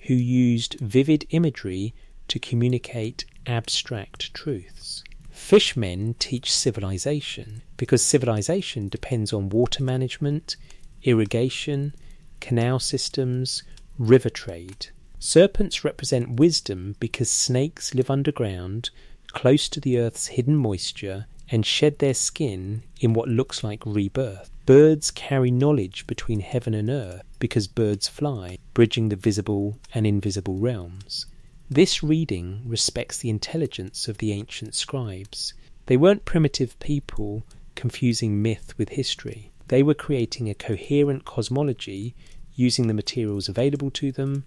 who used vivid imagery to communicate abstract truths. Fishmen teach civilization because civilization depends on water management, irrigation, canal systems, river trade. Serpents represent wisdom because snakes live underground, close to the earth's hidden moisture, and shed their skin in what looks like rebirth. Birds carry knowledge between heaven and earth because birds fly, bridging the visible and invisible realms. This reading respects the intelligence of the ancient scribes. They weren't primitive people confusing myth with history. They were creating a coherent cosmology using the materials available to them: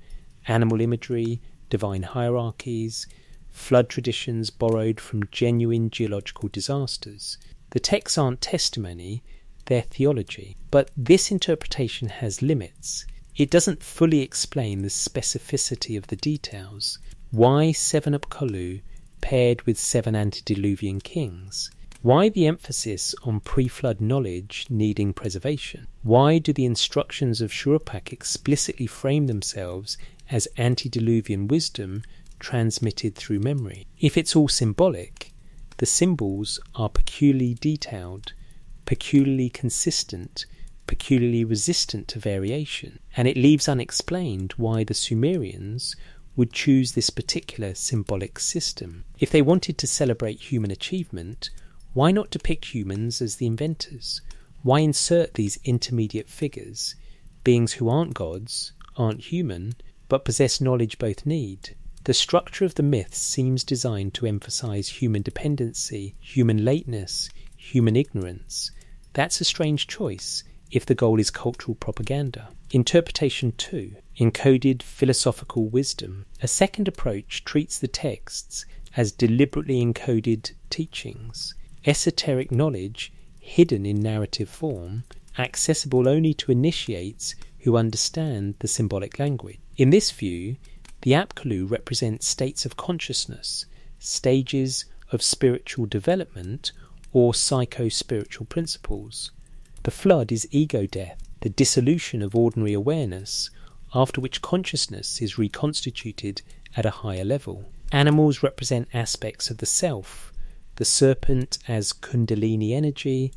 animal imagery, divine hierarchies, flood traditions borrowed from genuine geological disasters. The texts aren't testimony, they're theology. But this interpretation has limits. It doesn't fully explain the specificity of the details. Why 7 Apkallu paired with 7 antediluvian kings? Why the emphasis on pre-flood knowledge needing preservation? Why do the instructions of Shurupak explicitly frame themselves as antediluvian wisdom transmitted through memory? If it's all symbolic, the symbols are peculiarly detailed, peculiarly consistent, peculiarly resistant to variation, and it leaves unexplained why the Sumerians would choose this particular symbolic system. If they wanted to celebrate human achievement, why not depict humans as the inventors? Why insert these intermediate figures, beings who aren't gods, aren't human, but possess knowledge both need? The structure of the myths seems designed to emphasize human dependency, human lateness, human ignorance. That's a strange choice if the goal is cultural propaganda. Interpretation 2. Encoded philosophical wisdom. A second approach treats the texts as deliberately encoded teachings, esoteric knowledge hidden in narrative form, accessible only to initiates who understand the symbolic language. In this view, the Apkallu represent states of consciousness, stages of spiritual development, or psycho-spiritual principles. The flood is ego death, the dissolution of ordinary awareness, after which consciousness is reconstituted at a higher level. Animals represent aspects of the self, the serpent as kundalini energy,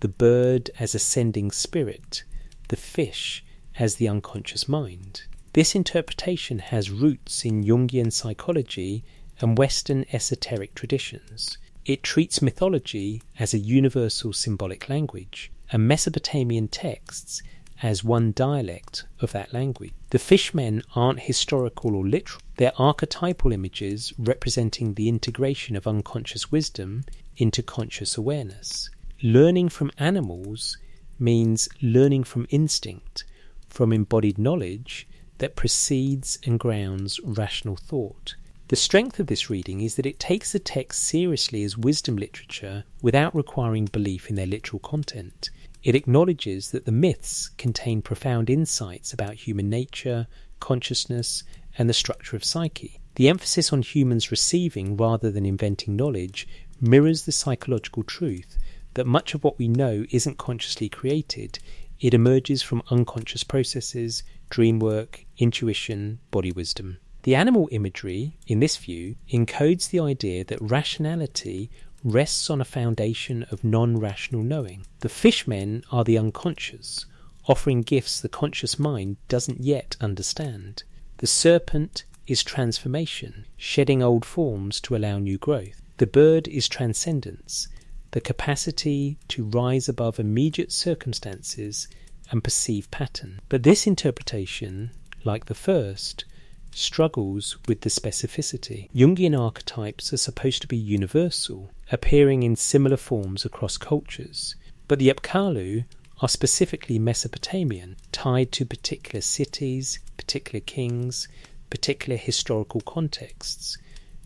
the bird as ascending spirit, the fish as the unconscious mind. This interpretation has roots in Jungian psychology and Western esoteric traditions. It treats mythology as a universal symbolic language, and Mesopotamian texts as one dialect of that language. The fishmen aren't historical or literal. They're archetypal images representing the integration of unconscious wisdom into conscious awareness. Learning from animals means learning from instinct, from embodied knowledge that precedes and grounds rational thought. The strength of this reading is that it takes the text seriously as wisdom literature without requiring belief in their literal content. It acknowledges that the myths contain profound insights about human nature, consciousness, and the structure of psyche. The emphasis on humans receiving rather than inventing knowledge mirrors the psychological truth that much of what we know isn't consciously created. It emerges from unconscious processes, dream work, intuition, body wisdom. The animal imagery, in this view, encodes the idea that rationality rests on a foundation of non-rational knowing. The fishmen are the unconscious, offering gifts the conscious mind doesn't yet understand. The serpent is transformation, shedding old forms to allow new growth. The bird is transcendence, the capacity to rise above immediate circumstances and perceive pattern. But this interpretation, like the first, struggles with the specificity. Jungian archetypes are supposed to be universal, appearing in similar forms across cultures, but the Apkallu are specifically Mesopotamian, tied to particular cities, particular kings, particular historical contexts.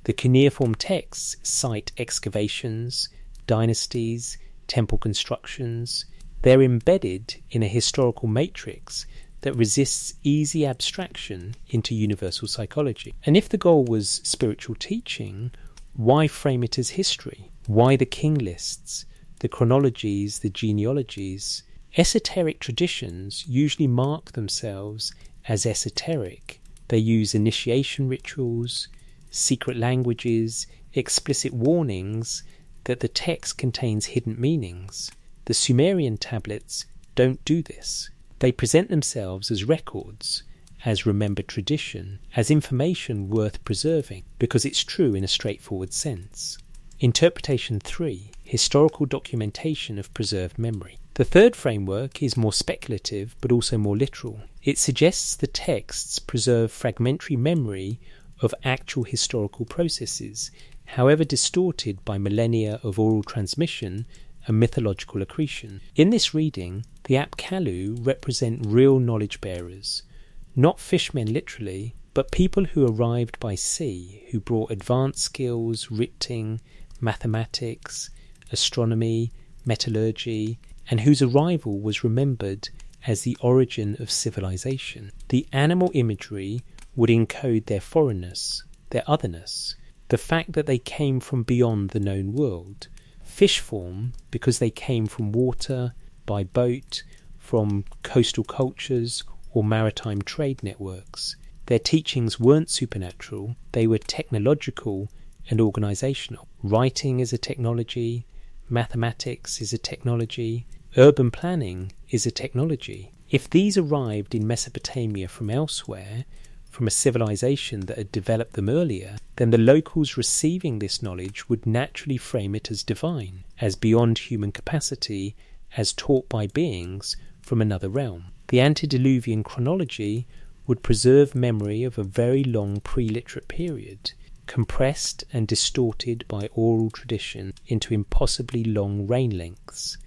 The cuneiform texts cite excavations, dynasties, temple constructions. They're embedded in a historical matrix that resists easy abstraction into universal psychology. And if the goal was spiritual teaching, why frame it as history? Why the king lists, the chronologies, the genealogies? Esoteric traditions usually mark themselves as esoteric. They use initiation rituals, secret languages, explicit warnings that the text contains hidden meanings. The Sumerian tablets don't do this. They present themselves as records, as remembered tradition, as information worth preserving, because it's true in a straightforward sense. Interpretation 3. Historical documentation of preserved memory. The third framework is more speculative, but also more literal. It suggests the texts preserve fragmentary memory of actual historical processes, however distorted by millennia of oral transmission and mythological accretion. In this reading, the Apkallu represent real knowledge bearers, not fishmen literally, but people who arrived by sea, who brought advanced skills, writing, mathematics, astronomy, metallurgy, and whose arrival was remembered as the origin of civilization. The animal imagery would encode their foreignness, their otherness, the fact that they came from beyond the known world. fish form because they came from water, by boat, from coastal cultures or maritime trade networks. Their teachings weren't supernatural, they were technological and organisational. Writing is a technology, mathematics is a technology, urban planning is a technology. If these arrived in Mesopotamia from elsewhere, from a civilization that had developed them earlier, then the locals receiving this knowledge would naturally frame it as divine, as beyond human capacity, as taught by beings from another realm. The antediluvian chronology would preserve memory of a very long pre-literate period, compressed and distorted by oral tradition into impossibly long reign lengths.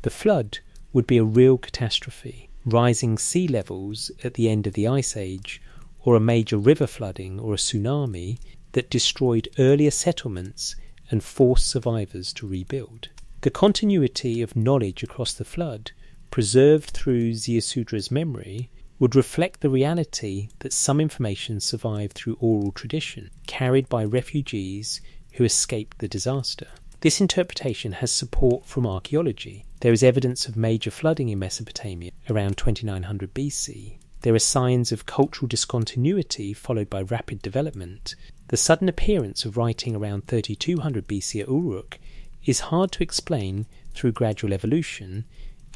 The flood would be a real catastrophe, rising sea levels at the end of the Ice Age, or a major river flooding or a tsunami that destroyed earlier settlements and forced survivors to rebuild. The continuity of knowledge across the flood, preserved through Ziusudra's memory, would reflect the reality that some information survived through oral tradition, carried by refugees who escaped the disaster. This interpretation has support from archaeology. There is evidence of major flooding in Mesopotamia around 2900 BC. There are signs of cultural discontinuity followed by rapid development. The sudden appearance of writing around 3200 BC at Uruk is hard to explain through gradual evolution.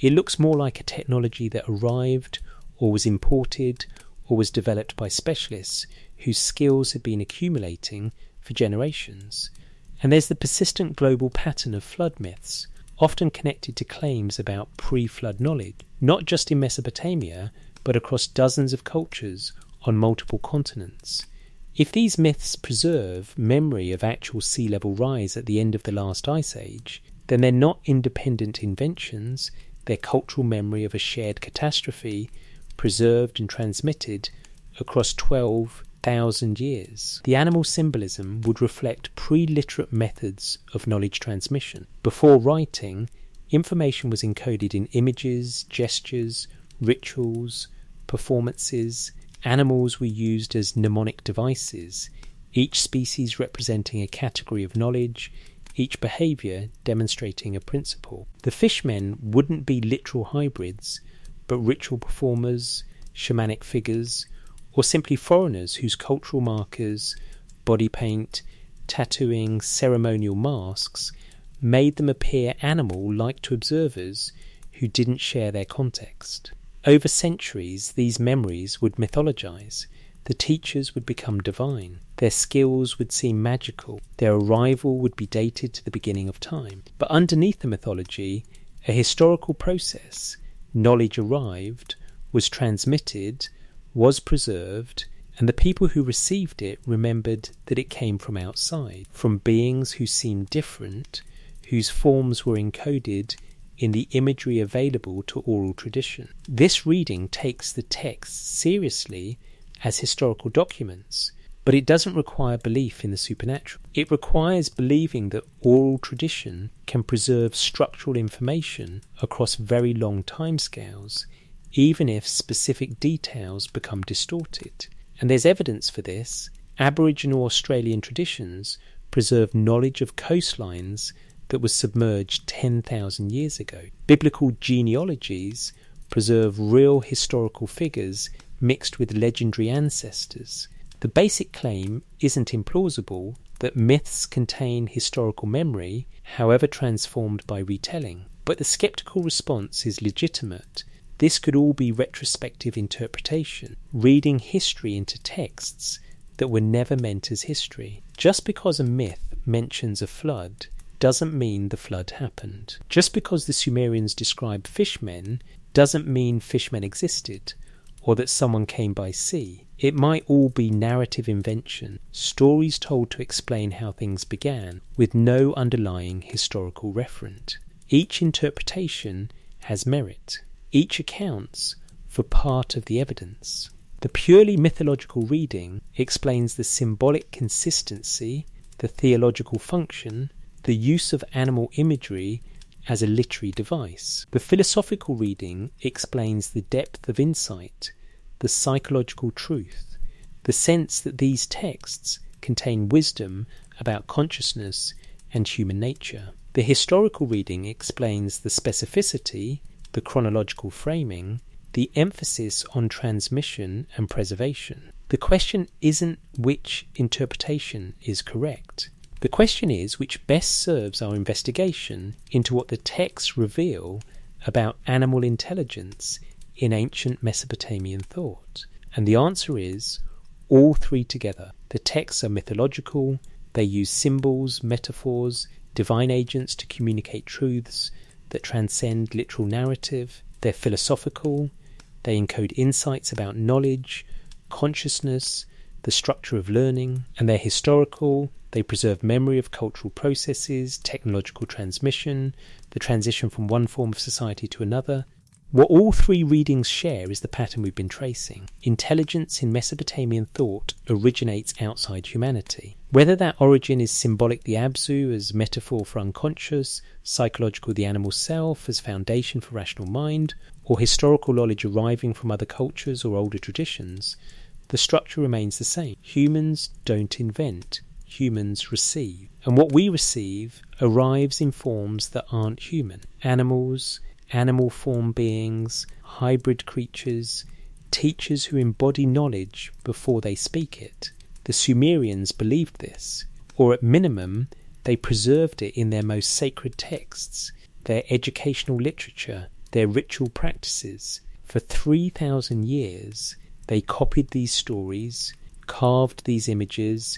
It looks more like a technology that arrived or was imported or was developed by specialists whose skills had been accumulating for generations. And there's the persistent global pattern of flood myths, often connected to claims about pre-flood knowledge, not just in Mesopotamia, but across dozens of cultures on multiple continents. If these myths preserve memory of actual sea level rise at the end of the last ice age, then they're not independent inventions, they're cultural memory of a shared catastrophe preserved and transmitted across 12,000 years. The animal symbolism would reflect pre-literate methods of knowledge transmission. Before writing, information was encoded in images, gestures, rituals, performances. Animals were used as mnemonic devices, each species representing a category of knowledge, each behaviour demonstrating a principle. The fishmen wouldn't be literal hybrids, but ritual performers, shamanic figures, or simply foreigners whose cultural markers, body paint, tattooing, ceremonial masks made them appear animal-like to observers who didn't share their context. Over centuries, these memories would mythologize. The teachers would become divine. Their skills would seem magical. Their arrival would be dated to the beginning of time. But underneath the mythology, a historical process, knowledge arrived, was transmitted, was preserved, and the people who received it remembered that it came from outside, from beings who seemed different, whose forms were encoded in the imagery available to oral tradition. This reading takes the texts seriously as historical documents, but it doesn't require belief in the supernatural. It requires believing that oral tradition can preserve structural information across very long timescales, even if specific details become distorted. And there's evidence for this. Aboriginal Australian traditions preserve knowledge of coastlines that was submerged 10,000 years ago. Biblical genealogies preserve real historical figures mixed with legendary ancestors. The basic claim isn't implausible that myths contain historical memory, however transformed by retelling. But the skeptical response is legitimate. This could all be retrospective interpretation, reading history into texts that were never meant as history. Just because a myth mentions a flood doesn't mean the flood happened. Just because the Sumerians describe fishmen doesn't mean fishmen existed, or that someone came by sea. It might all be narrative invention, stories told to explain how things began, with no underlying historical referent. Each interpretation has merit. Each accounts for part of the evidence. The purely mythological reading explains the symbolic consistency, the theological function, the use of animal imagery as a literary device. The philosophical reading explains the depth of insight, the psychological truth, the sense that these texts contain wisdom about consciousness and human nature. The historical reading explains the specificity, the chronological framing, the emphasis on transmission and preservation. The question isn't which interpretation is correct. The question is which best serves our investigation into what the texts reveal about animal intelligence in ancient Mesopotamian thought. And the answer is all three together. The texts are mythological, they use symbols, metaphors, divine agents to communicate truths that transcend literal narrative. They're philosophical, they encode insights about knowledge, consciousness, the structure of learning, and they're historical. They preserve memory of cultural processes, technological transmission, the transition from one form of society to another. What all three readings share is the pattern we've been tracing. Intelligence in Mesopotamian thought originates outside humanity. Whether that origin is symbolic, the Abzu as metaphor for unconscious, psychological, the animal self as foundation for rational mind, or historical knowledge arriving from other cultures or older traditions, the structure remains the same. Humans don't invent, humans receive. And what we receive arrives in forms that aren't human. Animals, animal form beings, hybrid creatures, teachers who embody knowledge before they speak it. The Sumerians believed this, or at minimum, they preserved it in their most sacred texts, their educational literature, their ritual practices. For 3,000 years, they copied these stories, carved these images,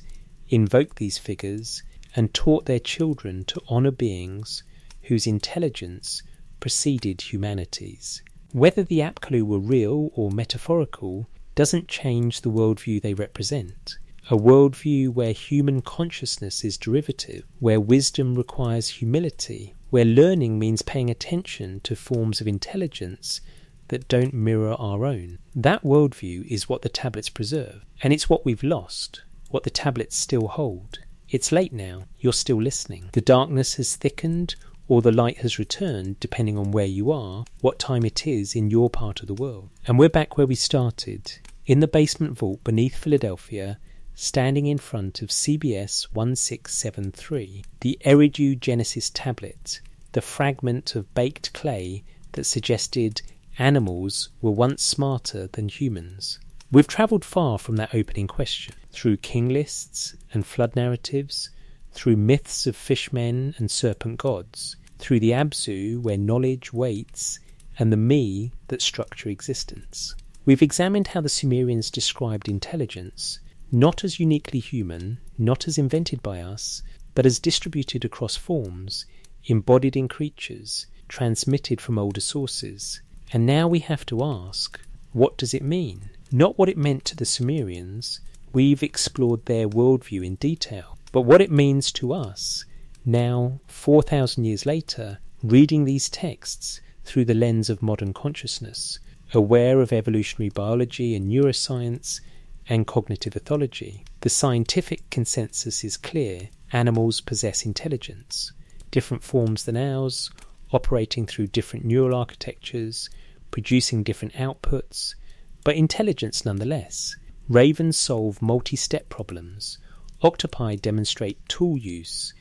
invoked these figures, and taught their children to honour beings whose intelligence preceded humanity's. Whether the Apkallu were real or metaphorical doesn't change the worldview they represent. A worldview where human consciousness is derivative, where wisdom requires humility, where learning means paying attention to forms of intelligence that don't mirror our own. That worldview is what the tablets preserve, and it's what we've lost, what the tablets still hold. It's late now, you're still listening. The darkness has thickened, or the light has returned, depending on where you are, what time it is in your part of the world. And we're back where we started, in the basement vault beneath Philadelphia, standing in front of CBS 1673, the Eridu Genesis tablet, the fragment of baked clay that suggested animals were once smarter than humans. We've travelled far from that opening question, through king lists and flood narratives, through myths of fishmen and serpent gods, through the Abzu where knowledge waits, and the me that structure existence. We've examined how the Sumerians described intelligence, not as uniquely human, not as invented by us, but as distributed across forms, embodied in creatures, transmitted from older sources. And now we have to ask, what does it mean? Not what it meant to the Sumerians, we've explored their worldview in detail, but what it means to us, now 4,000 years later, reading these texts through the lens of modern consciousness, aware of evolutionary biology and neuroscience and cognitive ethology. The scientific consensus is clear: animals possess intelligence, different forms than ours, operating through different neural architectures, producing different outputs, but intelligence nonetheless. Ravens solve multi-step problems, octopi demonstrate tool use,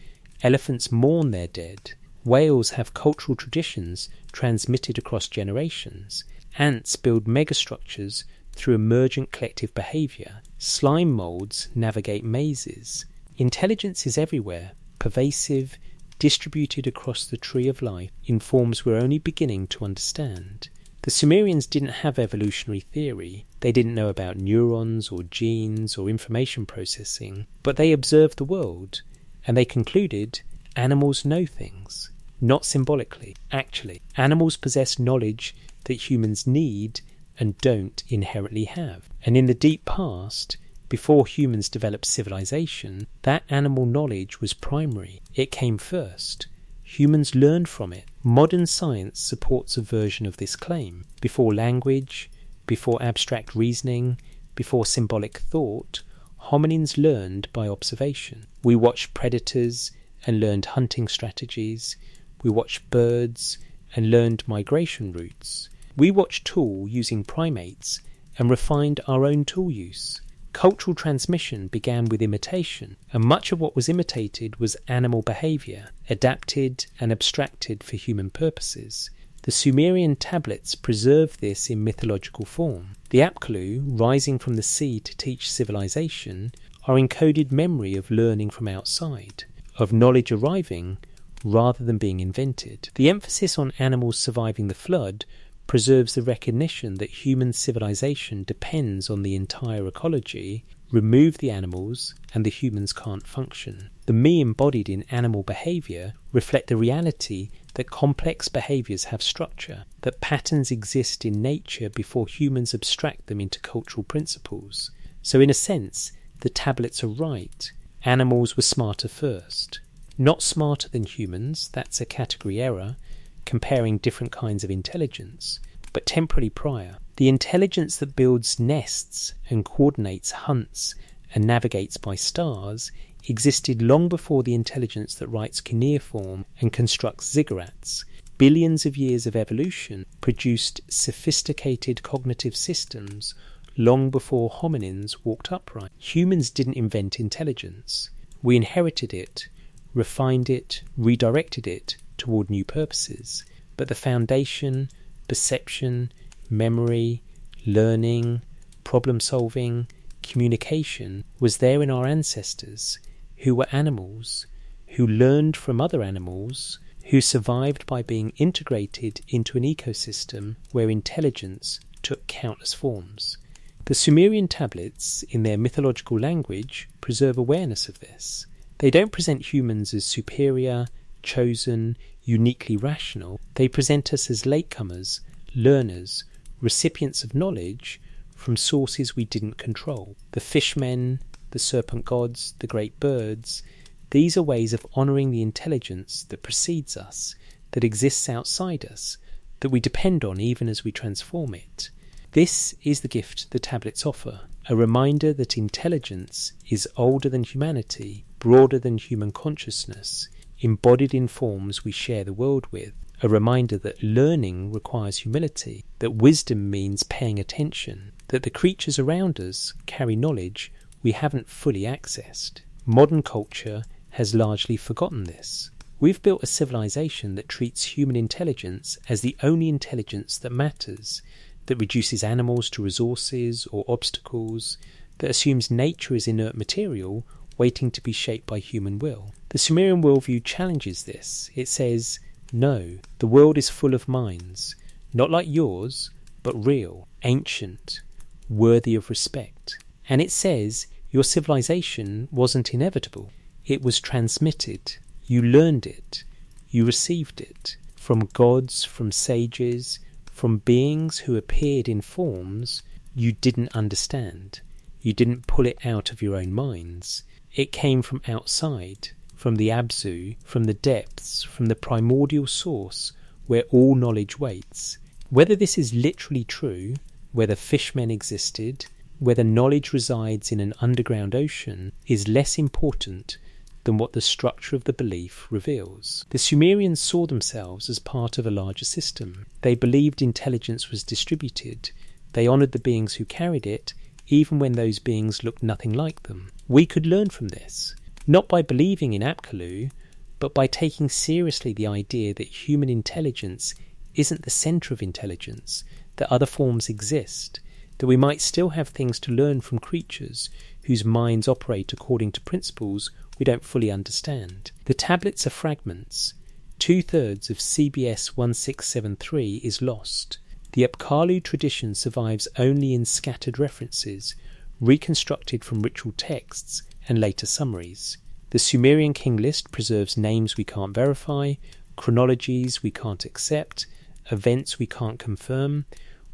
elephants mourn their dead, whales have cultural traditions transmitted across generations, ants build megastructures through emergent collective behaviour, slime moulds navigate mazes. Intelligence is everywhere, pervasive, distributed across the tree of life in forms we're only beginning to understand. The Sumerians didn't have evolutionary theory, they didn't know about neurons or genes or information processing, but they observed the world, and they concluded animals know things, not symbolically, actually. Animals possess knowledge that humans need and don't inherently have. And in the deep past, before humans developed civilization, that animal knowledge was primary. It came first. Humans learned from it. Modern science supports a version of this claim. Before language, before abstract reasoning, before symbolic thought, hominins learned by observation. We watched predators and learned hunting strategies. We watched birds and learned migration routes. We watched tool using primates and refined our own tool use. Cultural transmission began with imitation, and much of what was imitated was animal behaviour, adapted and abstracted for human purposes. The Sumerian tablets preserve this in mythological form. The Apkallu, rising from the sea to teach civilization, are encoded memory of learning from outside, of knowledge arriving rather than being invented. The emphasis on animals surviving the flood preserves the recognition that human civilization depends on the entire ecology. Remove the animals and the humans can't function. The me embodied in animal behaviour reflect the reality that complex behaviours have structure, that patterns exist in nature before humans abstract them into cultural principles. So in a sense, the tablets are right. Animals were smarter first. Not smarter than humans, that's a category error, comparing different kinds of intelligence, but temporally prior. The intelligence that builds nests and coordinates hunts and navigates by stars existed long before the intelligence that writes cuneiform and constructs ziggurats. Billions of years of evolution produced sophisticated cognitive systems long before hominins walked upright. Humans didn't invent intelligence. We inherited it, refined it, redirected it toward new purposes. But the foundation, perception, memory, learning, problem-solving, communication was there in our ancestors, who were animals, who learned from other animals, who survived by being integrated into an ecosystem where intelligence took countless forms. The Sumerian tablets, in their mythological language, preserve awareness of this. They don't present humans as superior, chosen, uniquely rational. They present us as latecomers, learners, recipients of knowledge from sources we didn't control. The fishmen, the serpent gods, the great birds, these are ways of honouring the intelligence that precedes us, that exists outside us, that we depend on even as we transform it. This is the gift the tablets offer, a reminder that intelligence is older than humanity, broader than human consciousness, embodied in forms we share the world with, a reminder that learning requires humility, that wisdom means paying attention, that the creatures around us carry knowledge we haven't fully accessed. Modern culture has largely forgotten this. We've built a civilization that treats human intelligence as the only intelligence that matters, that reduces animals to resources or obstacles, that assumes nature is inert material waiting to be shaped by human will. The Sumerian worldview challenges this. It says, no, the world is full of minds, not like yours, but real, ancient, worthy of respect. And it says, your civilization wasn't inevitable. It was transmitted. You learned it. You received it. From gods, from sages, from beings who appeared in forms you didn't understand. You didn't pull it out of your own minds. It came from outside, from the Abzu, from the depths, from the primordial source where all knowledge waits. Whether this is literally true, whether fishmen existed, whether knowledge resides in an underground ocean, is less important than what the structure of the belief reveals. The Sumerians saw themselves as part of a larger system. They believed intelligence was distributed. They honoured the beings who carried it, even when those beings looked nothing like them. We could learn from this, not by believing in Apkallu, but by taking seriously the idea that human intelligence isn't the centre of intelligence, that other forms exist, that we might still have things to learn from creatures whose minds operate according to principles we don't fully understand. The tablets are fragments. 2/3 of CBS 1673 is lost. The Apkallu tradition survives only in scattered references, reconstructed from ritual texts and later summaries. The Sumerian king list preserves names we can't verify, chronologies we can't accept, events we can't confirm.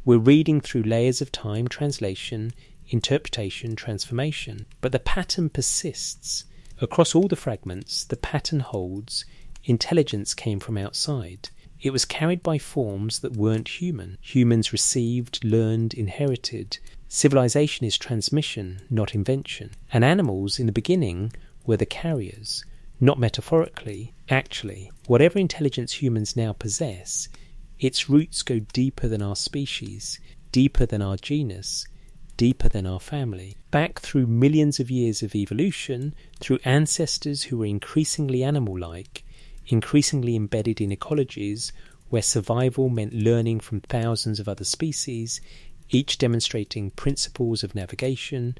We're reading through layers of time, translation, interpretation, transformation. But the pattern persists. Across all the fragments, the pattern holds. Intelligence came from outside. It was carried by forms that weren't human. Humans received, learned, inherited. Civilization is transmission, not invention. And animals, in the beginning, were the carriers. Not metaphorically, actually. Whatever intelligence humans now possess, its roots go deeper than our species, deeper than our genus, deeper than our family. Back through millions of years of evolution, through ancestors who were increasingly animal-like, increasingly embedded in ecologies where survival meant learning from thousands of other species, each demonstrating principles of navigation,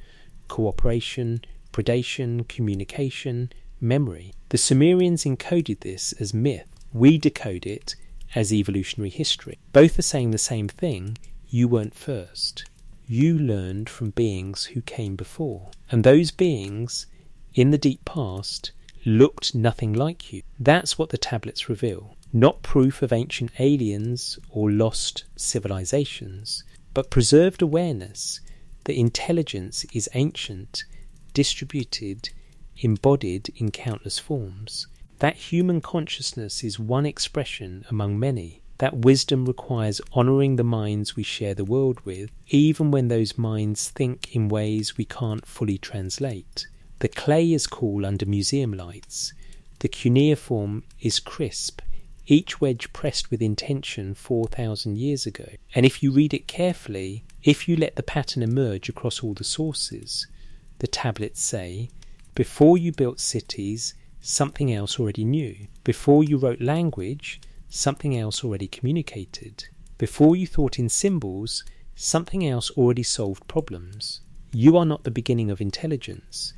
cooperation, predation, communication, memory. The Sumerians encoded this as myth. We decode it as evolutionary history. Both are saying the same thing: you weren't first. You learned from beings who came before. And those beings, in the deep past, looked nothing like you. That's what the tablets reveal. Not proof of ancient aliens or lost civilizations, but preserved awareness that intelligence is ancient, distributed, embodied in countless forms. That human consciousness is one expression among many. That wisdom requires honouring the minds we share the world with, even when those minds think in ways we can't fully translate. The clay is cool under museum lights. The cuneiform is crisp, each wedge pressed with intention 4,000 years ago. And if you read it carefully, if you let the pattern emerge across all the sources, the tablets say, before you built cities, something else already knew. Before you wrote language, something else already communicated. Before you thought in symbols, something else already solved problems. You are not the beginning of intelligence.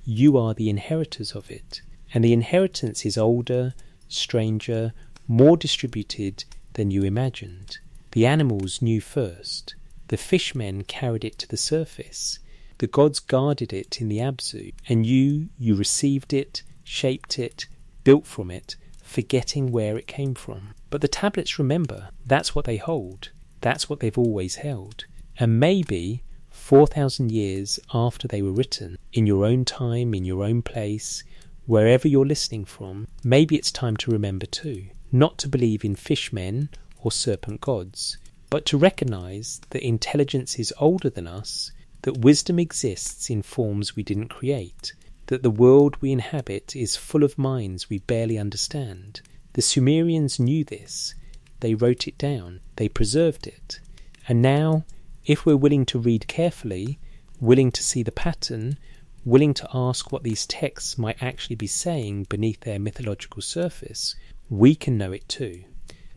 You are the inheritors of it. And the inheritance is older, stranger, more distributed than you imagined. The animals knew first. The fishmen carried it to the surface. The gods guarded it in the Abzu. And you received it, shaped it, built from it, forgetting where it came from. But the tablets remember, that's what they hold. That's what they've always held. And maybe 4,000 years after they were written, in your own time, in your own place, wherever you're listening from, maybe it's time to remember too. Not to believe in fishmen or serpent gods, but to recognise that intelligence is older than us, that wisdom exists in forms we didn't create, that the world we inhabit is full of minds we barely understand. The Sumerians knew this. They wrote it down. They preserved it. And now, if we're willing to read carefully, willing to see the pattern, willing to ask what these texts might actually be saying beneath their mythological surface, we can know it too.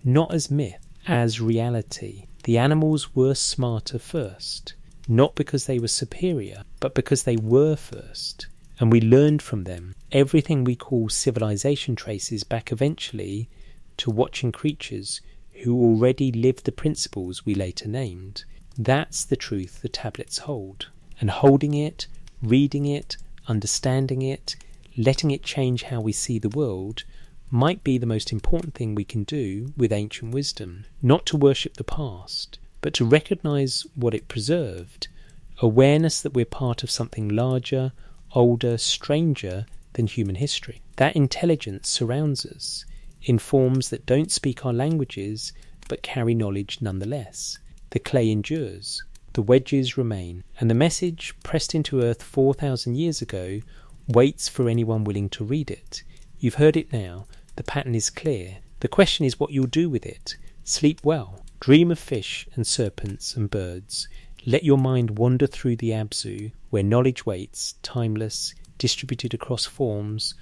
Not as myth, as reality. The animals were smarter first, not because they were superior, but because they were first. And we learned from them. Everything we call civilization traces back eventually to watching creatures who already lived the principles we later named. That's the truth the tablets hold. And holding it, reading it, understanding it, letting it change how we see the world, might be the most important thing we can do with ancient wisdom. Not to worship the past, but to recognise what it preserved, awareness that we're part of something larger, older, stranger than human history. That intelligence surrounds us, in forms that don't speak our languages, but carry knowledge nonetheless. The clay endures, the wedges remain, and the message pressed into earth 4,000 years ago waits for anyone willing to read it. You've heard it now. The pattern is clear. The question is what you'll do with it. Sleep well. Dream of fish and serpents and birds. Let your mind wander through the Abzu, where knowledge waits, timeless, distributed across forms,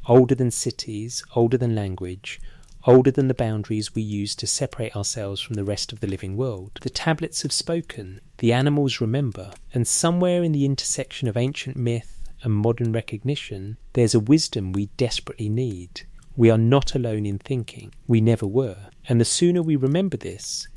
older than cities, older than language, older than the boundaries we use to separate ourselves from the rest of the living world. The tablets have spoken, the animals remember, and somewhere in the intersection of ancient myth and modern recognition, there's a wisdom we desperately need. We are not alone in thinking. We never were. And the sooner we remember this,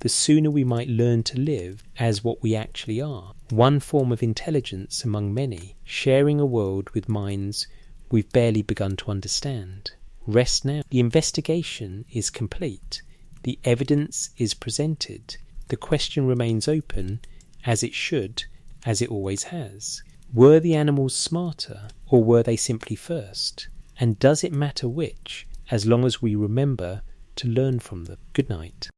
the sooner we might learn to live as what we actually are. One form of intelligence among many, sharing a world with minds we've barely begun to understand. Rest now. The investigation is complete. The evidence is presented. The question remains open, as it should, as it always has. Were the animals smarter, or were they simply first? And does it matter which, as long as we remember to learn from them? Good night.